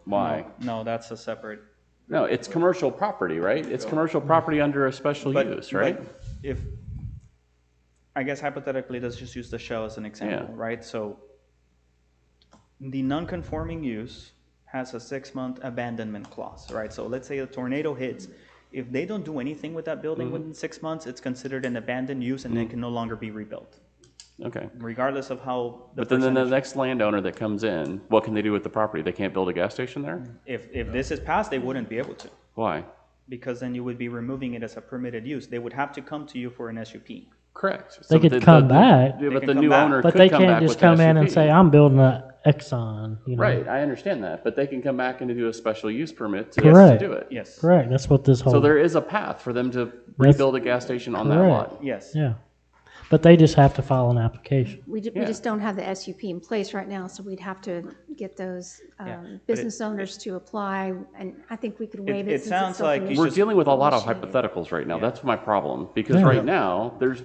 why? No, that's a separate. No, it's commercial property, right? It's commercial property under a special use, right? But if, I guess hypothetically, let's just use the Shell as an example, right? So the non-conforming use has a 6-month abandonment clause, right? So let's say a tornado hits. If they don't do anything with that building within 6 months, it's considered an abandoned use and it can no longer be rebuilt. Okay. Regardless of how the But then the percentage- next landowner that comes in, what can they do with the property? They can't build a gas station there? If this is passed, they wouldn't be able to. Why? Because then you would be removing it as a permitted use. They would have to come to you for an SUP. Correct. They could come back. Yeah, but can the come new back. owner But could they come can't back just with come an in and SUP. say, I'm building a Exxon. You know? Right, I understand that, but they can come back and do a special use permit to Correct. do it. Yes. Correct. That's what this whole. So there is a path for them to rebuild a gas station on that Correct. lot. Yes. Yeah. But they just have to file an application. We just don't have the SUP in place right now, so we'd have to get those business owners to apply, and I think we could waive it since it's self-initiated. We're dealing with a lot of hypotheticals right now. That's my problem. Because Yeah. right now, there's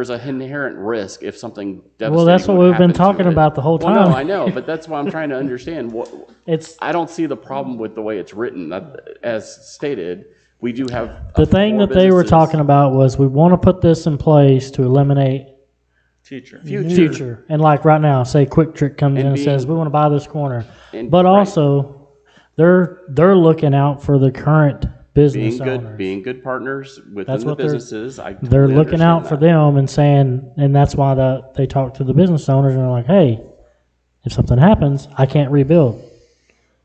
an inherent risk if something devastating Well, that's what would we've been happen to talking it. about the whole Well, no, time. I know, but that's why I'm trying to understand. I don't see the problem with the way it's written. As stated, we do have The thing four that they were businesses. talking about was we want to put this in place to eliminate Future. And like right now, say Quick Trip comes in And and being- says, we want to buy this corner. And- But right. also, they're looking out for the current business owners. Being good partners within That's the what businesses. they're Totally looking out understand for that. them and saying, and that's why they talk to the business owners and they're like, hey, if something happens, I can't rebuild.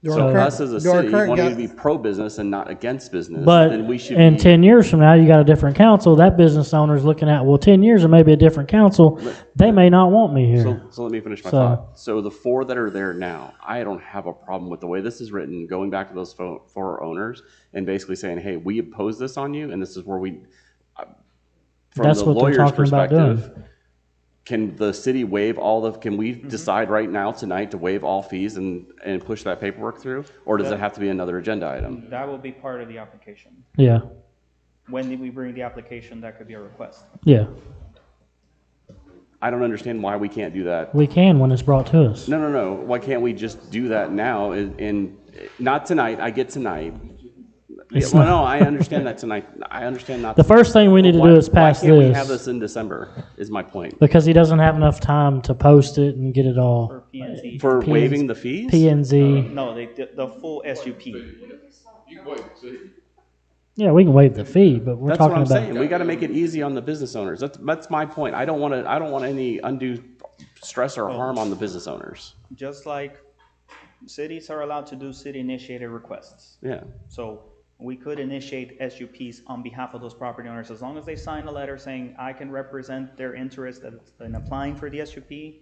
So us as a do our city current wanting guy- to be pro-business and not against business, But then we should in be. 10 years from now, you got a different council. That business owner's looking at, well, 10 years or maybe a different council. They may not want me here. So let me finish my So- thought. So the four that are there now, I don't have a problem with the way this is written, going back to those four owners and basically saying, hey, we impose this on you, and this is where we, from That's the what they're lawyer's talking about doing. perspective, can the city waive can we decide right now tonight to waive all fees and push that paperwork through? Or does it have to be another agenda item? That will be part of the application. Yeah. When we bring the application, that could be a request. Yeah. I don't understand why we can't do that. We can when it's brought to us. No. Why can't we just do that now? And not tonight. I get tonight. It's Well, not- no, I understand that tonight. I understand not. The first thing we need to do is pass Why can't we this. have this in December? Is my point. Because he doesn't have enough time to post it and get it all. PNZ. For waiving the fees? PNZ. No, the full SUP. Yeah, we can waive the fee, but we're That's talking what I'm about. saying. We got to make it easy on the business owners. That's my point. I don't want any undue stress or harm on the business owners. Just like cities are allowed to do city-initiated requests. Yeah. So we could initiate SUPs on behalf of those property owners as long as they sign a letter saying I can represent their interest in applying for the SUP,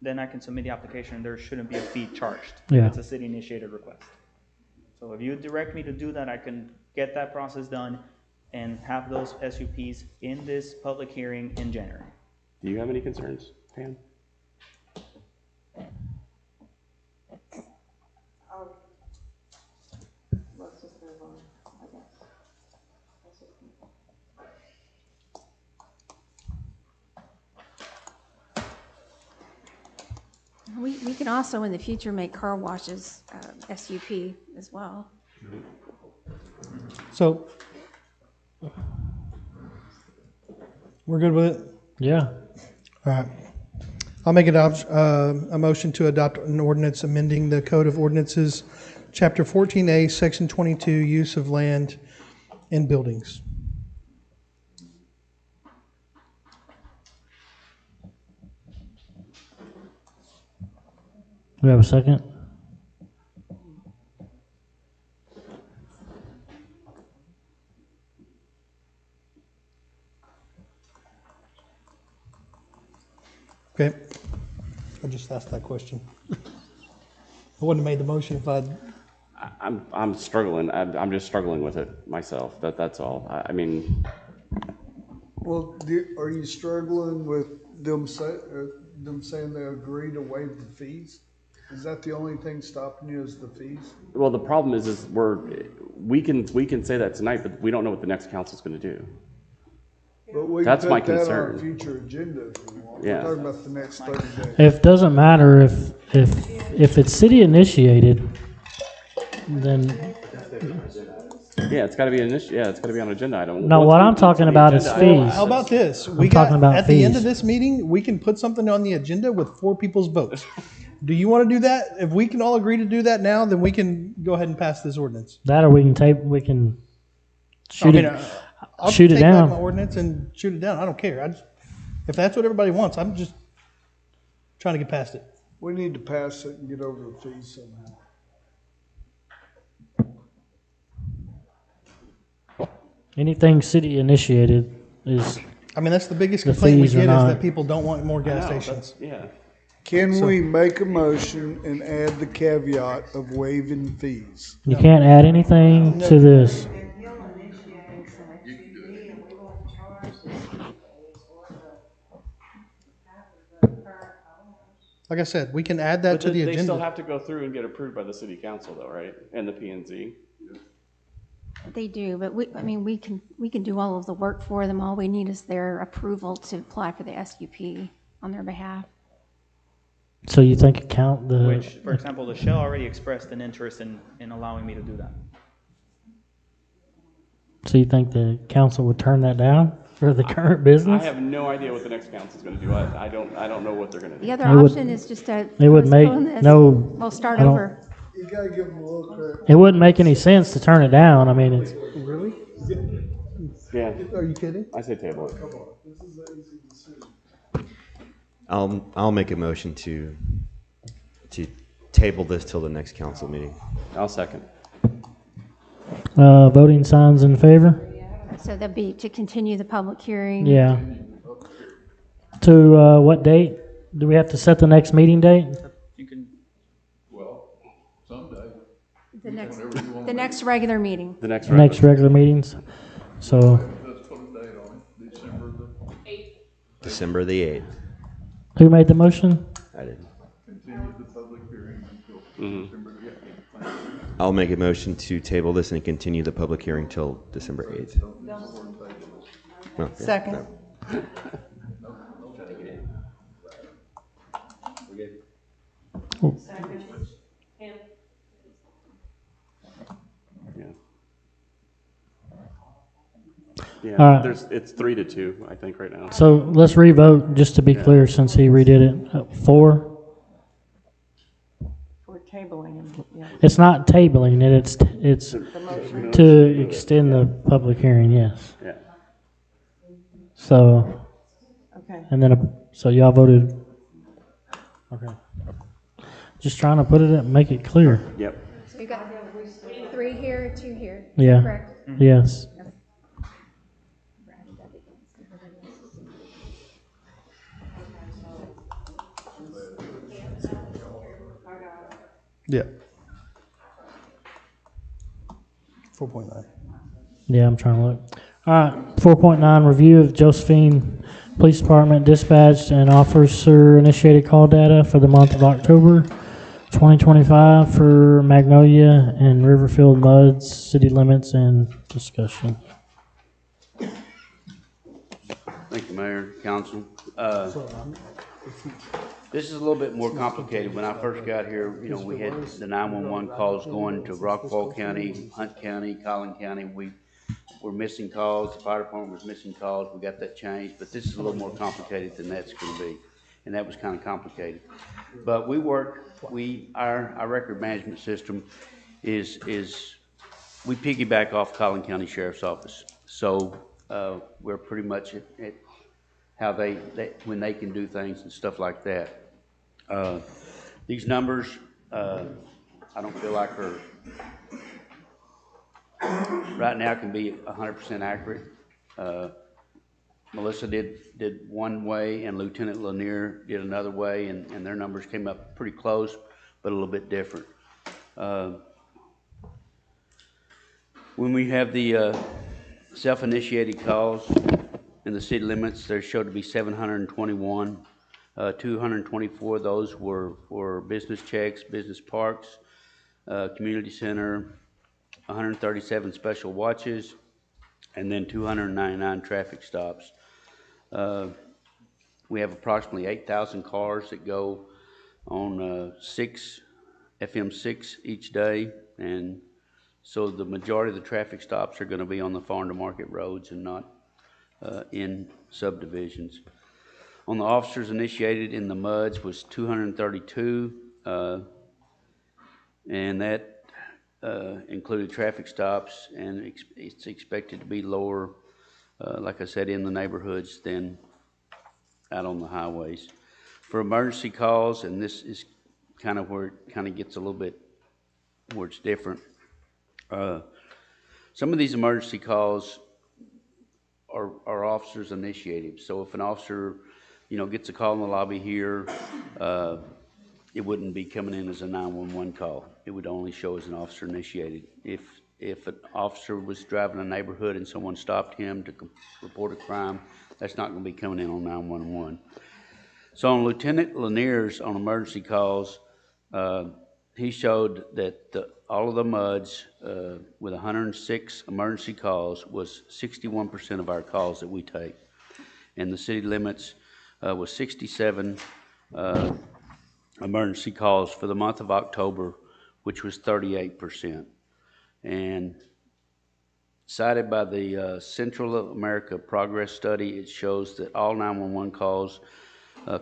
then I can submit the application and there shouldn't be a fee charged. Yeah. It's a city-initiated request. So if you direct me to do that, I can get that process done and have those SUPs in this public hearing in January. Do you have any concerns, Pam? Let's just move on, I guess. We can also in the future make car washes SUP as well. So, we're good with it? Yeah. All right. I'll make a motion to adopt an ordinance amending the Code of Ordinances, Chapter 14A, Section 22, Use of Land in Buildings. We have a second? Okay. I just asked that question. I wouldn't have made the motion if I'd. I'm struggling. I'm just struggling with it myself. That's all. I mean, Well, are you struggling with them saying they agree to waive the fees? Is that the only thing stopping you is the fees? well, the problem is we can say that tonight, but we don't know what the next council's going to do. But we That's can my put that on concern. our future agenda if we want. Yeah. We're talking about the next 30 days. It doesn't matter if it's city initiated, then, Yeah, it's got to be it's got to be on an agenda item. no, what I'm talking about is Well, fees. how about this? I'm talking about at the end of fees. this meeting, we can put something on the agenda with 4 people's votes. Do you want to do that? If we can all agree to do that now, then we can go ahead and pass this ordinance. That or we can shoot it, I'll shoot it take back my down. ordinance and shoot it down. I don't care. If that's what everybody wants, I'm just trying to get past it. We need to pass it and get over the fees somehow. Anything city initiated is, I mean, that's the biggest The complaint we fees are get is not- that people don't want more gas I know, stations. Yeah. Can So- we make a motion and add the caveat of waiving fees? you can't add anything to this. Like I said, we can add that to the They still agenda. have to go through and get approved by the city council, though, right? And the P&Z. They do, but we can do all of the work for them. All we need is their approval to apply for the SUP on their behalf. So you think it count the, Which, for example, the Shell already expressed an interest in allowing me to do that. so you think the council would turn that down for the current I business? have no idea what the next council's going to do. I don't know what they're going to do. The other It would- option is just to it would make postpone this. no- We'll start I don't- over. You gotta give them a little credit. It wouldn't make any sense to turn it down. I mean, it's, Really? Yeah. Are you kidding? I say table it. This is an easy decision. I'll make a motion to table this till the next council meeting. I'll second. voting signs in favor? So that'd be to continue the public hearing. Yeah. To, what date? Do we have to set the next meeting date? You can, Well, someday. The next, Whenever you want. the next regular meeting. The next Next regular meetings? So, Let's put a date on it, December the 8th. December the 8th. who made the motion? I did. Continue the public hearing until Mhm. December the 8th. I'll make a motion to table this and continue the public hearing till December 8th. Oh, yeah, Second. no. Yeah, All right. it's 3-2, I think, right now. So let's revote, just to be clear, since he redid it. 4? We're tabling them, yeah. It's not tabling it, it's motion. to extend the public hearing, yes. Yeah. So, Okay. and then, so y'all voted Okay. Just trying to put it in, make it clear. Yep. So you got 3 here, 2 here. Yeah. Correct? Yes. Yeah. 4.9. Yeah, I'm trying to look. All right, 4.9, review of Josephine Police Department dispatched and officer-initiated call data for the month of October 2025 for Magnolia and Riverfield MUDs, city limits, and discussion. Thank you, Mayor, Council. This is a little bit more complicated. When I first got here, you know, we had the 911 calls going to Rockwall County, Hunt County, Collin County. We were missing calls. The fire department was missing calls. We got that changed, but this is a little more complicated than that's going to be, and that was kind of complicated. But our record management system is we piggyback off Collin County Sheriff's Office, so we're pretty much at how they when they can do things and stuff like that. These numbers, I don't feel like are right now can be 100% accurate. Melissa did one way and Lieutenant Lanier did another way, and their numbers came up pretty close, but a little bit different. When we have the self-initiated calls in the city limits, there showed to be 721. 224 of those were for business checks, business parks, community center, 137 special watches, and then 299 traffic stops. We have approximately 8,000 cars that go on FM6 each day, and so the majority of the traffic stops are going to be on the farm to market roads and not in subdivisions. On the officers initiated in the MUDs was 232, and that included traffic stops, and it's expected to be lower, like I said, in the neighborhoods than out on the highways. For emergency calls, and this is kind of where it kind of gets a little bit where it's different. Some of these emergency calls are officers initiated. So if an officer, you know, gets a call in the lobby here, it wouldn't be coming in as a 911 call. It would only show as an officer initiated. If an officer was driving a neighborhood and someone stopped him to report a crime, that's not going to be coming in on 911. So on Lieutenant Lanier's on emergency calls, he showed that all of the MUDs with 106 emergency calls was 61% of our calls that we take. And the city limits was 67 emergency calls for the month of October, which was 38%. And cited by the Central America Progress Study, it shows that all 911 calls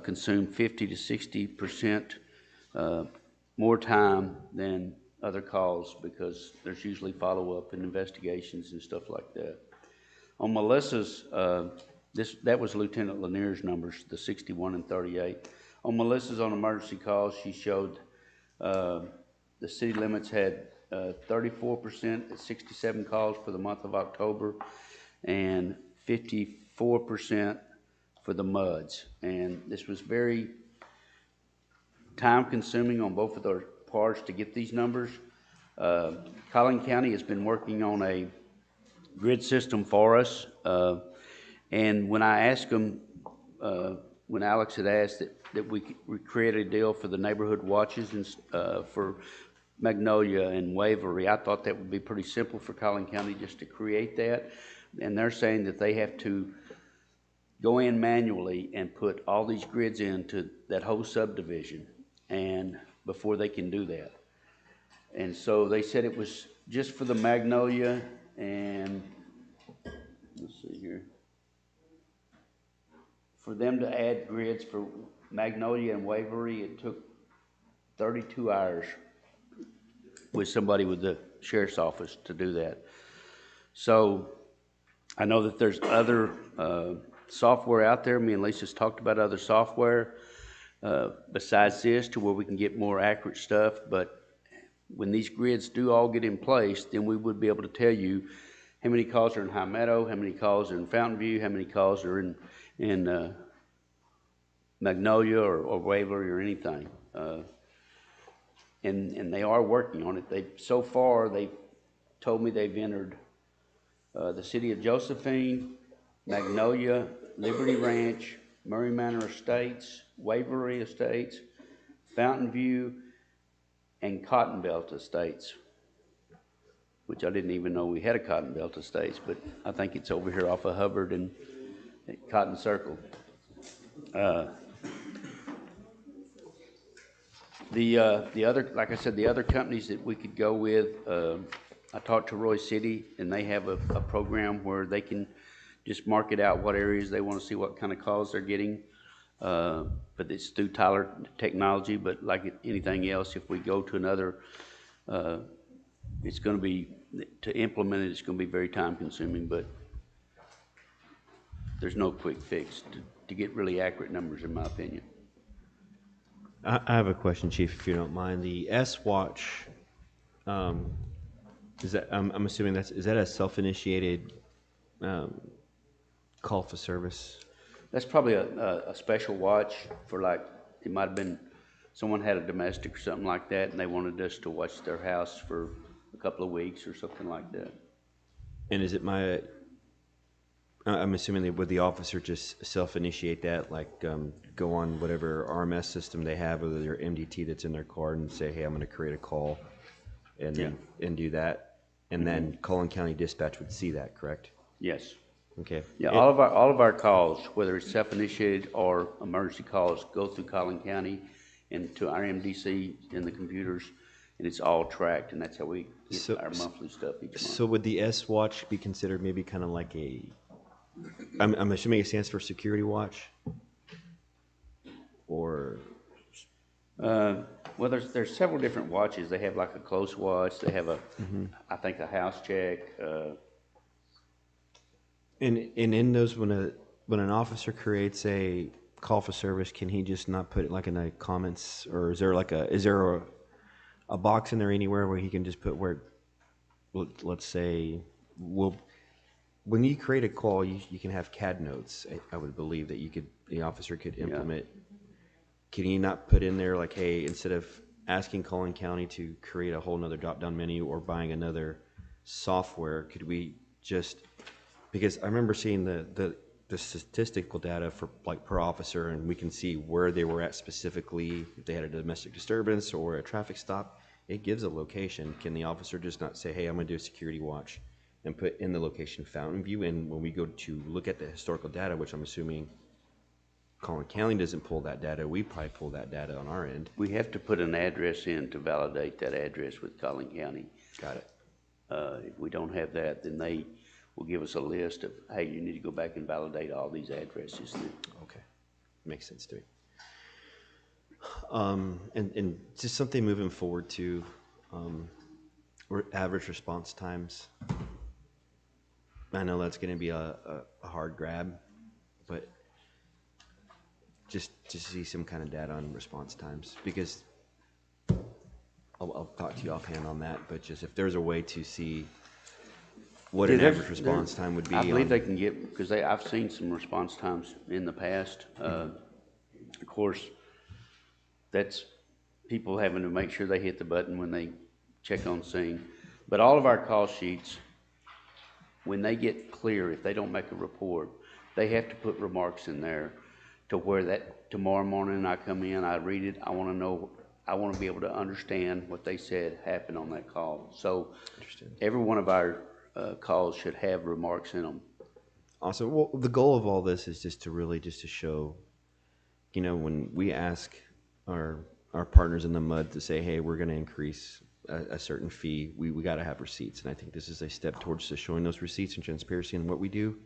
consume 50 to 60% more time than other calls, because there's usually follow-up and investigations and stuff like that. On Melissa's, that was Lieutenant Lanier's numbers, the 61 and 38. On Melissa's on emergency calls, she showed the city limits had 34% at 67 calls for the month of October, and 54% for the MUDs. And this was very time consuming on both of their parts to get these numbers. Collin County has been working on a grid system for us. And when I asked them, when Alex had asked that we create a deal for the neighborhood watches and for Magnolia and Waverly, I thought that would be pretty simple for Collin County just to create that. And they're saying that they have to go in manually and put all these grids into that whole subdivision, and before they can do that. And so they said it was just for the Magnolia, and let's see here, for them to add grids for Magnolia and Waverly, it took 32 hours with somebody with the sheriff's office to do that. So I know that there's other software out there. Me and Lisa's talked about other software. besides this to where we can get more accurate stuff. But when these grids do all get in place, then we would be able to tell you how many calls are in High Meadow, how many calls are in Fountain View, how many calls are in Magnolia or Waverly or anything. And they are working on it. So far, they've told me they've entered the city of Josephine, Magnolia, Liberty Ranch, Murray Manor Estates, Waverly Estates, Fountain View, and Cotton Belt Estates, which I didn't even know we had a Cotton Belt Estates, but I think it's over here off of Hubbard and Cotton Circle. The other, like I said, the other companies that we could go with, I talked to Roy City, and they have a program where they can just market out what areas they want to see what kind of calls they're getting. But it's through Tyler Technology, but like anything else, if we go to another, it's going to be, to implement it, it's going to be very time consuming, but there's no quick fix to get really accurate numbers, in my opinion. I have a question, Chief, if you don't mind. The S-Watch, is that, I'm assuming is that a self-initiated call for service? That's probably a special watch for, like, it might have been someone had a domestic or something like that, and they wanted us to watch their house for a couple of weeks or something like that. And is it I'm assuming that would the officer just self-initiate that, like go on whatever RMS system they have, whether their MDT that's in their card, and say, hey, I'm going to create a call, and and do that, and then Collin County Dispatch would see that, correct? Yes. Okay. Yeah, all of our calls, whether it's self-initiated or emergency calls, go through Collin County and to our MDC in the computers, and it's all tracked, and that's how we get our monthly stuff each month. So would the S-Watch be considered maybe kind of like I'm assuming it stands for security watch? Or? Well, there's several different watches. They have like a close watch. They have I think a house check. And in those, when an officer creates a call for service, can he just not put it like in the comments, or is there a box in there anywhere where he can just put where, let's say, when you create a call, you can have CAD notes. I would believe that the officer could implement. Yeah. Can you not put in there like, hey, instead of asking Collin County to create a whole nother drop-down menu or buying another software, could we just, because I remember seeing the statistical data for like per officer, and we can see where they were at specifically, if they had a domestic disturbance or a traffic stop, it gives a location. Can the officer just not say, hey, I'm going to do a security watch, and put in the location Fountain View, and when we go to look at the historical data, which I'm assuming Collin County doesn't pull that data, we probably pull that data on our end. We have to put an address in to validate that address with Collin County. Got it. If we don't have that, then they will give us a list of, hey, you need to go back and validate all these addresses. Okay, makes sense to me. And just something moving forward to average response times. I know that's going to be a hard grab, but just to see some kind of data on response times, because I'll talk to you offhand on that, but just if there's a way to see what an average response time would be. I believe they can get, because I've seen some response times in the past. Of course, that's people having to make sure they hit the button when they check on scene. But all of our call sheets, when they get clear, if they don't make a report, they have to put remarks in there to where that tomorrow morning I come in, I read it, I want to know, I want to be able to understand what they said happened on that call. So every one of our calls should have remarks in them. Awesome. Well, the goal of all this is just to show, when we ask our partners in the mud to say, hey, we're going to increase a certain fee, we got to have receipts. And I think this is a step towards just showing those receipts and transparency in what we do,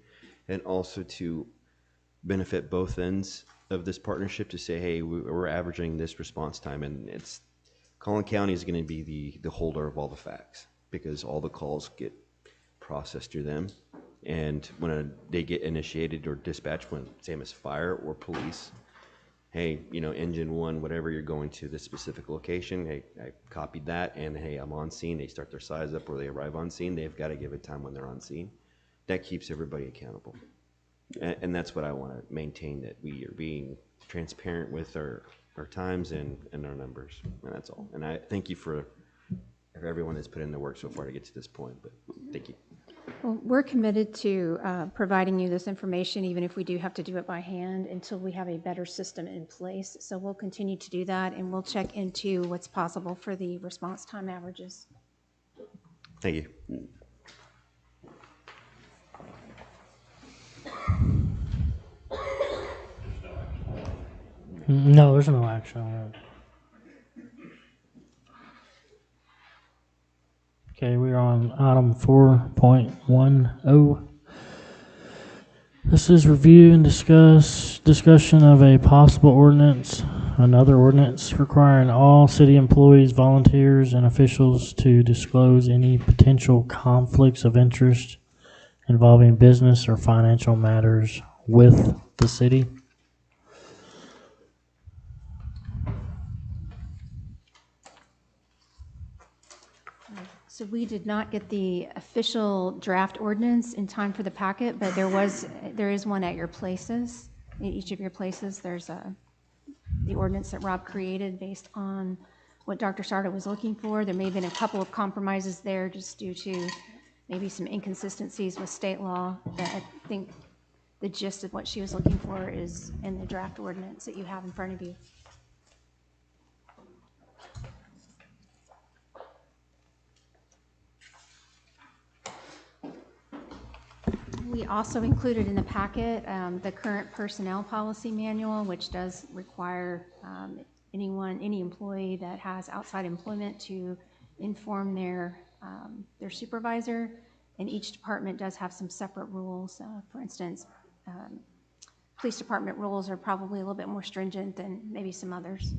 and also to benefit both ends of this partnership to say, hey, we're averaging this response time, and Collin County is going to be the holder of all the facts, because all the calls get processed through them, and when they get initiated or dispatched, when same as fire or police, hey, engine one, whatever, you're going to this specific location. Hey, I copied that, and hey, I'm on scene. They start their size up or they arrive on scene. They've got to give a time when they're on scene. That keeps everybody accountable. And that's what I want to maintain, that we are being transparent with our times and our numbers, and that's all. And I thank you for everyone that's put in the work so far to get to this point, but thank you. Well, we're committed to providing you this information, even if we do have to do it by hand, until we have a better system in place. So we'll continue to do that, and we'll check into what's possible for the response time averages. Thank you. No, there's no action on it. Okay, we're on item 4.10. This is review and discussion of a possible ordinance, another ordinance requiring all city employees, volunteers, and officials to disclose any potential conflicts of interest involving business or financial matters with the city. So we did not get the official draft ordinance in time for the packet, but there is one at your places. In each of your places, there's the ordinance that Rob created based on what Dr. Sardo was looking for. There may have been a couple of compromises there just due to maybe some inconsistencies with state law, but I think the gist of what she was looking for is in the draft ordinance that you have in front of you. We also included in the packet the current personnel policy manual, which does require any employee that has outside employment to inform their supervisor. And each department does have some separate rules. For instance, police department rules are probably a little bit more stringent than maybe some others.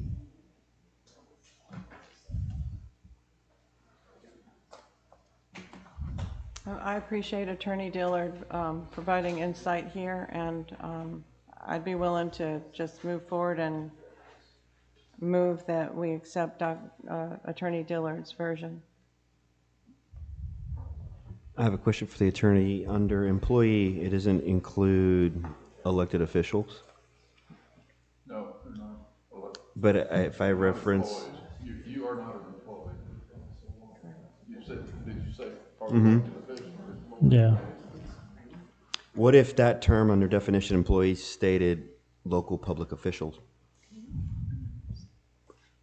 I appreciate Attorney Dillard providing insight here, and I'd be willing to just move forward and move that we accept Attorney Dillard's version. I have a question for the attorney. Under employee, it doesn't include elected officials? No, they're not. But if I reference... You are not an employee. Did you say Mm-hmm. elected official? Yeah. What if that term under definition employees stated local public officials?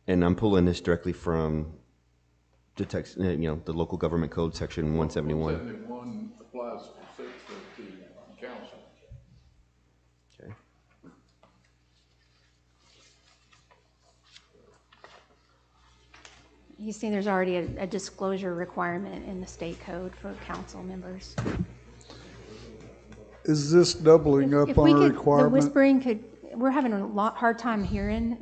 And I'm pulling this directly from the text, the local government code section 171. 171 applies specifically to council. Okay. You see there's already a disclosure requirement in the state code for council members. Is this doubling up If on we a could, the requirement? whispering we're having a hard time hearing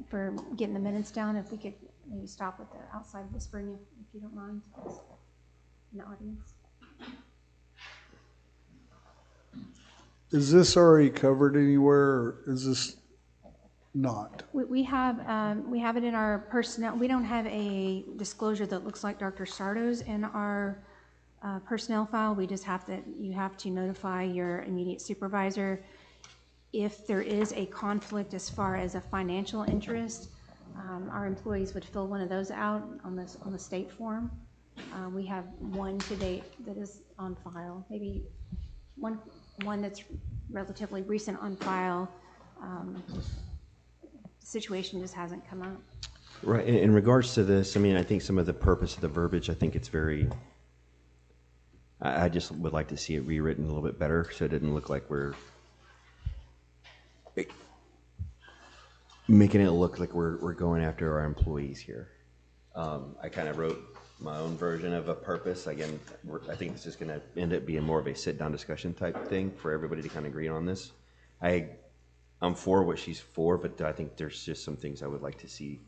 for getting the minutes down. If we could maybe stop with the outside whispering, if you don't mind, in the audience. Is this already covered anywhere, or is this not? We have it in our personnel. We don't have a disclosure that looks like Dr. Sardo's in our personnel file. We just you have to notify your immediate supervisor if there is a conflict as far as a financial interest. Our employees would fill one of those out on the state form. We have one to date that is on file. Maybe one that's relatively recent on file. Situation just hasn't come up. Right. In regards to this, I mean, I think some of the purpose of the verbiage, I think it's very, I just would like to see it rewritten a little bit better so it didn't look like we're making it look like we're going after our employees here. I kind of wrote my own version of a purpose. Again, I think it's just going to end up being more of a sit-down discussion type thing for everybody to kind of agree on this. I'm for what she's for, but I think there's just some things I would like to see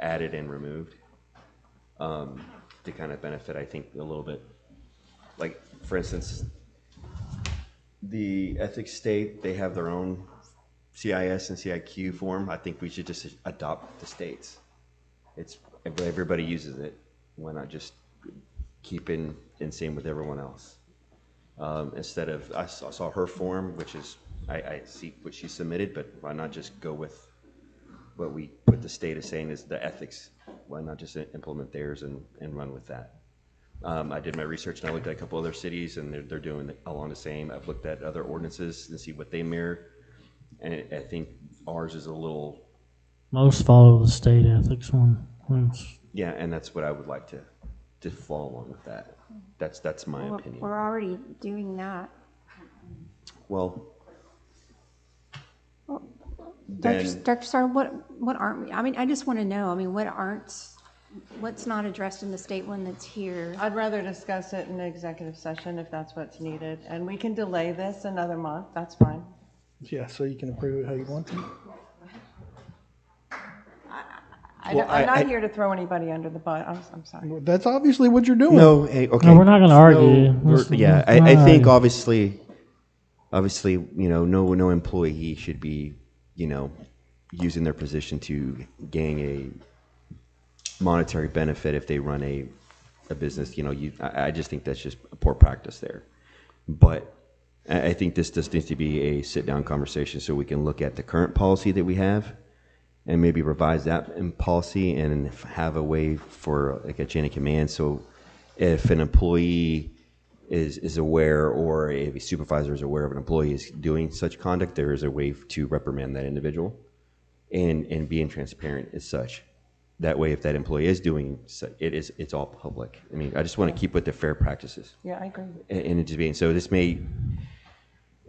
added and removed to kind of benefit, I think, a little bit. Like, for instance, the ethics state, they have their own CIS and CIQ form, I think we should just adopt the states. It's, everybody uses it. Why not just keep in sync with everyone else? Instead of, I saw her form, which is, I see what she submitted, but why not just go with what the state is saying is the ethics? Why not just implement theirs and run with that? I did my research and I looked at a couple other cities and they're doing along the same. I've looked at other ordinances and see what they mirror. And I think ours is a little. Most follow the state ethics one. Yeah, and that's what I would like to follow along with that. That's my opinion. We're already doing that. Well, Dr. Starr, what aren't we? I mean, I just want to know, I mean, what's not addressed in the state one that's here? I'd rather discuss it in executive session if that's what's needed. And we can delay this another month, that's fine. Yeah, so you can approve it how you want to. I'm not here to throw anybody under the bus. I'm sorry. Well, that's obviously what you're doing. No, hey, okay. No, we're not going to argue. Yeah, I think obviously, no employee should be, using their position to gain a monetary benefit if they run a business. I just think that's just a poor practice there. But I think this just needs to be a sit-down conversation so we can look at the current policy that we have and maybe revise that in policy and have a way for like a chain of command. So if an employee is aware or if a supervisor is aware of an employee is doing such conduct, there is a way to reprimand that individual and being transparent as such. That way, if that employee is doing it's all public. I mean, I just want to keep with the fair practices. Yeah, I agree. And it just being, so this may,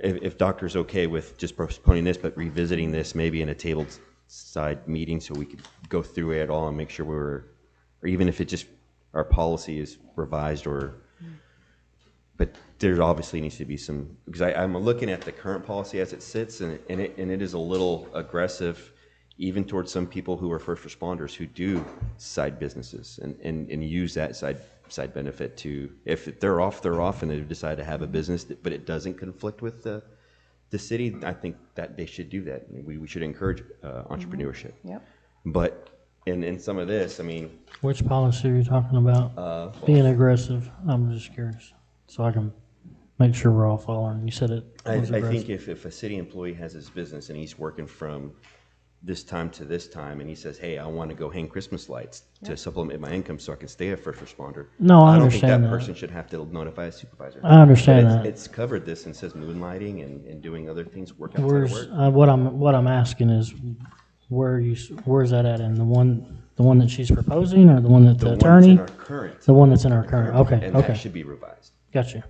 if doctor's okay with just postponing this, but revisiting this maybe in a tabled side meeting so we could go through it all and make sure or even if it just, our policy is revised but there obviously needs to be some, because I'm looking at the current policy as it sits and it is a little aggressive even towards some people who are first responders who do side businesses and use that side benefit to, if they're off and they decide to have a business, but it doesn't conflict with the city, I think that they should do that. We should encourage entrepreneurship. Yep. But in some of this, I mean. Which policy are you talking about? Being aggressive? I'm just curious, so I can make sure we're all following. You said it was I think if a city employee has his business and he's working from this time to this time and he says, hey, I want to go hang Christmas lights to supplement my income so I can stay a first responder. No, I don't understand think that that person should have to notify a supervisor. I understand but that. It's covered this and says moonlighting and doing other things, work outside of work. What I'm asking is where's that at in the one that she's proposing or the one that the attorney? One that's in our current. The one that's in our current. Okay. And okay. that should be revised. Gotcha.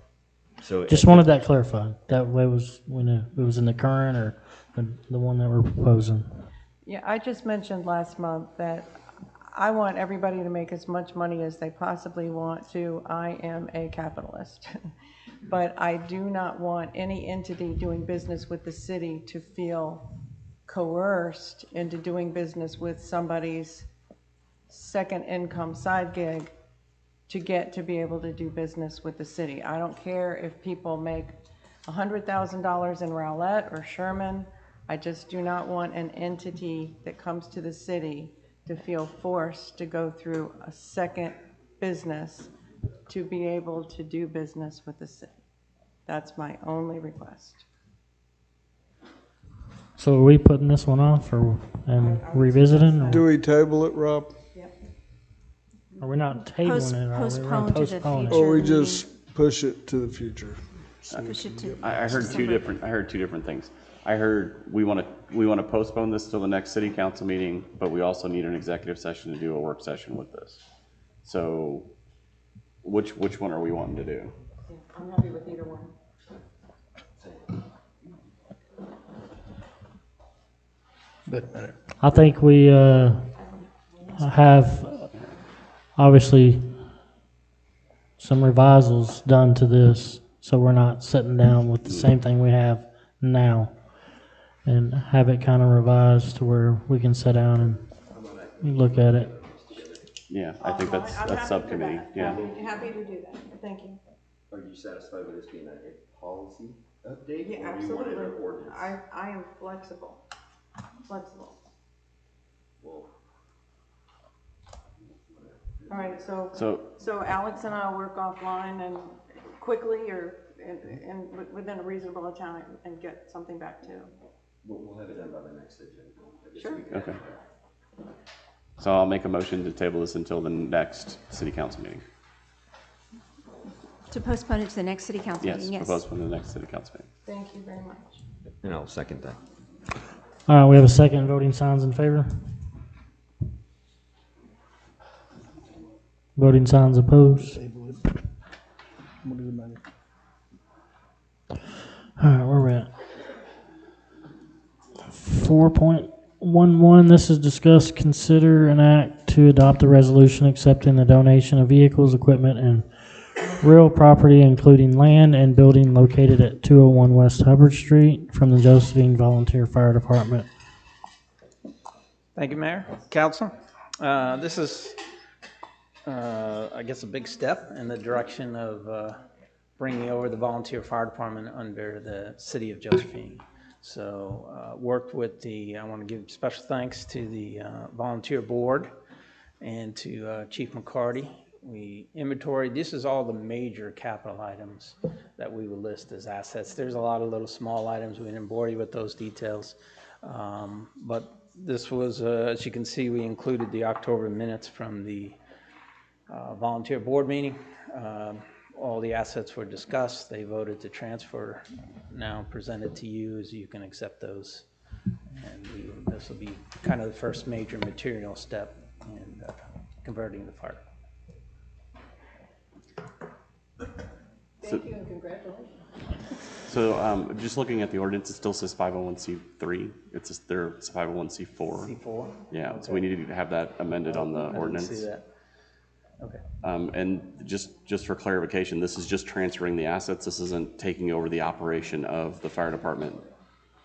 So just wanted that clarified. That way we knew it was in the current or the one that we're proposing. Yeah, I just mentioned last month that I want everybody to make as much money as they possibly want to. I am a capitalist. But I do not want any entity doing business with the city to feel coerced into doing business with somebody's second income side gig to get to be able to do business with the city. I don't care if people make $100,000 in Rowlett or Sherman. I just do not want an entity that comes to the city to feel forced to go through a second business to be able to do business with the city. That's my only request. So are we putting this one off and revisiting? Or? Do we table it, Rob? Are we not tabling it? Postpone to the future. Or we just push it to the future? Push it to I heard two different things. I heard we want to postpone this till the next city council meeting, but we also need an executive session to do a work session with this. So, which one are we wanting to do? I'm happy with either one. I think we have obviously some revisals done to this, so we're not sitting down with the same thing we have now, and have it kind of revised to where we can sit down and look at it. Yeah, I think that's subcommittee. Yeah. Happy to do that. Thank you. Are you satisfied with this being a policy update? Yeah, absolutely. I am flexible. flexible. All right, so Alex and I'll work offline and quickly or within a reasonable time and get something back to you. We'll have it done by the next agenda. Sure. Okay. So I'll make a motion to table this until the next city council meeting. To postpone it to the next city council meeting, Yes, yes. to postpone to the next city council meeting. Thank you very much. And I'll second that. All right, we have a second. Voting signs in favor. Voting signs opposed. All right, where we at? 4.11, this is discuss, consider, and act to adopt a resolution accepting the donation of vehicles, equipment, and real property, including land and building located at 201 West Hubbard Street from the Josephine Volunteer Fire Department. Thank you, Mayor, Council. This is, I guess, a big step in the direction of bringing over the volunteer fire department under the city of Josephine. So worked with I want to give special thanks to the volunteer board and to Chief McCarty. We inventoried, this is all the major capital items that we will list as assets. There's a lot of little small items, we didn't bore you with those details. But this was, as you can see, we included the October minutes from the volunteer board meeting. All the assets were discussed. They voted to transfer, now presented to you as you can accept those. And this will be kind of the first major material step in converting the fire. Thank you and congratulations. So just looking at the ordinance, it still says 501c3. It's just it's 501c4. C4? Yeah, Okay. so we need to have that amended on the I didn't ordinance. see that. Okay. And just for clarification, this is just transferring the assets. This isn't taking over the operation of the fire department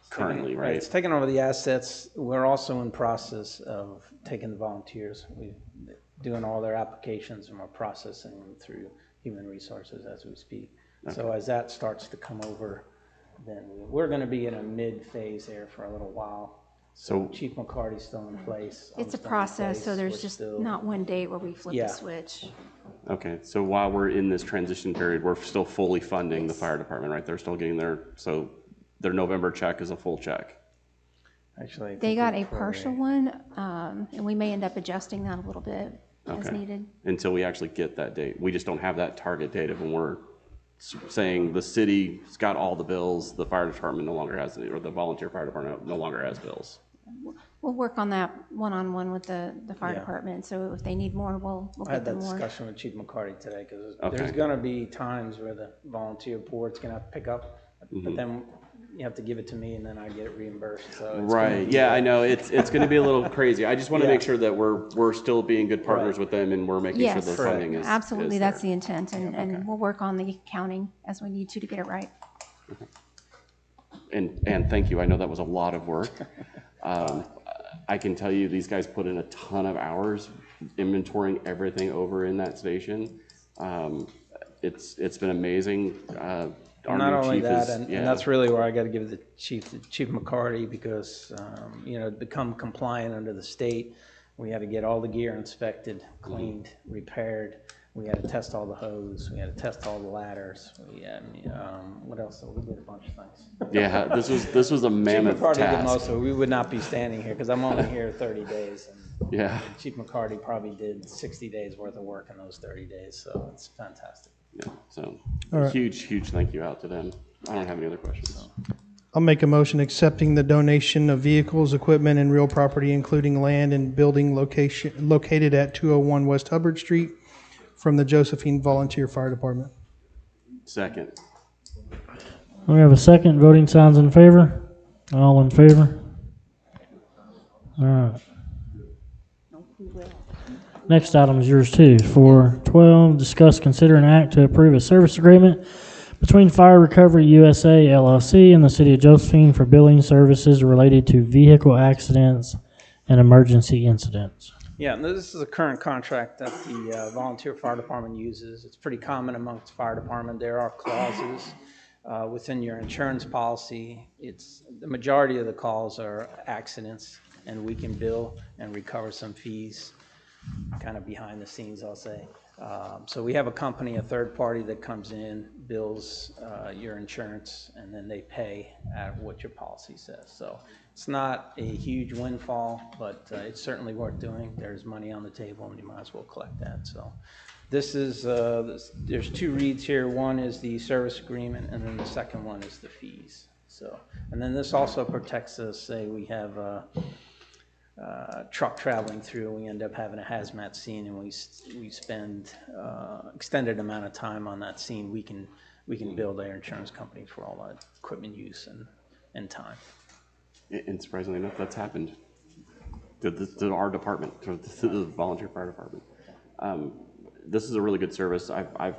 currently, right? It's taking over the assets. We're also in process of taking the volunteers. We're doing all their applications and we're processing them through human resources as we speak. So Okay. as that starts to come over, then we're going to be in a mid-phase there for a little while. So Chief McCarty's still in place. I'm It's a still in process, so place. there's We're just still- not one date where we flip Yeah. the switch. Okay, so while we're in this transition period, we're still fully funding the fire department, right? They're still getting so their November check is a full check. Actually, I They think got we a partial one, and we may end up adjusting that a little bit as Okay. needed. Until we actually get that date. We just don't have that target date of when we're saying the city's got all the bills, the fire department no longer has any, or the volunteer fire department no longer has bills. We'll work on that one-on-one with the fire Yeah. department, so if they need more, we'll I get had them that more. discussion with Chief McCarty today, because Okay. there's gonna be times where the volunteer board's gonna have to pick up, but then you have to give it to me, and then I get it reimbursed, so. it's gonna Right, be- yeah, I know, it's gonna be a little crazy. I just wanna Yeah. make sure that we're still being good partners Right. with them and we're making sure Yes, the funding is. absolutely, is that's there. the intent, and we'll work on the accounting as we need to get it right. And thank you, I know that was a lot of work. I can tell you, these guys put in a ton of hours inventorying everything over in that station. It's been amazing. Our Not new only chief that, is- and yeah. that's really where I gotta give the Chief McCarty, because, to become compliant under the state, we had to get all the gear inspected, cleaned, repaired. We had to test all the hose, we had to test all the ladders, what else? We did a bunch of things. Yeah, this was a mammoth Chief McCarty did task. most of it. We would not be standing here, because I'm only here 30 days. And Yeah. Chief McCarty probably did 60 days worth of work in those 30 days, so it's fantastic. Yeah, so All right. huge thank you out to them. I don't have any other questions. I'll make a motion accepting the donation of vehicles, equipment, and real property, including land and building located at 201 West Hubbard Street from the Josephine Volunteer Fire Department. Second. We have a second. Voting signs in favor. All in favor. All right. Next item is yours too. 412, discuss, consider, and act to approve a service agreement between Fire Recovery USA LLC and the City of Josephine for billing services related to vehicle accidents and emergency incidents. Yeah, and this is a current contract that the volunteer fire department uses. It's pretty common amongst fire department. There are clauses within your insurance policy, the majority of the calls are accidents, and we can bill and recover some fees, kind of behind the scenes, I'll say. So we have a company, a third party that comes in, bills your insurance, and then they pay at what your policy says. So it's not a huge windfall, but it's certainly worth doing. There's money on the table, and you might as well collect that. So this is, there's two reads here. One is the service agreement, and then the second one is the fees. So, and then this also protects us, say we have truck traveling through, we end up having a hazmat scene, and we spend extended amount of time on that scene, we can bill their insurance company for all that equipment use and time. And surprisingly enough, that's happened to our department, to the volunteer fire department. This is a really good service. I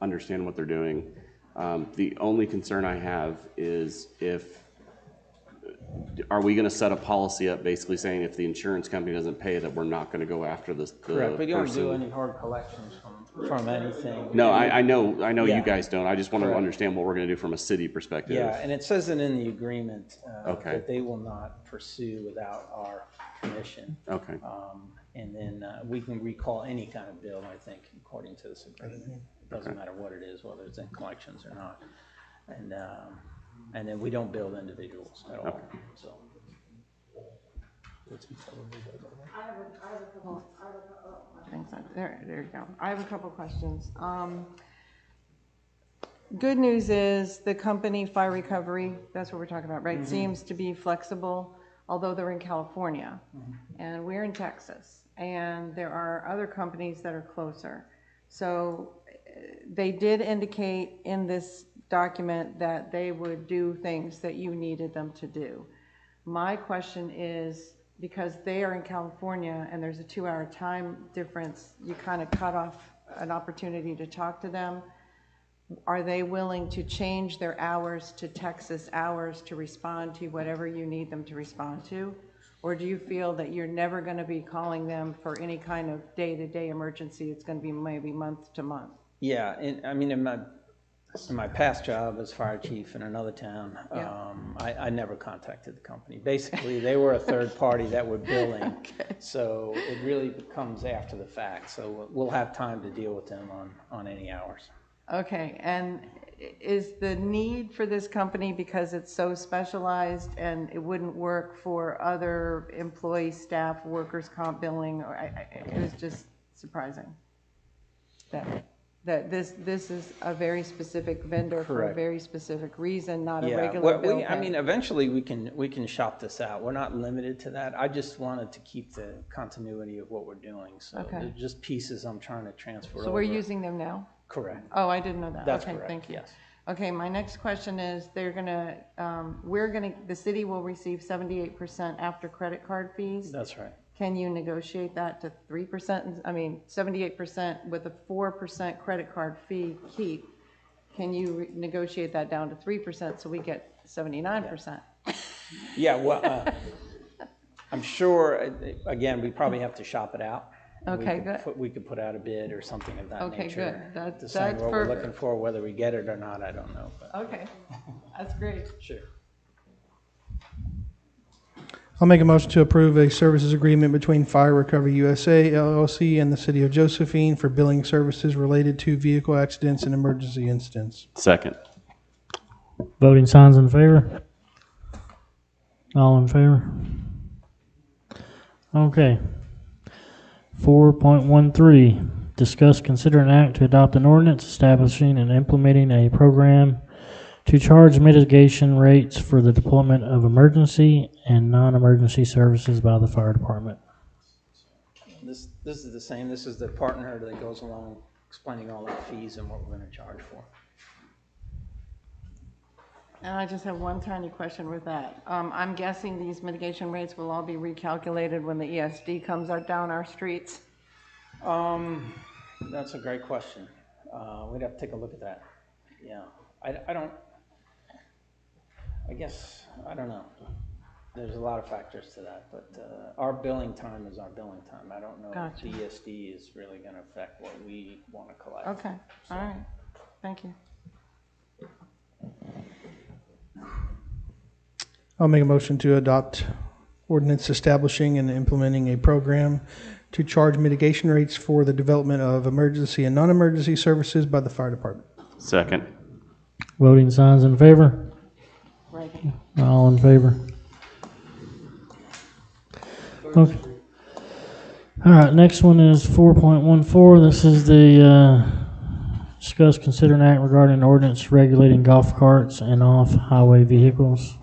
understand what they're doing. The only concern I have is are we going to set a policy up basically saying if the insurance company doesn't pay that we're not going to go after the Correct. We don't person? do any hard collections from anything. No, I know Yeah. you guys don't. I just want to Correct. understand what we're going to do from a city perspective. Yeah, and it says it in the agreement Okay. that they will not pursue without our permission. Okay. And then we can recall any kind of bill, I think, according to this agreement. It doesn't Okay. matter what it is, whether it's in collections or not. And then we don't bill individuals at all, so. There you go. I have a couple questions. Good news is the company Fire Recovery, that's what we're talking about, right? Mhm. Seems to be flexible, although they're in California and we're in Texas, and there are other companies that are closer. So they did indicate in this document that they would do things that you needed them to do. My question is, because they are in California and there's a 2-hour time difference, you kind of cut off an opportunity to talk to them. Are they willing to change their hours to Texas hours to respond to whatever you need them to respond to? Or do you feel that you're never going to be calling them for any kind of day-to-day emergency? It's going to be maybe month to month. Yeah, and I mean, in my past job as fire chief in another town, Yeah. I never contacted the company. Basically, they were a third party that were billing, so it really comes after the fact. So we'll have time to deal with them on any hours. Okay, and is the need for this company because it's so specialized and it wouldn't work for other employee, staff, workers' comp billing? Or it was just surprising that this is a very specific vendor for a Correct. very specific reason, not a Yeah, regular bill. I mean, eventually we can shop this out. We're not limited to that. I just wanted to keep the continuity of what we're doing. So Okay. they're just pieces I'm trying to transfer So over. we're using them now? Correct. Oh, I didn't know that. That's Okay, correct, thank you. yes. Okay, my next question is, the city will receive 78% after credit card fees. That's right. Can you negotiate that to 3%? I mean, 78% with a 4% credit card fee keep. Can you negotiate that down to 3% so we get 79%? Yeah, well, I'm sure, again, we probably have to shop it out. Okay, We could put out a bid or something of that Okay, nature. good. Decide That's what we're perfect. looking for, whether we get it or not, I don't know. But Okay, that's great. Sure. I'll make a motion to approve a services agreement between Fire Recovery USA LLC and the City of Josephine for billing services related to vehicle accidents and emergency incidents. Second. Voting signs in favor? All in favor? Okay. 4.13, discuss, consider, and act to adopt an ordinance establishing and implementing a program to charge mitigation rates for the deployment of emergency and non-emergency services by the fire department. This is the same. This is the partner that goes along explaining all the fees and what we're going to charge for. And I just have one tiny question with that. I'm guessing these mitigation rates will all be recalculated when the ESD comes out down our streets? That's a great question. We'd have to take a look at that. Yeah, I don't know. There's a lot of factors to that, but our billing time is our billing time. I don't know Gotcha. if the ESD is really going to affect what we want to collect. Okay, all right, thank you. I'll make a motion to adopt ordinance establishing and implementing a program to charge mitigation rates for the development of emergency and non-emergency services by the fire department. Second. Voting signs in favor? All in favor? Okay. All right, next one is 4.14. This is the discuss, consider, and act regarding an ordinance regulating golf carts and off-highway vehicles.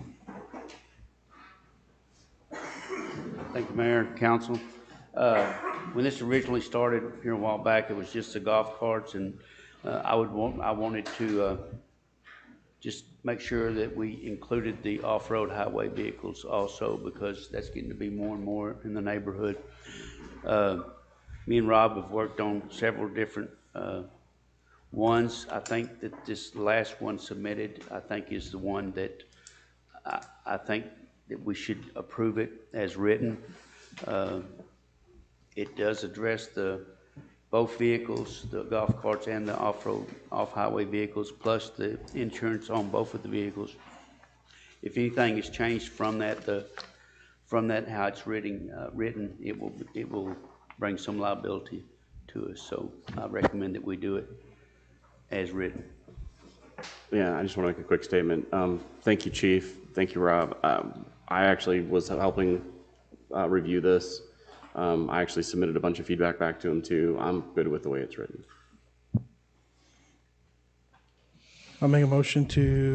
Thank you, Mayor, Council. When this originally started here a while back, it was just the golf carts, and I wanted to just make sure that we included the off-road highway vehicles also, because that's getting to be more and more in the neighborhood. Me and Rob have worked on several different ones. I think that this last one submitted, I think, is the one that I think that we should approve it as written. It does address both vehicles, the golf carts and the off-road, off-highway vehicles, plus the insurance on both of the vehicles. If anything is changed from that, how it's written, it will bring some liability to us. So I recommend that we do it as written. Yeah, I just want to make a quick statement. Thank you, Chief. Thank you, Rob. I actually was helping review this. I actually submitted a bunch of feedback back to him too. I'm good with the way it's written. I'll make a motion to,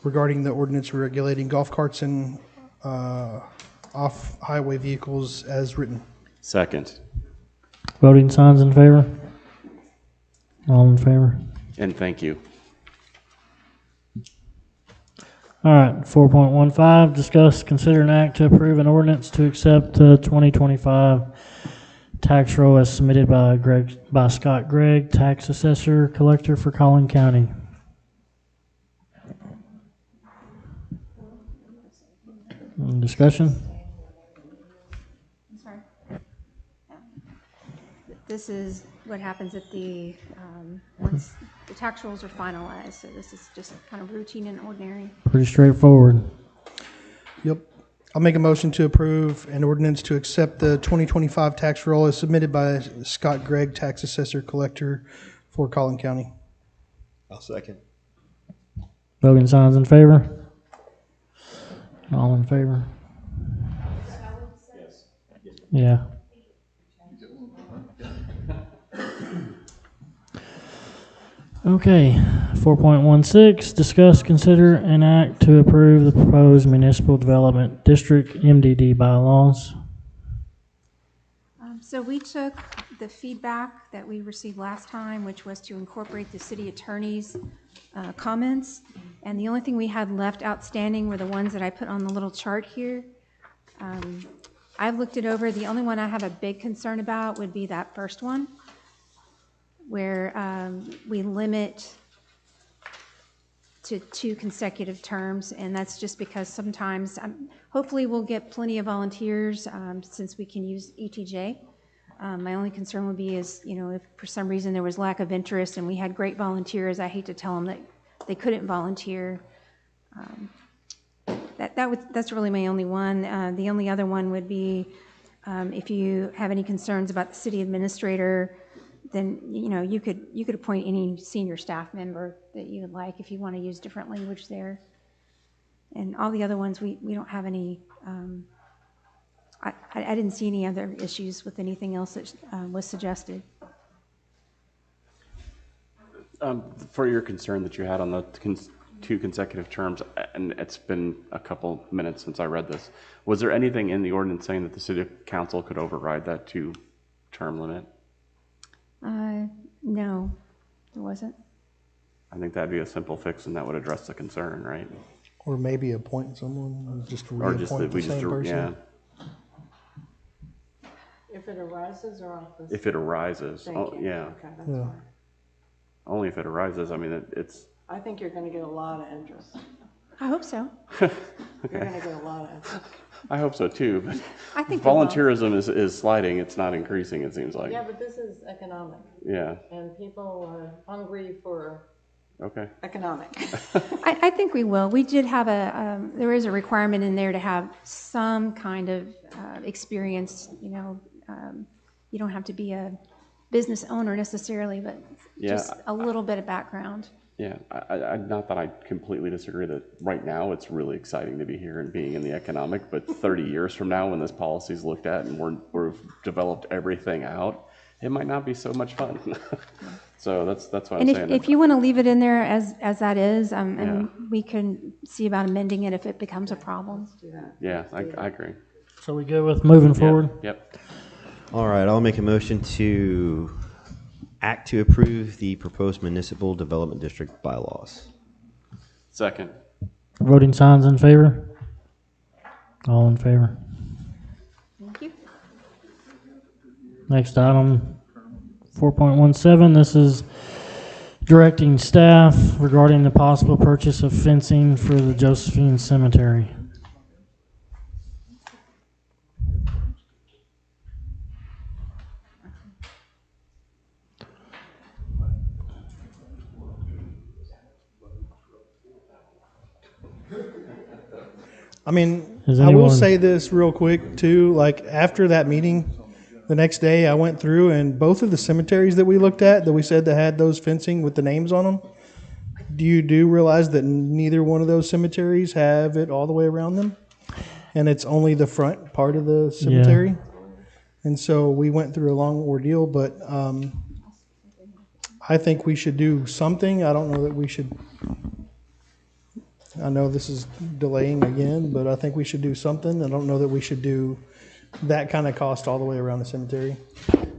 regarding the ordinance regulating golf carts and off-highway vehicles as written. Second. Voting signs in favor? All in favor? And thank you. All right, 4.15, discuss, consider, and act to approve an ordinance to accept the 2025 tax roll as submitted by Scott Gregg, tax assessor collector for Collin County. Discussion? Sorry. This is what happens at the, once the tax rolls are finalized, so this is just kind of routine and ordinary. Pretty straightforward. Yep. I'll make a motion to approve an ordinance to accept the 2025 tax roll as submitted by Scott Gregg, tax assessor collector for Collin County. I'll second. Voting signs in favor? All in favor? Yeah. Okay, 4.16, discuss, consider, and act to approve the proposed municipal development district MDD bylaws. So we took the feedback that we received last time, which was to incorporate the city attorney's comments, and the only thing we had left outstanding were the ones that I put on the little chart here. I've looked it over. The only one I have a big concern about would be that first one, where we limit to 2 consecutive terms, and that's just because sometimes, hopefully we'll get plenty of volunteers since we can use ETJ. My only concern would be is, you know, if for some reason there was lack of interest and we had great volunteers, I hate to tell them that they couldn't volunteer. That's really my only one. The only other one would be if you have any concerns about the city administrator, then, you know, you could appoint any senior staff member that you would like if you want to use different language there. And all the other ones, we don't have any, I didn't see any other issues with anything else that was suggested. For your concern that you had on the 2 consecutive terms, and it's been a couple minutes since I read this, was there anything in the ordinance saying that the city council could override that 2-term limit? No, there wasn't. I think that'd be a simple fix, and that would address the concern, right? Or maybe appoint someone, or just Or just reappoint that we the just, same person. yeah. If it arises or off the... If it arises, Thank oh, you. yeah. Okay, that's Yeah. fine. Only if it arises. I mean, it's. I think you're going to get a lot of interest. I hope so. You're going to get a lot of interest. I hope so too, but I think they will. volunteerism is sliding. It's not increasing, it seems like. Yeah, but this is economic. Yeah. And people are hungry for Okay. economic. I think we will. We did have there is a requirement in there to have some kind of experience, you don't have to be a business owner necessarily, but just a little bit of background. Yeah, not that I completely disagree that right now it's really exciting to be here and being in the economic, but 30 years from now when this policy is looked at and we've developed everything out, it might not be so much fun. So that's what I'm saying. And if you want to leave it in there as that is, and we can see about amending it if it becomes a problem. Yeah, I agree. So we go with moving forward? Yep. All right, I'll make a motion to act to approve the proposed municipal development district bylaws. Second. Voting signs in favor? All in favor? Thank you. Next item, 4.17, this is directing staff regarding the possible purchase of fencing for the Josephine Cemetery. I mean, Is I will anyone- say this real quick too, like after that meeting, the next day I went through and both of the cemeteries that we looked at, that we said that had those fencing with the names on them, do realize that neither one of those cemeteries have it all the way around them? And it's only the front part of the cemetery? And so we went through a long ordeal, but I think we should do something. I don't know that we should, I know this is delaying again, but I think we should do something. I don't know that we should do that kind of cost all the way around the cemetery.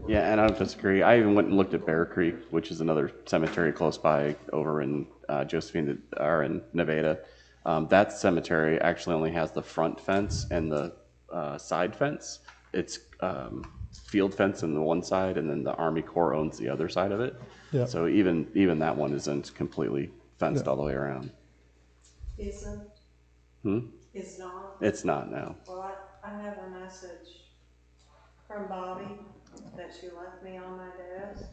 Yeah, and I don't disagree. I even went and looked at Bear Creek, which is another cemetery close by over in Josephine, or in Nevada. That cemetery actually only has the front fence and the side fence. It's field fence on the one side, and then the Army Corps owns the other side of it. Yeah. So even that one isn't completely fenced all the way around. Isn't? It's not? It's not now. Well, I have a message from Bobby that she left me on my desk.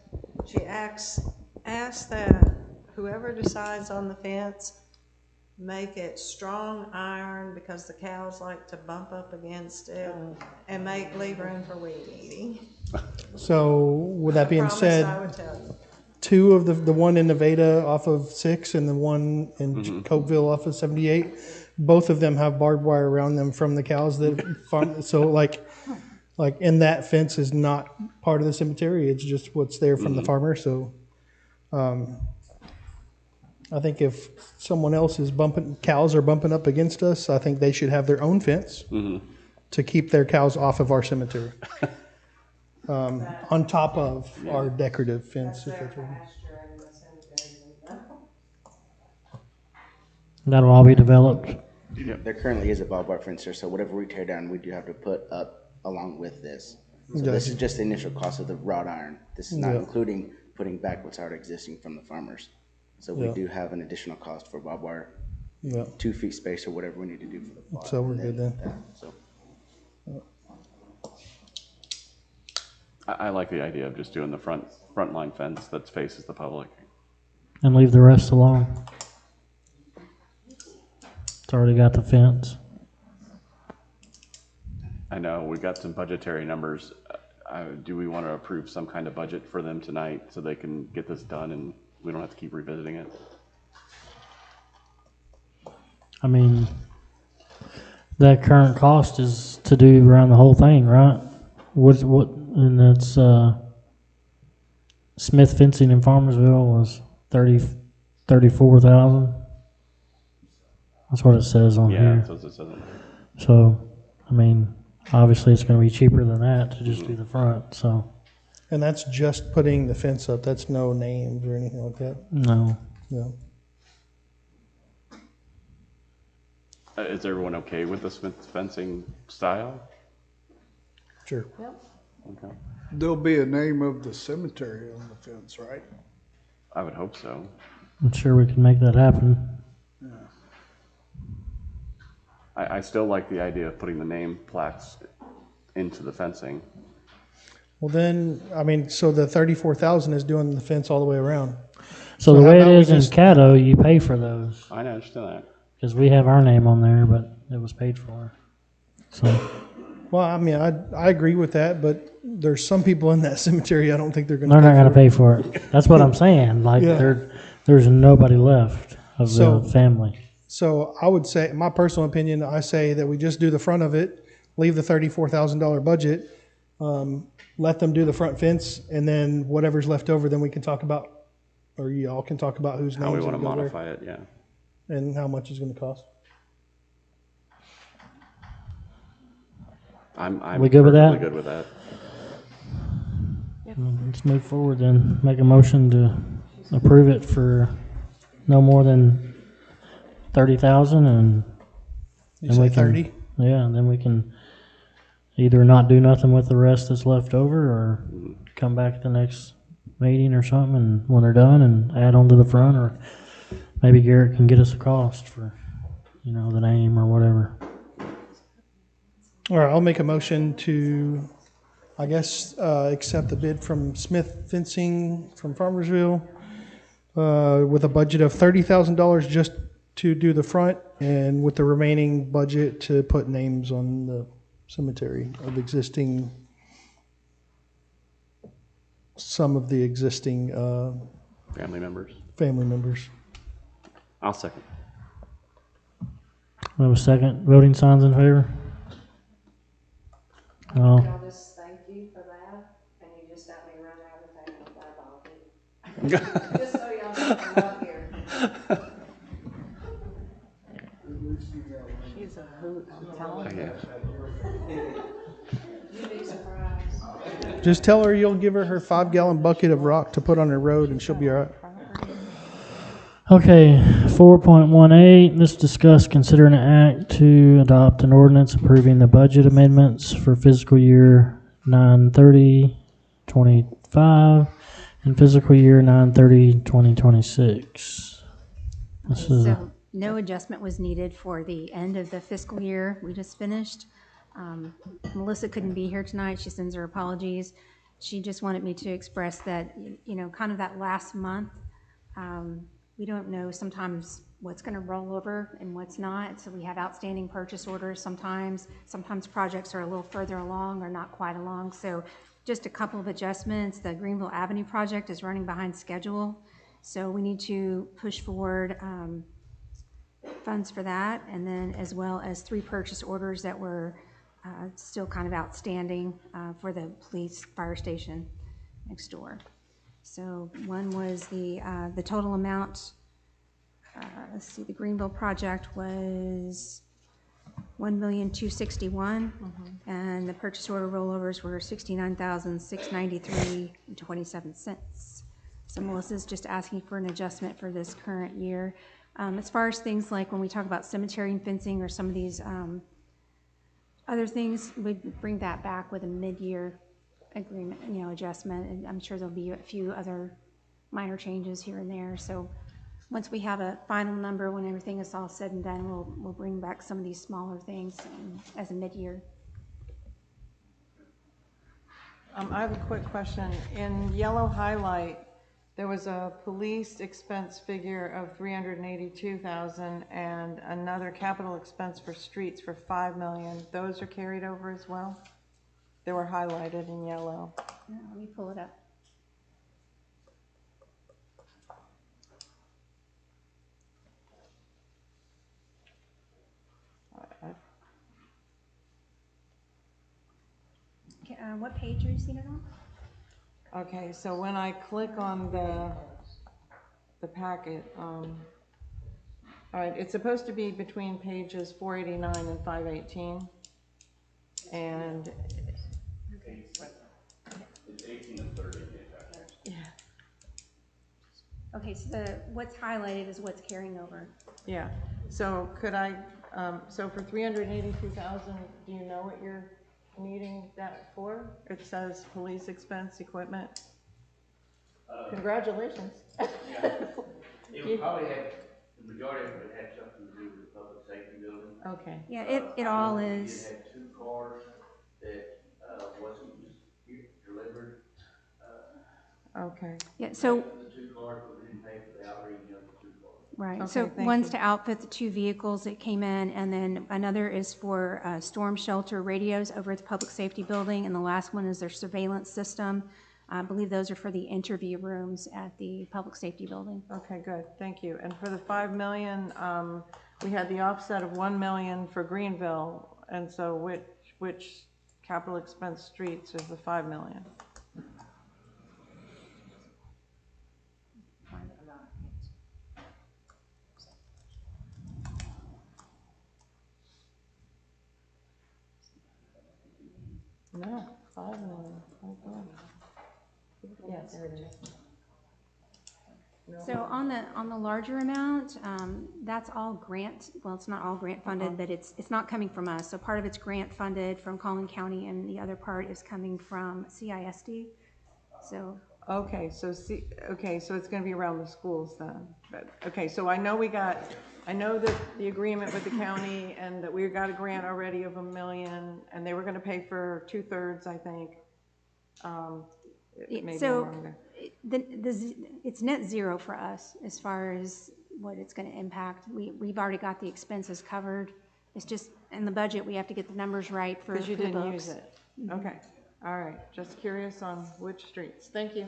She asked that whoever decides on the fence, make it strong iron because the cows like to bump up against it, and leave room for weed eating. So with that being Promise I said, would tell you. two of the one in Nevada off of 6 and the one in Cokeville off of 78, both of them have barbed wire around them from the cows that farm. So like in that fence is not part of the cemetery. It's just what's there from the farmer. So I think if someone else is cows are bumping up against us, I think they should have their own fence to keep their cows off of our cemetery. On top of our decorative fence. If that's right. That'll all be developed. There currently is a barbed wire fence there, so whatever we tear down, we do have to put up along with this. So Gotcha. this is just the initial cost of the wrought iron. This is not Yeah. including putting back what's already existing from the farmers. So we Yeah. do have an additional cost for barbed wire, Yeah. 2 feet space or whatever we need to do for the plot. So we're and good then. that, so. I like the idea of just doing the front line fence that faces the public. And leave the rest alone. It's already got the fence. I know, we've got some budgetary numbers. Do we want to approve some kind of budget for them tonight so they can get this done and we don't have to keep revisiting it? I mean, that current cost is to do around the whole thing, right? And that's, Smith Fencing in Farmersville was 34,000. That's what it says on Yeah, here. that's what it says on there. So, I mean, obviously it's gonna be cheaper than that to just do the front, so, And that's just putting the fence up. That's no names or anything like that. no. No. Is everyone okay with the Smith fencing style? Sure. Okay. There'll be a name of the cemetery on the fence, right? I would hope so. I'm sure we can make that happen. I still like the idea of putting the name plaques into the fencing. Well then, I mean, so the 34,000 is doing the fence all the way around. So the how way it about we is in just- Caddo, you pay for those. I understand that. Because we have our name on there, but it was paid for. So, Well, I mean, I agree with that, but there's some people in that cemetery, I don't think they're gonna. they're not gonna pay for it. That's what I'm saying. Like, Yeah. there's nobody left of So- the family. So I would say, my personal opinion, I say that we just do the front of it, leave the $34,000 budget, let them do the front fence, and then whatever's left over, then we can talk about, or y'all can talk about whose names. How we want to are gonna go modify it, yeah. there and how much it's gonna cost. I'm We good with that? perfectly good with that. Let's move forward then. Make a motion to approve it for no more than 30,000 and. You then say we can- 30? Yeah, and then we can either not do nothing with the rest that's left over or come back at the next meeting or something and when they're done and add on to the front, or maybe Garrett can get us a cost for, the name or whatever. All right, I'll make a motion to, I guess, accept the bid from Smith Fencing from Farmersville with a budget of $30,000 just to do the front, and with the remaining budget to put names on the cemetery of existing, some of the existing Family members. family members. I'll second. We have a second. Voting signs in favor? Oh, I'll just thank you for that, and you just got me run out of the table by Bobby. Just so y'all know I'm up here. She's a hoot, I'm telling you. You'd be surprised. Just tell her you'll give her her 5-gallon bucket of rock to put on her road, and she'll be all right. okay. 4.18, let's discuss, consider an act to adopt an ordinance approving the budget amendments for fiscal year 9/30/25 and fiscal year 9/30/2026. This is, So no adjustment was needed for the end of the fiscal year we just finished. Melissa couldn't be here tonight. She sends her apologies. She just wanted me to express that, kind of that last month, we don't know sometimes what's going to roll over and what's not. So we have outstanding purchase orders sometimes. Sometimes projects are a little further along or not quite along. So just a couple of adjustments. The Greenville Avenue project is running behind schedule. So we need to push forward funds for that, and then as well as 3 purchase orders that were still kind of outstanding for the police fire station next door. So one was the total amount, let's see, the Greenville project was $1,261,000, and the purchase order rollovers were $69,693.27. So Melissa's just asking for an adjustment for this current year. As far as things like when we talk about cemetery and fencing or some of these other things, we bring that back with a mid-year agreement, adjustment, and I'm sure there'll be a few other minor changes here and there. So once we have a final number, when everything is all said and done, we'll bring back some of these smaller things as a mid-year. I have a quick question. In yellow highlight, there was a police expense figure of $382,000 and another capital expense for streets for $5 million. Those are carried over as well? They were highlighted in yellow. Let me pull it up. Okay, what page are you seeing it on? Okay, so when I click on the packet, all right, it's supposed to be between pages 489 and 518. And It's 18 and 30. yeah, Okay, so what's highlighted is what's carrying over. yeah. So could I, so for 382,000, do you know what you're needing that for? It says police expense equipment. Congratulations. It would probably have, the majority of it would have something to do with the public safety building. Okay. Yeah, it all We is. did have 2 cars that wasn't delivered. Okay. Yeah, so The 2 cars, we didn't pay for Right, Okay, so thank one's you. to outfit the 2 vehicles that came in, and then another is for storm shelter radios over at the Public Safety Building, and the last one is their surveillance system. I believe those are for the interview rooms at the Public Safety Building. Okay, good, thank you. And for the 5 million, we had the offset of 1 million for Greenville, and so which capital expense streets is the 5 million? No, 5 million. Okay. Yeah, there it is. So on the larger amount, that's all grant, well, it's not all grant funded, but it's not coming from us. So part of it's grant funded from Collin County, and the other part is coming from CISD. So. Okay, so so it's gonna be around the schools then. But, okay, so I know that the agreement with the county and that we got a grant already of $1 million, and they were gonna pay for 2/3, I think. Maybe So I'm wrong there. it's net zero for us as far as what it's going to impact. We've already got the expenses covered. It's just in the budget, we have to get the numbers right for Because you the didn't books. use it. Okay, all right, just curious on which streets. Thank you.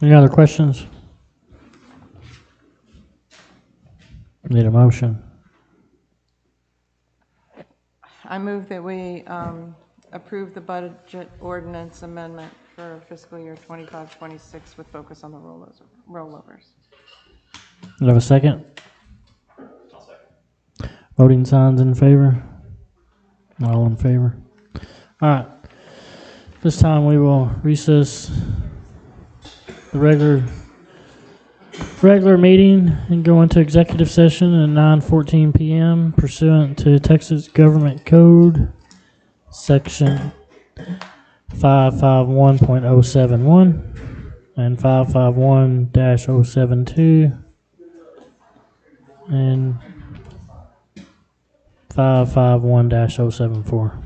Any other questions? Need a motion. I move that we approve the budget ordinance amendment for fiscal year 25-26 with focus on the rollovers. Do you have a second? Voting signs in favor? All in favor? All right. This time we will recess the regular meeting and go into executive session at 9:14 p.m. pursuant to Texas Government Code Section 551.071 and 551-072 and 551-074.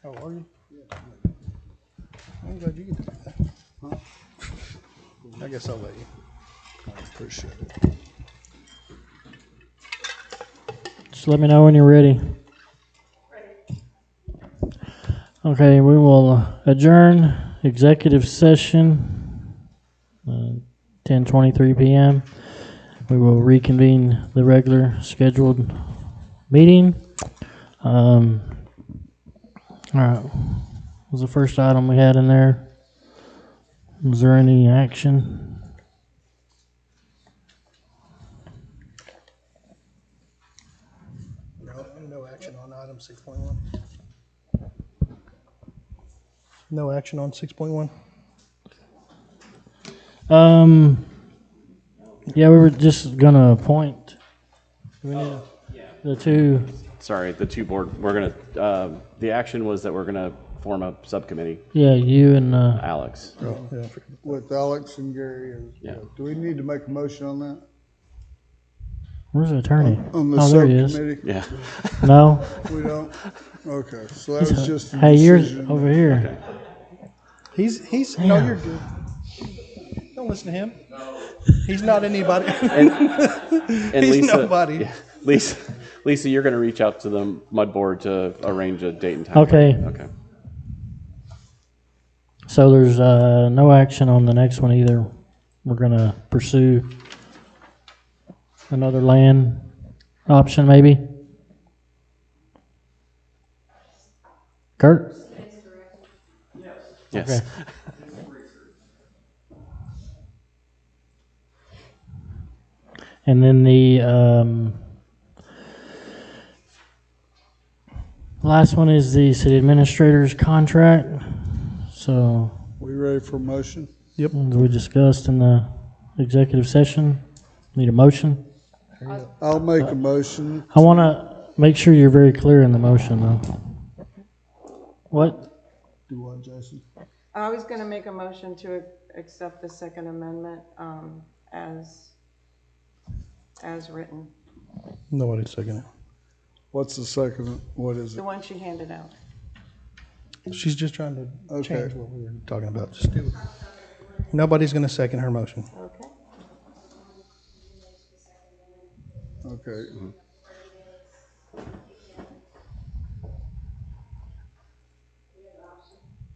Oh, are you? I'm glad you get to do that. Huh? I guess I'll let you. I appreciate it. Just let me know when you're ready. Okay, we will adjourn executive session, 10:23 p.m. We will reconvene the regular scheduled meeting. All right, what was the first item we had in there? Was there any action? No action on item 6.1. No action on 6.1. Yeah, we were just gonna appoint the two. Sorry, the two board, we're gonna, the action was that we're gonna form a subcommittee. Yeah, you and Alex. Oh, yeah. With Alex and Gary. Yeah. Do we need to make a motion on that? Where's the attorney? On the Oh, there he is. subcommittee? Yeah. No. We don't? Okay, so that was just. a Hey, you're decision. over here. He's no, you're good. Don't listen to him. He's not anybody. And He's Lisa, nobody. yeah, Lisa, you're gonna reach out to the mud board to arrange a date and time. Okay. Okay. So there's no action on the next one either. We're gonna pursue another land option maybe. Kurt? Yes. Okay. And then the last one is the city administrator's contract. So We ready for a motion? Yep. as we discussed in the executive session, need a motion. I'll make a motion. I want to make sure you're very clear in the motion though. What? Do what, Jason? I was going to make a motion to accept the Second Amendment as written, Nobody second it. What's the second? What is the it? one she handed out. She's just trying to Okay. change what we were talking about. Just do it. Nobody's going to second her motion. Okay. Okay.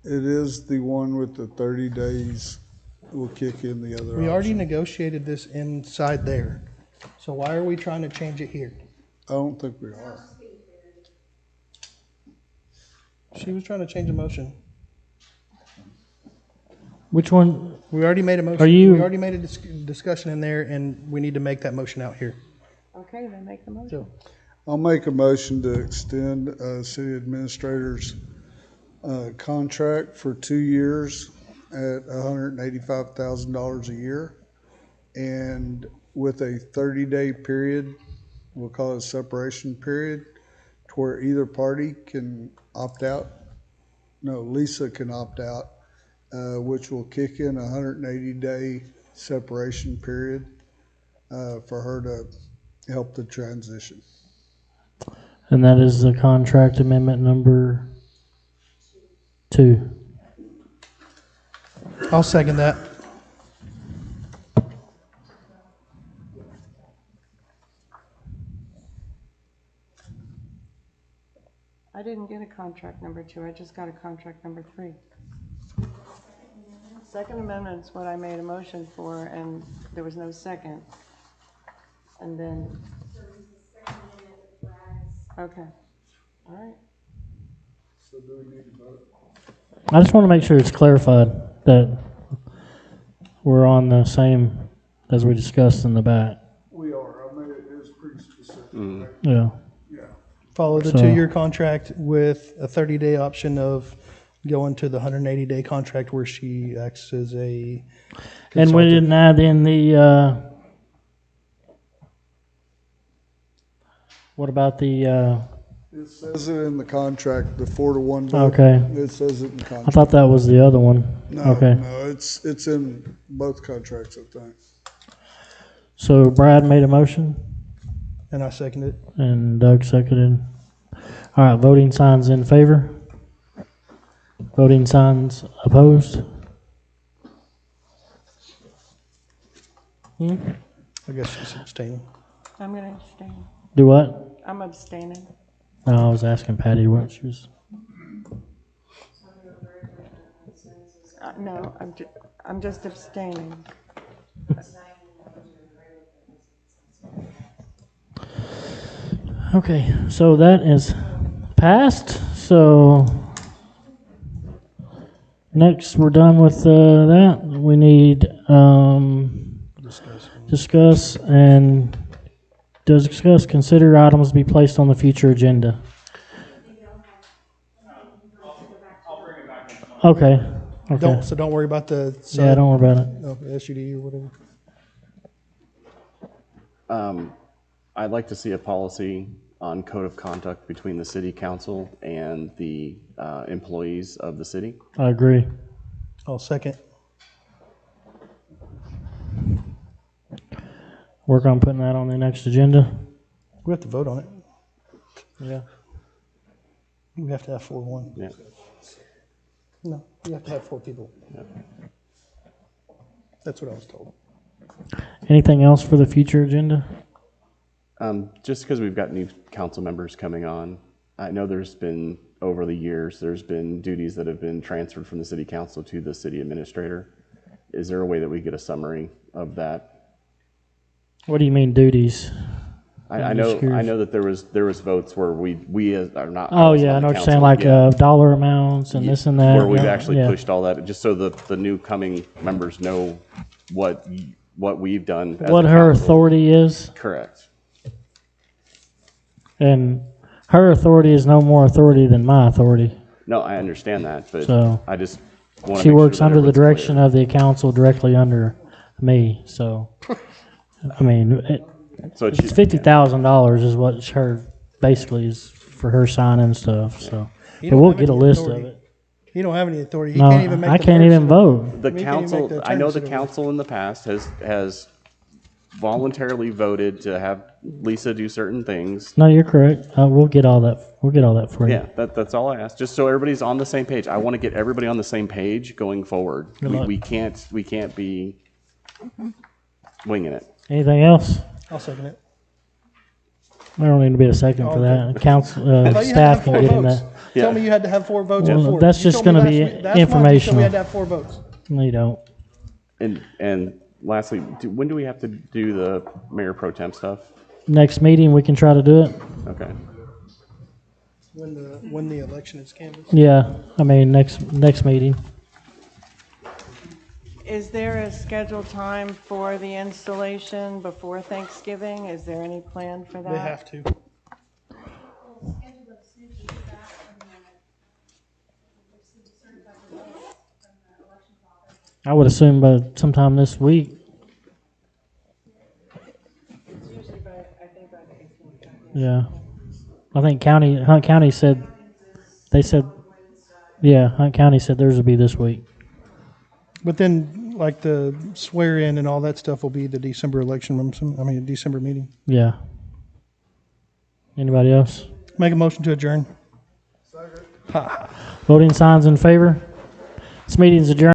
It is the one with the 30 days will kick in the other We already option. negotiated this inside there. So why are we trying to change it here? I don't think we are. She was trying to change a motion. Which one? We already made a motion. Are you- We already made a discussion in there, and we need to make that motion out here. Okay, then make the motion. I'll make a motion to extend city administrator's contract for 2 years at $185,000 a year. And with a 30-day period, we'll call it a separation period, to where either party can opt out. No, Lisa can opt out, which will kick in a 180-day separation period for her to help the transition. And that is the contract amendment number 2. I'll second that. I didn't get a contract number 2, I just got a contract number 3. Second Amendment is what I made a motion for, and there was no second. And then, okay, all right. So do we need to vote? I just want to make sure it's clarified that we're on the same as we discussed in the back. We are, I made it, it was pretty specific. right? Yeah. Yeah. Follow the So- 2-year contract with a 30-day option of going to the 180-day contract where she acts as a And we consultant. didn't add in the, what about the, It says it in the contract, the 4-to-1 vote. Okay. It says it in the I contract. thought that was the other one. No, Okay. no, it's in both contracts, I think. So Brad made a motion And I second it. and Doug seconded. All right, voting signs in favor. Voting signs opposed? I guess she's abstaining. I'm going to abstain. Do what? I'm abstaining. No, I was asking Patty what she was. No, I'm just abstaining. Okay, so that is passed. So next, we're done with that. We need discuss consider items to be placed on the future agenda. Okay. Okay. Don't worry about the. Yeah, don't worry about it. No, SUD or whatever. I'd like to see a policy on code of conduct between the city council and the employees of the city. I agree. I'll second. Work on putting that on the next agenda. We have to vote on it. Yeah. We have to have 4-1. Yeah. No, you have to have 4 people. Yeah. That's what I was told. Anything else for the future agenda? Just because we've got new council members coming on, I know there's been, over the years, there's been duties that have been transferred from the city council to the city administrator. Is there a way that we get a summary of that? What do you mean duties? I know that there was votes where we are not. Oh yeah, I know what you're saying, like dollar amounts and this and that. Where we've yeah, actually yeah. pushed all that, just so the new coming members know what we've done. As What a her council. authority is. Correct. And her authority is no more authority than my authority. No, I understand that, but So, I just want to. She works under the direction of the council directly under me, so, I mean, So it's $50,000 is what her, basically is for her signing stuff, so. You But don't we'll have get a any list authority. of it. You don't have any authority. You No, can't even make I the can't even person- vote. The You can't even council, make the I know the attorney sit over. council in the past has voluntarily voted to have Lisa do certain things. No, you're correct. We'll get all that, for you. Yeah, that's all I asked, just so everybody's on the same page. I want to get everybody on the same page going forward. Good luck. We can't be winging it. Anything else? I'll second it. There don't need to be a second for Okay. that. Council, I thought you had to staff have can 4 get in votes. that. Tell me you had to have 4 votes Well, before. that's You just told me gonna be last month you said informational. we had to have 4 votes. No, you don't. And lastly, when do we have to do the mayor pro tem stuff? Next meeting, we can try to do it. Okay. When the election is canvassed. Yeah, I mean, next meeting. Is there a scheduled time for the installation before Thanksgiving? Is there any plan for that? They have to. I would assume by sometime this week. Yeah. I think Hunt County said, Hunt County said theirs would be this week. But then, like the swear in and all that stuff will be the December election, December meeting. Yeah. Anybody else? Make a motion to adjourn. Voting signs in favor? This meeting's adjourned.